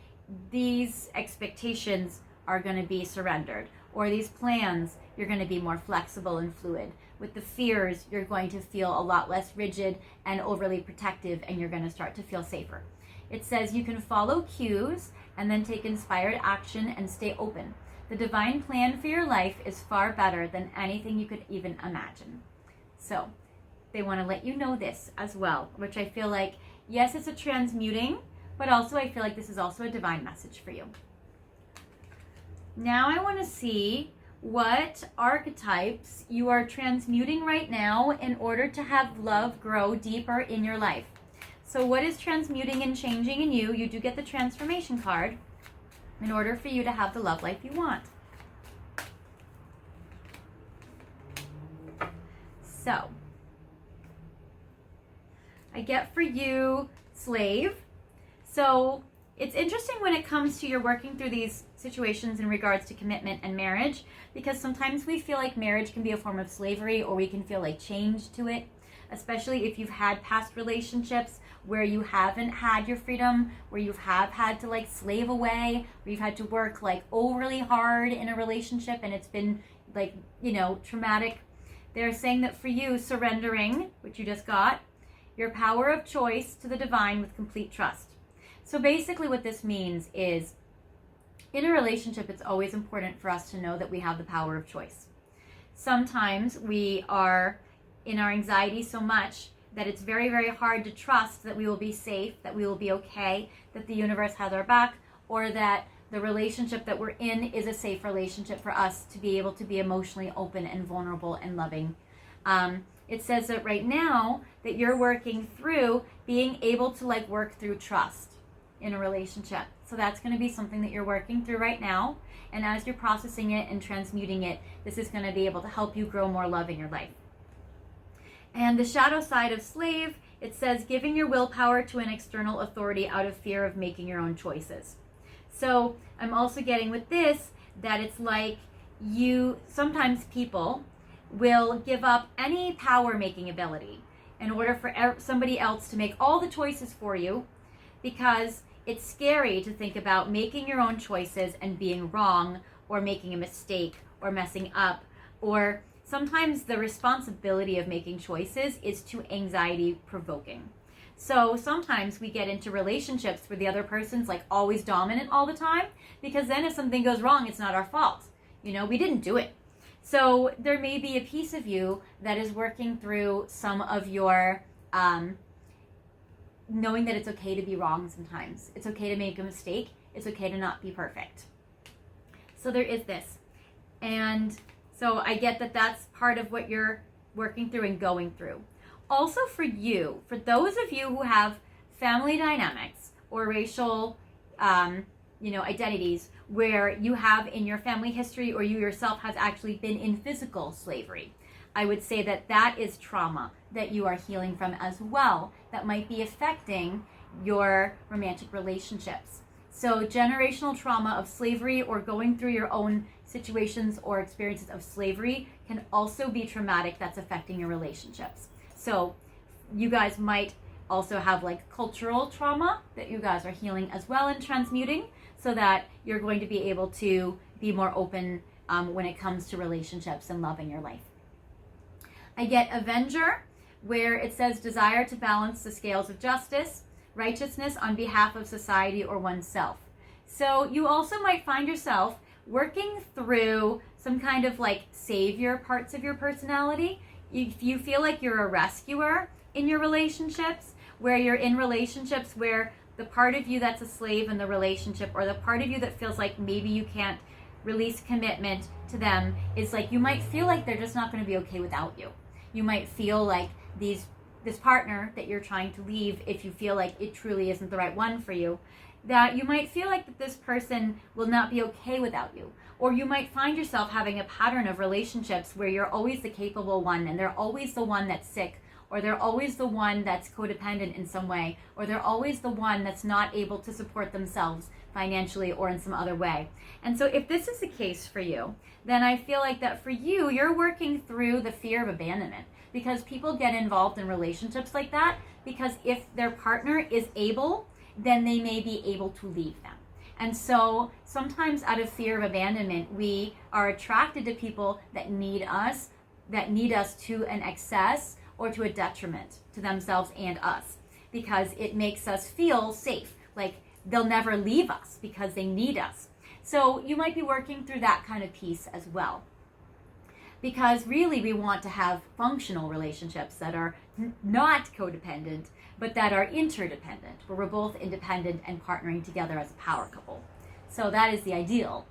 these expectations are going to be surrendered, or these plans, you're going to be more flexible and fluid. With the fears, you're going to feel a lot less rigid and overly protective, and you're going to start to feel safer. It says you can follow cues and then take inspired action and stay open. The divine plan for your life is far better than anything you could even imagine. So they want to let you know this as well, which I feel like, yes, it's a transmuting, but also I feel like this is also a divine message for you. Now I want to see what archetypes you are transmuting right now in order to have love grow deeper in your life. So what is transmuting and changing in you? You do get the transformation card in order for you to have the love life you want. So I get for you slave. So it's interesting when it comes to you're working through these situations in regards to commitment and marriage, because sometimes we feel like marriage can be a form of slavery, or we can feel like chained to it, especially if you've had past relationships where you haven't had your freedom, where you have had to like slave away, where you've had to work like overly hard in a relationship and it's been like, you know, traumatic. They're saying that for you, surrendering, which you just got, your power of choice to the divine with complete trust. So basically what this means is, in a relationship, it's always important for us to know that we have the power of choice. Sometimes we are in our anxiety so much that it's very, very hard to trust that we will be safe, that we will be okay, that the universe has our back, or that the relationship that we're in is a safe relationship for us to be able to be emotionally open and vulnerable and loving. It says that right now that you're working through being able to like work through trust in a relationship. So that's going to be something that you're working through right now. And as you're processing it and transmuting it, this is going to be able to help you grow more love in your life. And the shadow side of slave, it says giving your willpower to an external authority out of fear of making your own choices. So I'm also getting with this that it's like sometimes people will give up any power making ability in order for somebody else to make all the choices for you, because it's scary to think about making your own choices and being wrong, or making a mistake, or messing up, or sometimes the responsibility of making choices is too anxiety provoking. So sometimes we get into relationships where the other person's like always dominant all the time, because then if something goes wrong, it's not our fault. You know, we didn't do it. So there may be a piece of you that is working through some of your knowing that it's okay to be wrong sometimes. It's okay to make a mistake. It's okay to not be perfect. So there is this. And so I get that that's part of what you're working through and going through. Also for you, for those of you who have family dynamics or racial identities where you have in your family history, or you yourself has actually been in physical slavery, I would say that that is trauma that you are healing from as well, that might be affecting your romantic relationships. So generational trauma of slavery, or going through your own situations or experiences of slavery, can also be traumatic. That's affecting your relationships. So you guys might also have like cultural trauma that you guys are healing as well and transmuting, so that you're going to be able to be more open when it comes to relationships and love in your life. I get Avenger, where it says desire to balance the scales of justice, righteousness on behalf of society or oneself. So you also might find yourself working through some kind of like savior parts of your personality. If you feel like you're a rescuer in your relationships, where you're in relationships where the part of you that's a slave in the relationship, or the part of you that feels like maybe you can't release commitment to them, is like you might feel like they're just not going to be okay without you. You might feel like this partner that you're trying to leave, if you feel like it truly isn't the right one for you, that you might feel like that this person will not be okay without you. Or you might find yourself having a pattern of relationships where you're always the capable one and they're always the one that's sick, or they're always the one that's codependent in some way, or they're always the one that's not able to support themselves financially or in some other way. And so if this is the case for you, then I feel like that for you, you're working through the fear of abandonment, because people get involved in relationships like that because if their partner is able, then they may be able to leave them. And so sometimes out of fear of abandonment, we are attracted to people that need us to an excess or to a detriment to themselves and us, because it makes us feel safe, like they'll never leave us because they need us. So you might be working through that kind of piece as well, because really we want to have functional relationships that are not codependent, but that are interdependent, where we're both independent and partnering together as a power couple. So that is the ideal.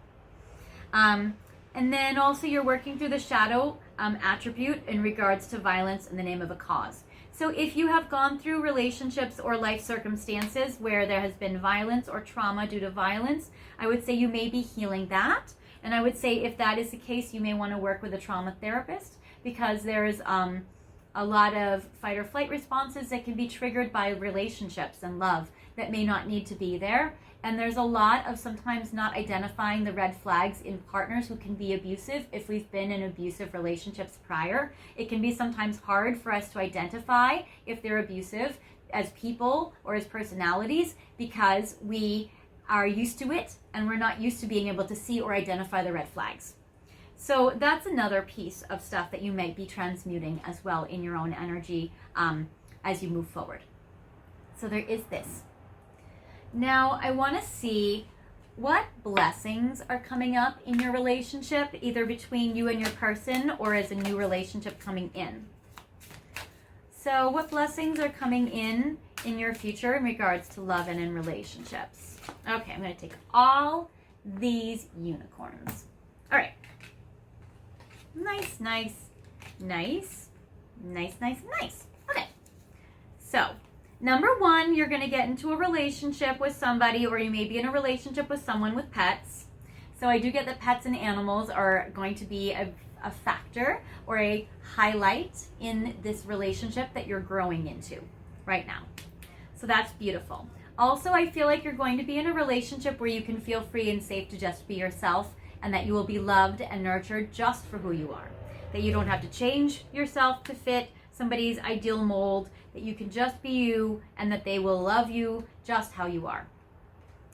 And then also you're working through the shadow attribute in regards to violence in the name of a cause. So if you have gone through relationships or life circumstances where there has been violence or trauma due to violence, I would say you may be healing that. And I would say if that is the case, you may want to work with a trauma therapist, because there's a lot of fight or flight responses that can be triggered by relationships and love that may not need to be there. And there's a lot of sometimes not identifying the red flags in partners who can be abusive if we've been in abusive relationships prior. It can be sometimes hard for us to identify if they're abusive as people or as personalities, because we are used to it and we're not used to being able to see or identify the red flags. So that's another piece of stuff that you might be transmuting as well in your own energy as you move forward. So there is this. Now I want to see what blessings are coming up in your relationship, either between you and your person or as a new relationship coming in. So what blessings are coming in your future in regards to love and in relationships? Okay, I'm going to take all these unicorns. All right. Nice, nice, nice, nice, nice, nice. Okay. So, number one, you're going to get into a relationship with somebody, or you may be in a relationship with someone with pets. So I do get that pets and animals are going to be a factor or a highlight in this relationship that you're growing into right now. So that's beautiful. Also, I feel like you're going to be in a relationship where you can feel free and safe to just be yourself, and that you will be loved and nurtured just for who you are. That you don't have to change yourself to fit somebody's ideal mold, that you can just be you, and that they will love you just how you are.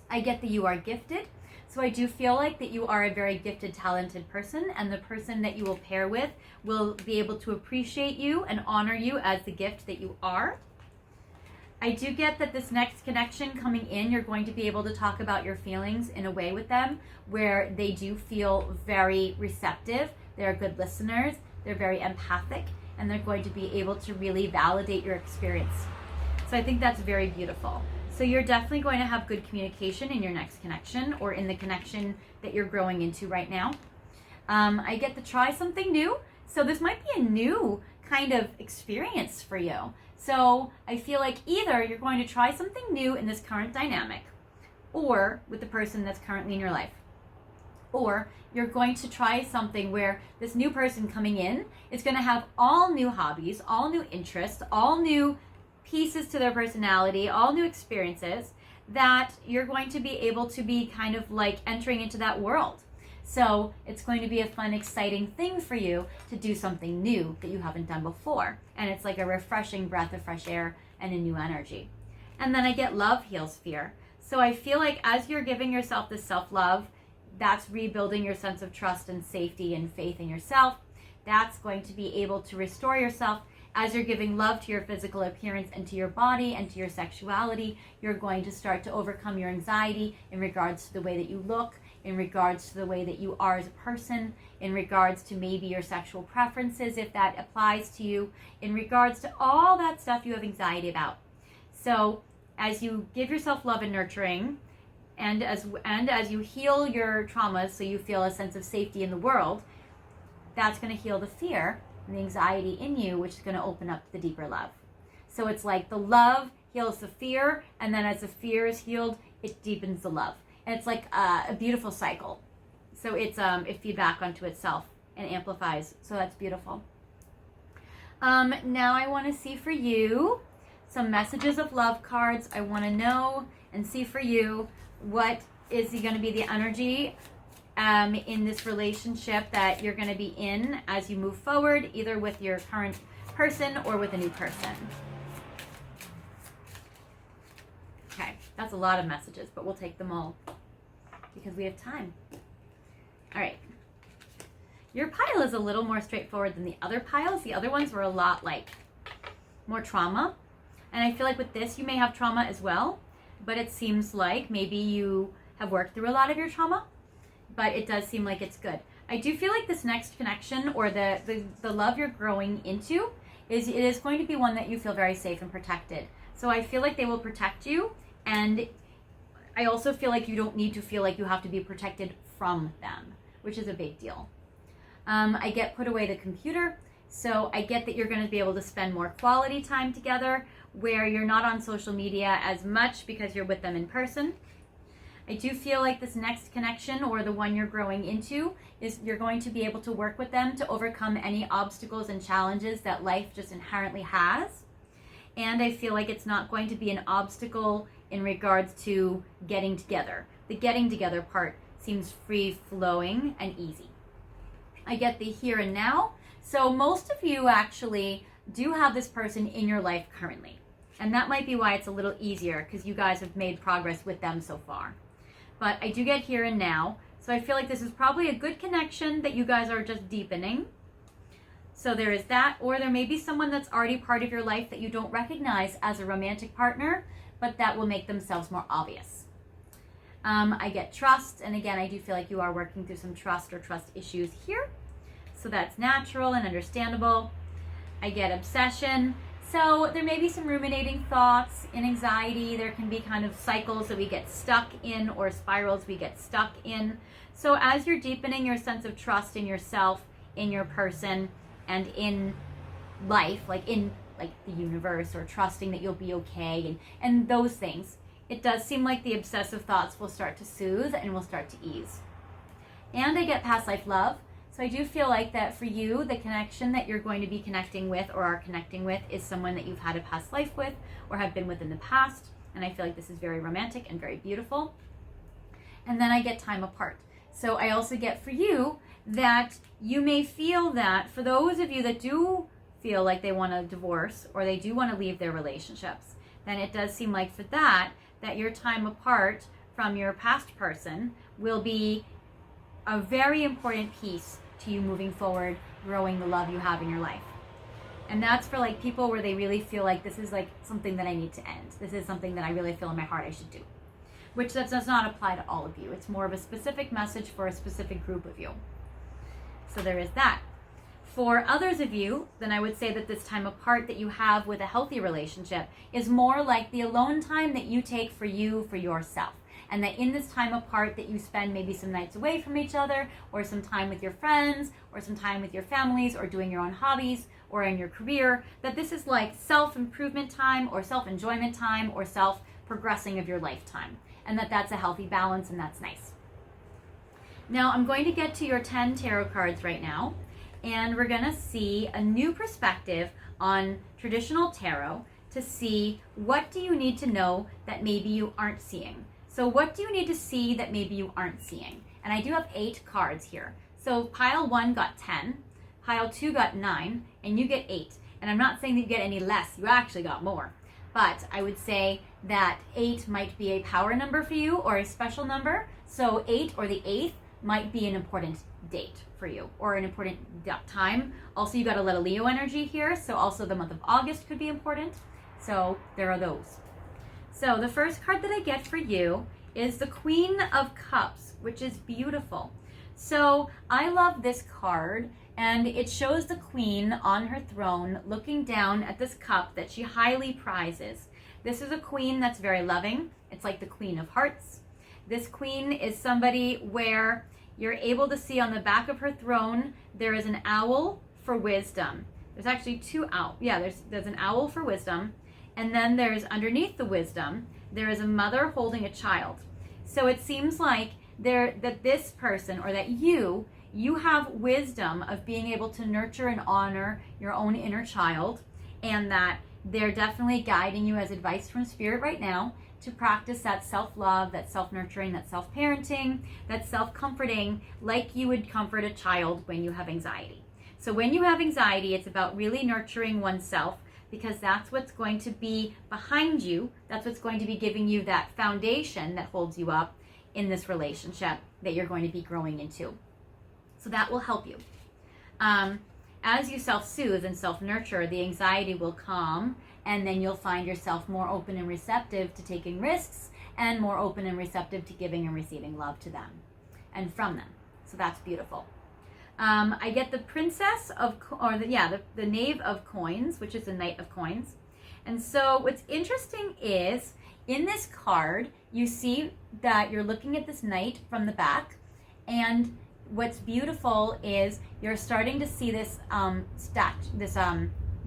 I get that you are gifted, so I do feel like that you are a very gifted, talented person, and the person that you will pair with will be able to appreciate you and honor you as the gift that you are. I do get that this next connection coming in, you're going to be able to talk about your feelings in a way with them where they do feel very receptive. They're good listeners. They're very empathic, and they're going to be able to really validate your experience. So I think that's very beautiful. So you're definitely going to have good communication in your next connection, or in the connection that you're growing into right now. I get to try something new. So this might be a new kind of experience for you. So I feel like either you're going to try something new in this current dynamic, or with the person that's currently in your life, or you're going to try something where this new person coming in is going to have all new hobbies, all new interests, all new pieces to their personality, all new experiences, that you're going to be able to be kind of like entering into that world. So it's going to be a fun, exciting thing for you to do something new that you haven't done before. And it's like a refreshing breath of fresh air and a new energy. And then I get love heals fear. So I feel like as you're giving yourself this self-love, that's rebuilding your sense of trust and safety and faith in yourself. That's going to be able to restore yourself. As you're giving love to your physical appearance and to your body and to your sexuality, you're going to start to overcome your anxiety in regards to the way that you look, in regards to the way that you are as a person, in regards to maybe your sexual preferences, if that applies to you, in regards to all that stuff you have anxiety about. So as you give yourself love and nurturing, and as you heal your traumas so you feel a sense of safety in the world, that's going to heal the fear and the anxiety in you, which is going to open up the deeper love. So it's like the love heals the fear, and then as the fear is healed, it deepens the love. And it's like a beautiful cycle. So it feeds back onto itself and amplifies. So that's beautiful. Now I want to see for you some messages of love cards. I want to know and see for you what is going to be the energy in this relationship that you're going to be in as you move forward, either with your current person or with a new person. Okay, that's a lot of messages, but we'll take them all because we have time. All right. Your pile is a little more straightforward than the other piles. The other ones were a lot like more trauma. And I feel like with this, you may have trauma as well, but it seems like maybe you have worked through a lot of your trauma, but it does seem like it's good. I do feel like this next connection, or the love you're growing into, it is going to be one that you feel very safe and protected. So I feel like they will protect you, and I also feel like you don't need to feel like you have to be protected from them, which is a big deal. I get put away the computer, so I get that you're going to be able to spend more quality time together where you're not on social media as much because you're with them in person. I do feel like this next connection, or the one you're growing into, is you're going to be able to work with them to overcome any obstacles and challenges that life just inherently has. And I feel like it's not going to be an obstacle in regards to getting together. The getting together part seems free-flowing and easy. I get the here and now. So most of you actually do have this person in your life currently. And that might be why it's a little easier, because you guys have made progress with them so far. But I do get here and now. So I feel like this is probably a good connection that you guys are just deepening. So there is that. Or there may be someone that's already part of your life that you don't recognize as a romantic partner, but that will make themselves more obvious. I get trust, and again, I do feel like you are working through some trust or trust issues here. So that's natural and understandable. I get obsession. So there may be some ruminating thoughts and anxiety. There can be kind of cycles that we get stuck in, or spirals we get stuck in. So as you're deepening your sense of trust in yourself, in your person, and in life, like in like the universe, or trusting that you'll be okay, and those things, it does seem like the obsessive thoughts will start to soothe and will start to ease. And I get past life love. So I do feel like that for you, the connection that you're going to be connecting with, or are connecting with, is someone that you've had a past life with or have been with in the past. And I feel like this is very romantic and very beautiful. And then I get time apart. So I also get for you that you may feel that for those of you that do feel like they want a divorce, or they do want to leave their relationships, then it does seem like for that your time apart from your past person will be a very important piece to you moving forward, growing the love you have in your life. And that's for like people where they really feel like this is like something that I need to end. This is something that I really feel in my heart I should do. Which that does not apply to all of you. It's more of a specific message for a specific group of you. So there is that. For others of you, then I would say that this time apart that you have with a healthy relationship is more like the alone time that you take for you, for yourself. And that in this time apart that you spend maybe some nights away from each other, or some time with your friends, or some time with your families, or doing your own hobbies, or in your career, that this is like self-improvement time, or self-enjoyment time, or self-progressing of your lifetime. And that that's a healthy balance, and that's nice. Now I'm going to get to your 10 tarot cards right now, and we're going to see a new perspective on traditional tarot to see what do you need to know that maybe you aren't seeing. So what do you need to see that maybe you aren't seeing? And I do have 8 cards here. So pile 1 got 10, pile 2 got 9, and you get 8. And I'm not saying that you get any less, you actually got more. But I would say that 8 might be a power number for you, or a special number. So 8, or the 8th, might be an important date for you, or an important time. Also, you got a lot of Leo energy here, so also the month of August could be important. So there are those. So the first card that I get for you is the Queen of Cups, which is beautiful. So I love this card, and it shows the queen on her throne looking down at this cup that she highly prizes. This is a queen that's very loving. It's like the Queen of Hearts. This queen is somebody where you're able to see on the back of her throne, there is an owl for wisdom. There's actually two owls. Yeah, there's an owl for wisdom. And then there's underneath the wisdom, there is a mother holding a child. So it seems like that this person, or that you have wisdom of being able to nurture and honor your own inner child, and that they're definitely guiding you as advice from spirit right now to practice that self-love, that self-nurturing, that self-parenting, that self-comforting, like you would comfort a child when you have anxiety. So when you have anxiety, it's about really nurturing oneself, because that's what's going to be behind you. That's what's going to be giving you that foundation that holds you up in this relationship that you're going to be growing into. So that will help you. As you self-soothe and self-nurture, the anxiety will calm, and then you'll find yourself more open and receptive to taking risks, and more open and receptive to giving and receiving love to them and from them. So that's beautiful. I get the Princess of, the Knave of Coins, which is the Knight of Coins. And so what's interesting is, in this card, you see that you're looking at this knight from the back, and what's beautiful is you're starting to see this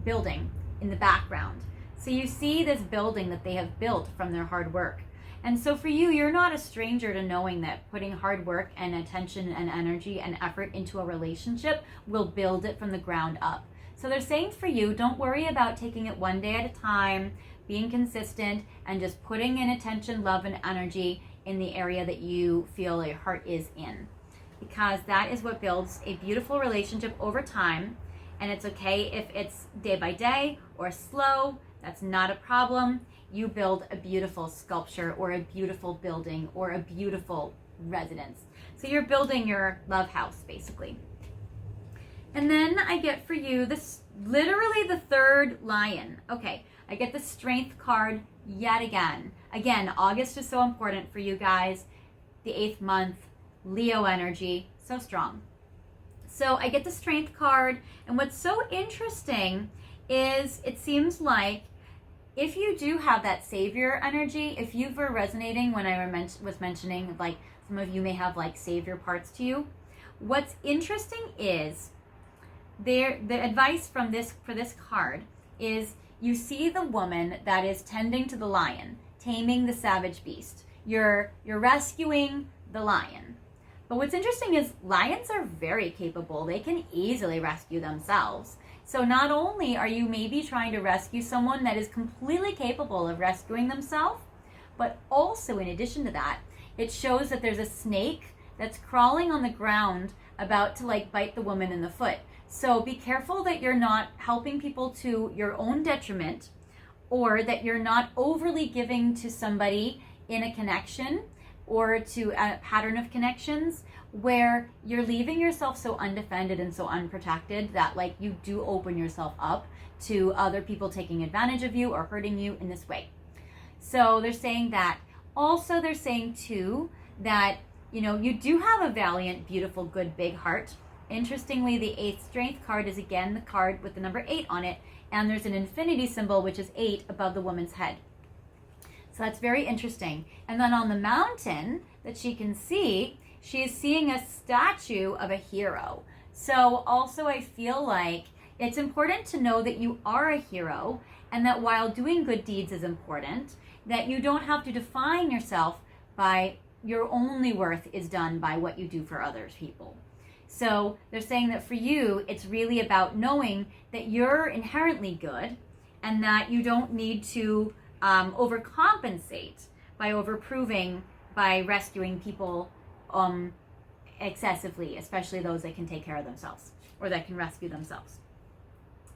building in the background. So you see this building that they have built from their hard work. And so for you, you're not a stranger to knowing that putting hard work and attention and energy and effort into a relationship will build it from the ground up. So they're saying for you, don't worry about taking it one day at a time, being consistent, and just putting in attention, love, and energy in the area that you feel your heart is in. Because that is what builds a beautiful relationship over time. And it's okay if it's day by day or slow. That's not a problem. You build a beautiful sculpture or a beautiful building or a beautiful residence. So you're building your love house, basically. And then I get for you this, literally the third lion. Okay, I get the Strength card yet again. Again, August is so important for you guys. The 8th month, Leo energy, so strong. So I get the Strength card, and what's so interesting is it seems like if you do have that savior energy, if you were resonating when I was mentioning, like some of you may have like savior parts to you, what's interesting is the advice from for this card is you see the woman that is tending to the lion, taming the savage beast. You're rescuing the lion. But what's interesting is lions are very capable. They can easily rescue themselves. So not only are you maybe trying to rescue someone that is completely capable of rescuing themselves, but also in addition to that, it shows that there's a snake that's crawling on the ground about to like bite the woman in the foot. So be careful that you're not helping people to your own detriment, or that you're not overly giving to somebody in a connection or to a pattern of connections where you're leaving yourself so undefended and so unprotected that like you do open yourself up to other people taking advantage of you or hurting you in this way. So they're saying that. Also, they're saying too that, you know, you do have a valiant, beautiful, good, big heart. Interestingly, the 8th Strength card is again the card with the number 8 on it, and there's an infinity symbol, which is 8 above the woman's head. So that's very interesting. And then on the mountain that she can see, she is seeing a statue of a hero. So also I feel like it's important to know that you are a hero, and that while doing good deeds is important, that you don't have to define yourself by your only worth is done by what you do for other people. So they're saying that for you, it's really about knowing that you're inherently good, and that you don't need to overcompensate by overproving, by rescuing people excessively, especially those that can take care of themselves or that can rescue themselves.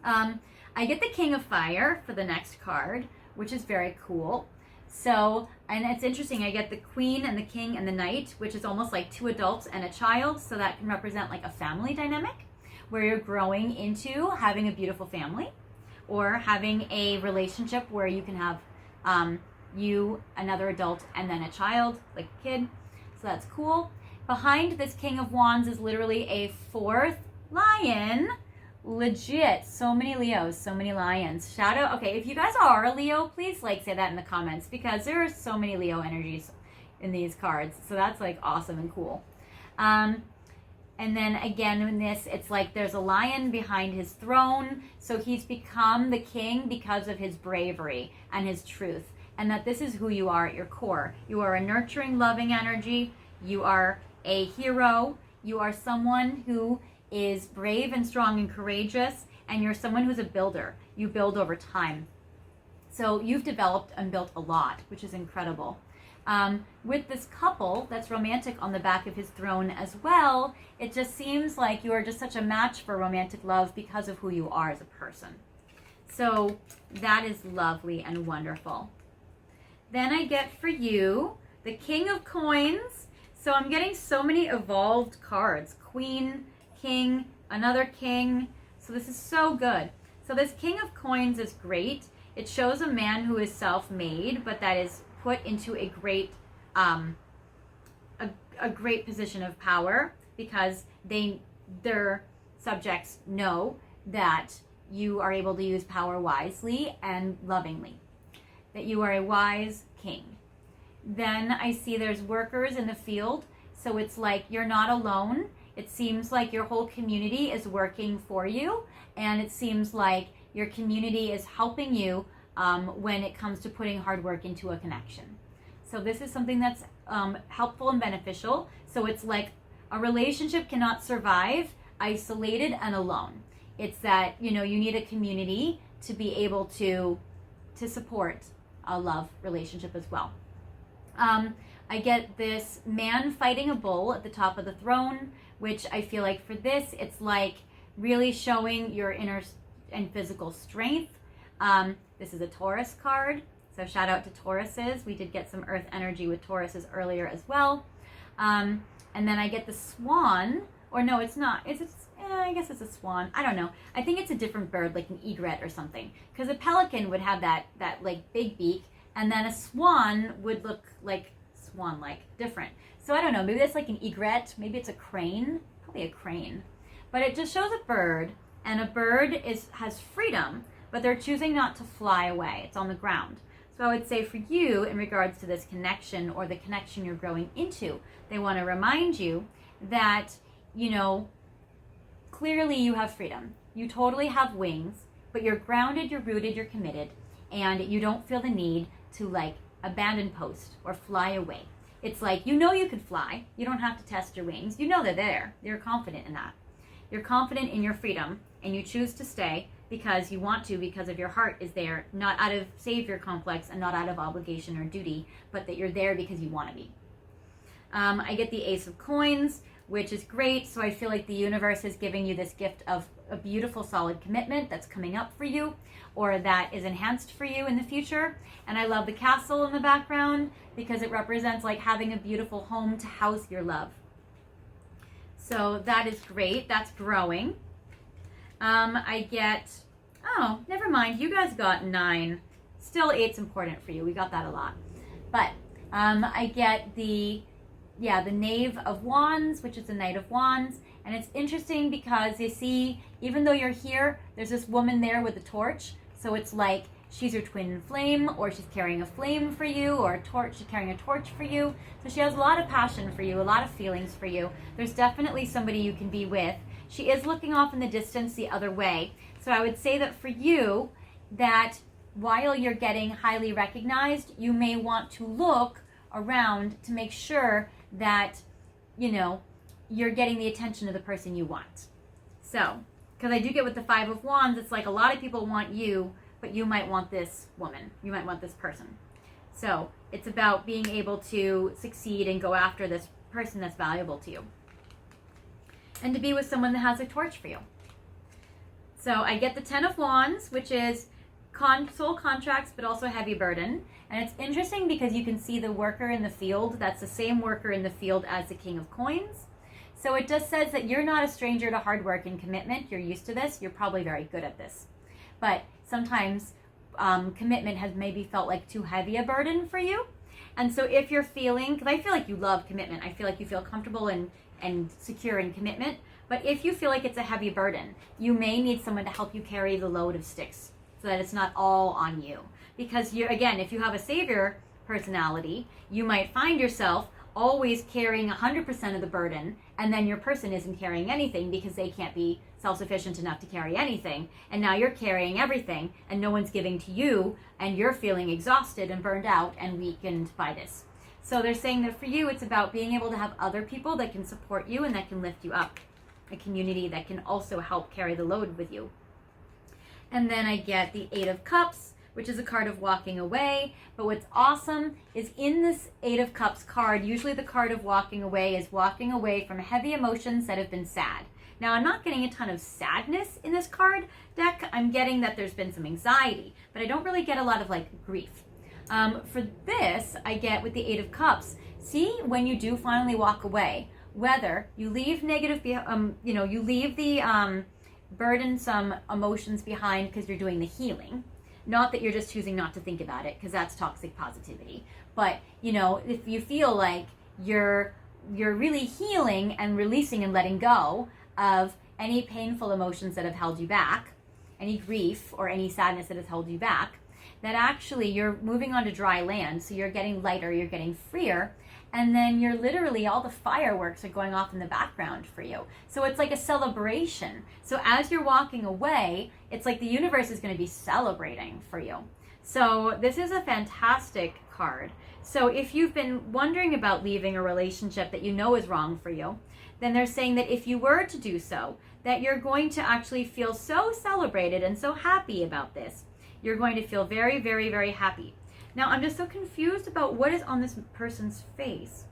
I get the King of Fire for the next card, which is very cool. So, and it's interesting, I get the Queen and the King and the Knight, which is almost like 2 adults and a child. So that can represent like a family dynamic where you're growing into having a beautiful family, or having a relationship where you can have you, another adult, and then a child, like a kid. So that's cool. Behind this King of Wands is literally a 4th lion Legit, so many Leos, so many lions. Shout out. Okay, if you guys are a Leo, please like say that in the comments, because there are so many Leo energies in these cards. So that's like awesome and cool. And then again in this, it's like there's a lion behind his throne. So he's become the king because of his bravery and his truth. And that this is who you are at your core. You are a nurturing, loving energy. You are a hero. You are someone who is brave and strong and courageous, and you're someone who's a builder. You build over time. So you've developed and built a lot, which is incredible. With this couple that's romantic on the back of his throne as well, it just seems like you are just such a match for romantic love because of who you are as a person. So that is lovely and wonderful. Then I get for you the King of Coins. So I'm getting so many evolved cards. Queen, King, another king. So this is so good. So this King of Coins is great. It shows a man who is self-made, but that is put into a great a great position of power, because their subjects know that you are able to use power wisely and lovingly, that you are a wise king. Then I see there's workers in the field. So it's like you're not alone. It seems like your whole community is working for you, and it seems like your community is helping you when it comes to putting hard work into a connection. So this is something that's helpful and beneficial. So it's like a relationship cannot survive isolated and alone. It's that, you need a community to be able to support a love relationship as well. I get this man fighting a bull at the top of the throne, which I feel like for this, it's like really showing your inner and physical strength. This is a Taurus card, so shout out to Tauruses. We did get some earth energy with Tauruses earlier as well. And then I get the swan, or no, it's not. I guess it's a swan. I don't know. I think it's a different bird, like an egret or something, because a pelican would have that like big beak, and then a swan would look like swan-like, different. So I don't know, maybe that's like an egret, maybe it's a crane, probably a crane. But it just shows a bird, and a bird has freedom, but they're choosing not to fly away. It's on the ground. So I would say for you, in regards to this connection or the connection you're growing into, they want to remind you that, clearly you have freedom. You totally have wings, but you're grounded, you're rooted, you're committed, and you don't feel the need to like abandon post or fly away. It's like, you can fly. You don't have to test your wings. You know they're there. You're confident in that. You're confident in your freedom, and you choose to stay because you want to, because of your heart is there, not out of savior complex and not out of obligation or duty, but that you're there because you want to be. I get the Ace of Coins, which is great. So I feel like the universe is giving you this gift of a beautiful, solid commitment that's coming up for you, or that is enhanced for you in the future. And I love the castle in the background because it represents like having a beautiful home to house your love. So that is great. That's growing. I get, oh, never mind. You guys got 9. Still 8's important for you. We got that a lot. But I get the Knave of Wands, which is the Knight of Wands. And it's interesting because you see, even though you're here, there's this woman there with a torch. So it's like she's your twin flame, or she's carrying a flame for you, or a torch, she's carrying a torch for you. So she has a lot of passion for you, a lot of feelings for you. There's definitely somebody you can be with. She is looking off in the distance the other way. So I would say that for you, that while you're getting highly recognized, you may want to look around to make sure that, you're getting the attention of the person you want. So, because I do get with the 5 of Wands, it's like a lot of people want you, but you might want this woman. You might want this person. So it's about being able to succeed and go after this person that's valuable to you. And to be with someone that has a torch for you. So I get the 10 of Wands, which is soul contracts, but also heavy burden. And it's interesting because you can see the worker in the field. That's the same worker in the field as the King of Coins. So it just says that you're not a stranger to hard work and commitment. You're used to this. You're probably very good at this. But sometimes commitment has maybe felt like too heavy a burden for you. And so if you're feeling, because I feel like you love commitment. I feel like you feel comfortable and secure in commitment. But if you feel like it's a heavy burden, you may need someone to help you carry the load of sticks so that it's not all on you. Because again, if you have a savior personality, you might find yourself always carrying 100% of the burden, and then your person isn't carrying anything because they can't be self-sufficient enough to carry anything, and now you're carrying everything and no one's giving to you, and you're feeling exhausted and burned out and weakened by this. So they're saying that for you, it's about being able to have other people that can support you and that can lift you up, a community that can also help carry the load with you. And then I get the Eight of Cups, which is a card of walking away. But what's awesome is in this Eight of Cups card, usually the card of walking away is walking away from heavy emotions that have been sad. Now, I'm not getting a ton of sadness in this card deck. I'm getting that there's been some anxiety, but I don't really get a lot of like grief. For this, I get with the Eight of Cups, see when you do finally walk away, whether you leave negative, you leave the burdensome emotions behind because you're doing the healing. Not that you're just choosing not to think about it, because that's toxic positivity. But, if you feel like you're really healing and releasing and letting go of any painful emotions that have held you back, any grief or any sadness that has held you back, that actually you're moving onto dry land. So you're getting lighter, you're getting freer. And then you're literally, all the fireworks are going off in the background for you. So it's like a celebration. So as you're walking away, it's like the universe is going to be celebrating for you. So this is a fantastic card. So if you've been wondering about leaving a relationship that you know is wrong for you, then they're saying that if you were to do so, that you're going to actually feel so celebrated and so happy about this. You're going to feel very, very, very happy. Now, I'm just so confused about what is on this person's face.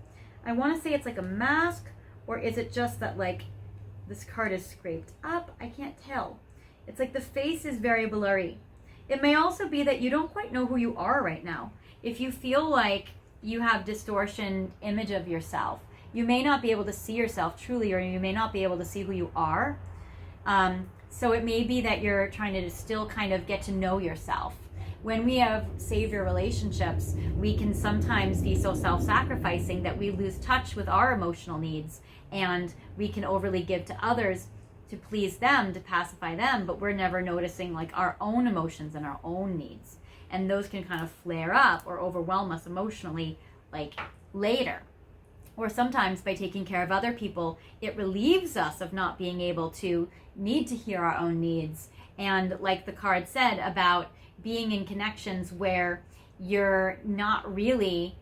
I want to say it's like a mask, or is it just that like this card is scraped up? I can't tell. It's like the face is very blurry. It may also be that you don't quite know who you are right now. If you feel like you have distortion image of yourself, you may not be able to see yourself truly, or you may not be able to see who you are. So it may be that you're trying to still kind of get to know yourself. When we have savior relationships, we can sometimes be so self-sacrificing that we lose touch with our emotional needs, and we can overly give to others to please them, to pacify them, but we're never noticing like our own emotions and our own needs. And those can kind of flare up or overwhelm us emotionally like later. Or sometimes by taking care of other people, it relieves us of not being able to need to hear our own needs. And like the card said about being in connections where you're not really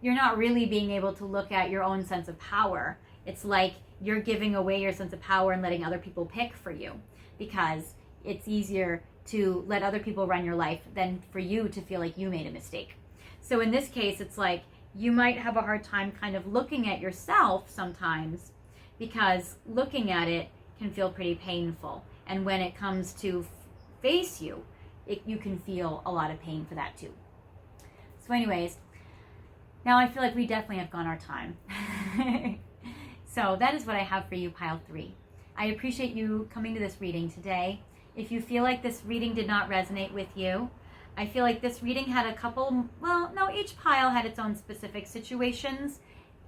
being able to look at your own sense of power. It's like you're giving away your sense of power and letting other people pick for you, because it's easier to let other people run your life than for you to feel like you made a mistake. So in this case, it's like you might have a hard time kind of looking at yourself sometimes, because looking at it can feel pretty painful. And when it comes to face you, you can feel a lot of pain for that too. So anyways, now I feel like we definitely have gone our time. So that is what I have for you, pile 3. I appreciate you coming to this reading today. If you feel like this reading did not resonate with you, I feel like this reading had a couple, each pile had its own specific situations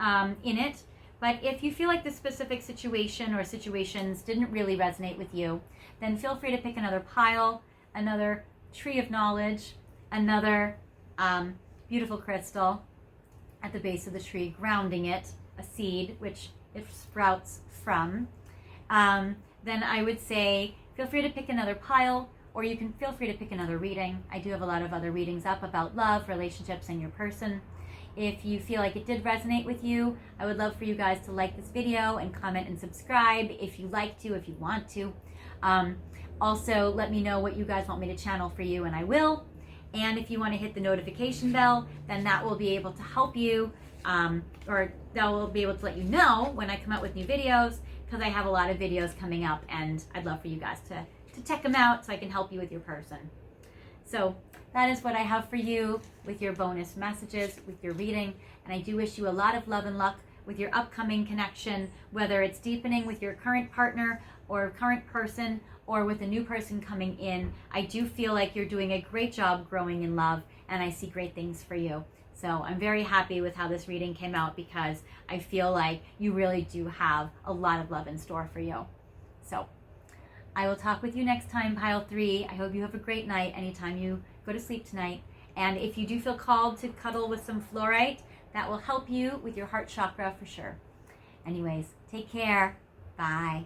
in it. But if you feel like this specific situation or situations didn't really resonate with you, then feel free to pick another pile, another tree of knowledge, another beautiful crystal at the base of the tree, grounding it, a seed, which it sprouts from. Then I would say feel free to pick another pile, or you can feel free to pick another reading. I do have a lot of other readings up about love, relationships, and your person. If you feel like it did resonate with you, I would love for you guys to like this video and comment and subscribe if you like to, if you want to. Also, let me know what you guys want me to channel for you, and I will. And if you want to hit the notification bell, then that will be able to help you, or that will be able to let you know when I come out with new videos, because I have a lot of videos coming up, and I'd love for you guys to check them out so I can help you with your person. So that is what I have for you with your bonus messages, with your reading. And I do wish you a lot of love and luck with your upcoming connection, whether it's deepening with your current partner or current person, or with a new person coming in. I do feel like you're doing a great job growing in love, and I see great things for you. So I'm very happy with how this reading came out because I feel like you really do have a lot of love in store for you. So I will talk with you next time, Pile 3. I hope you have a great night anytime you go to sleep tonight. And if you do feel called to cuddle with some fluorite, that will help you with your heart chakra for sure. Anyways, take care. Bye.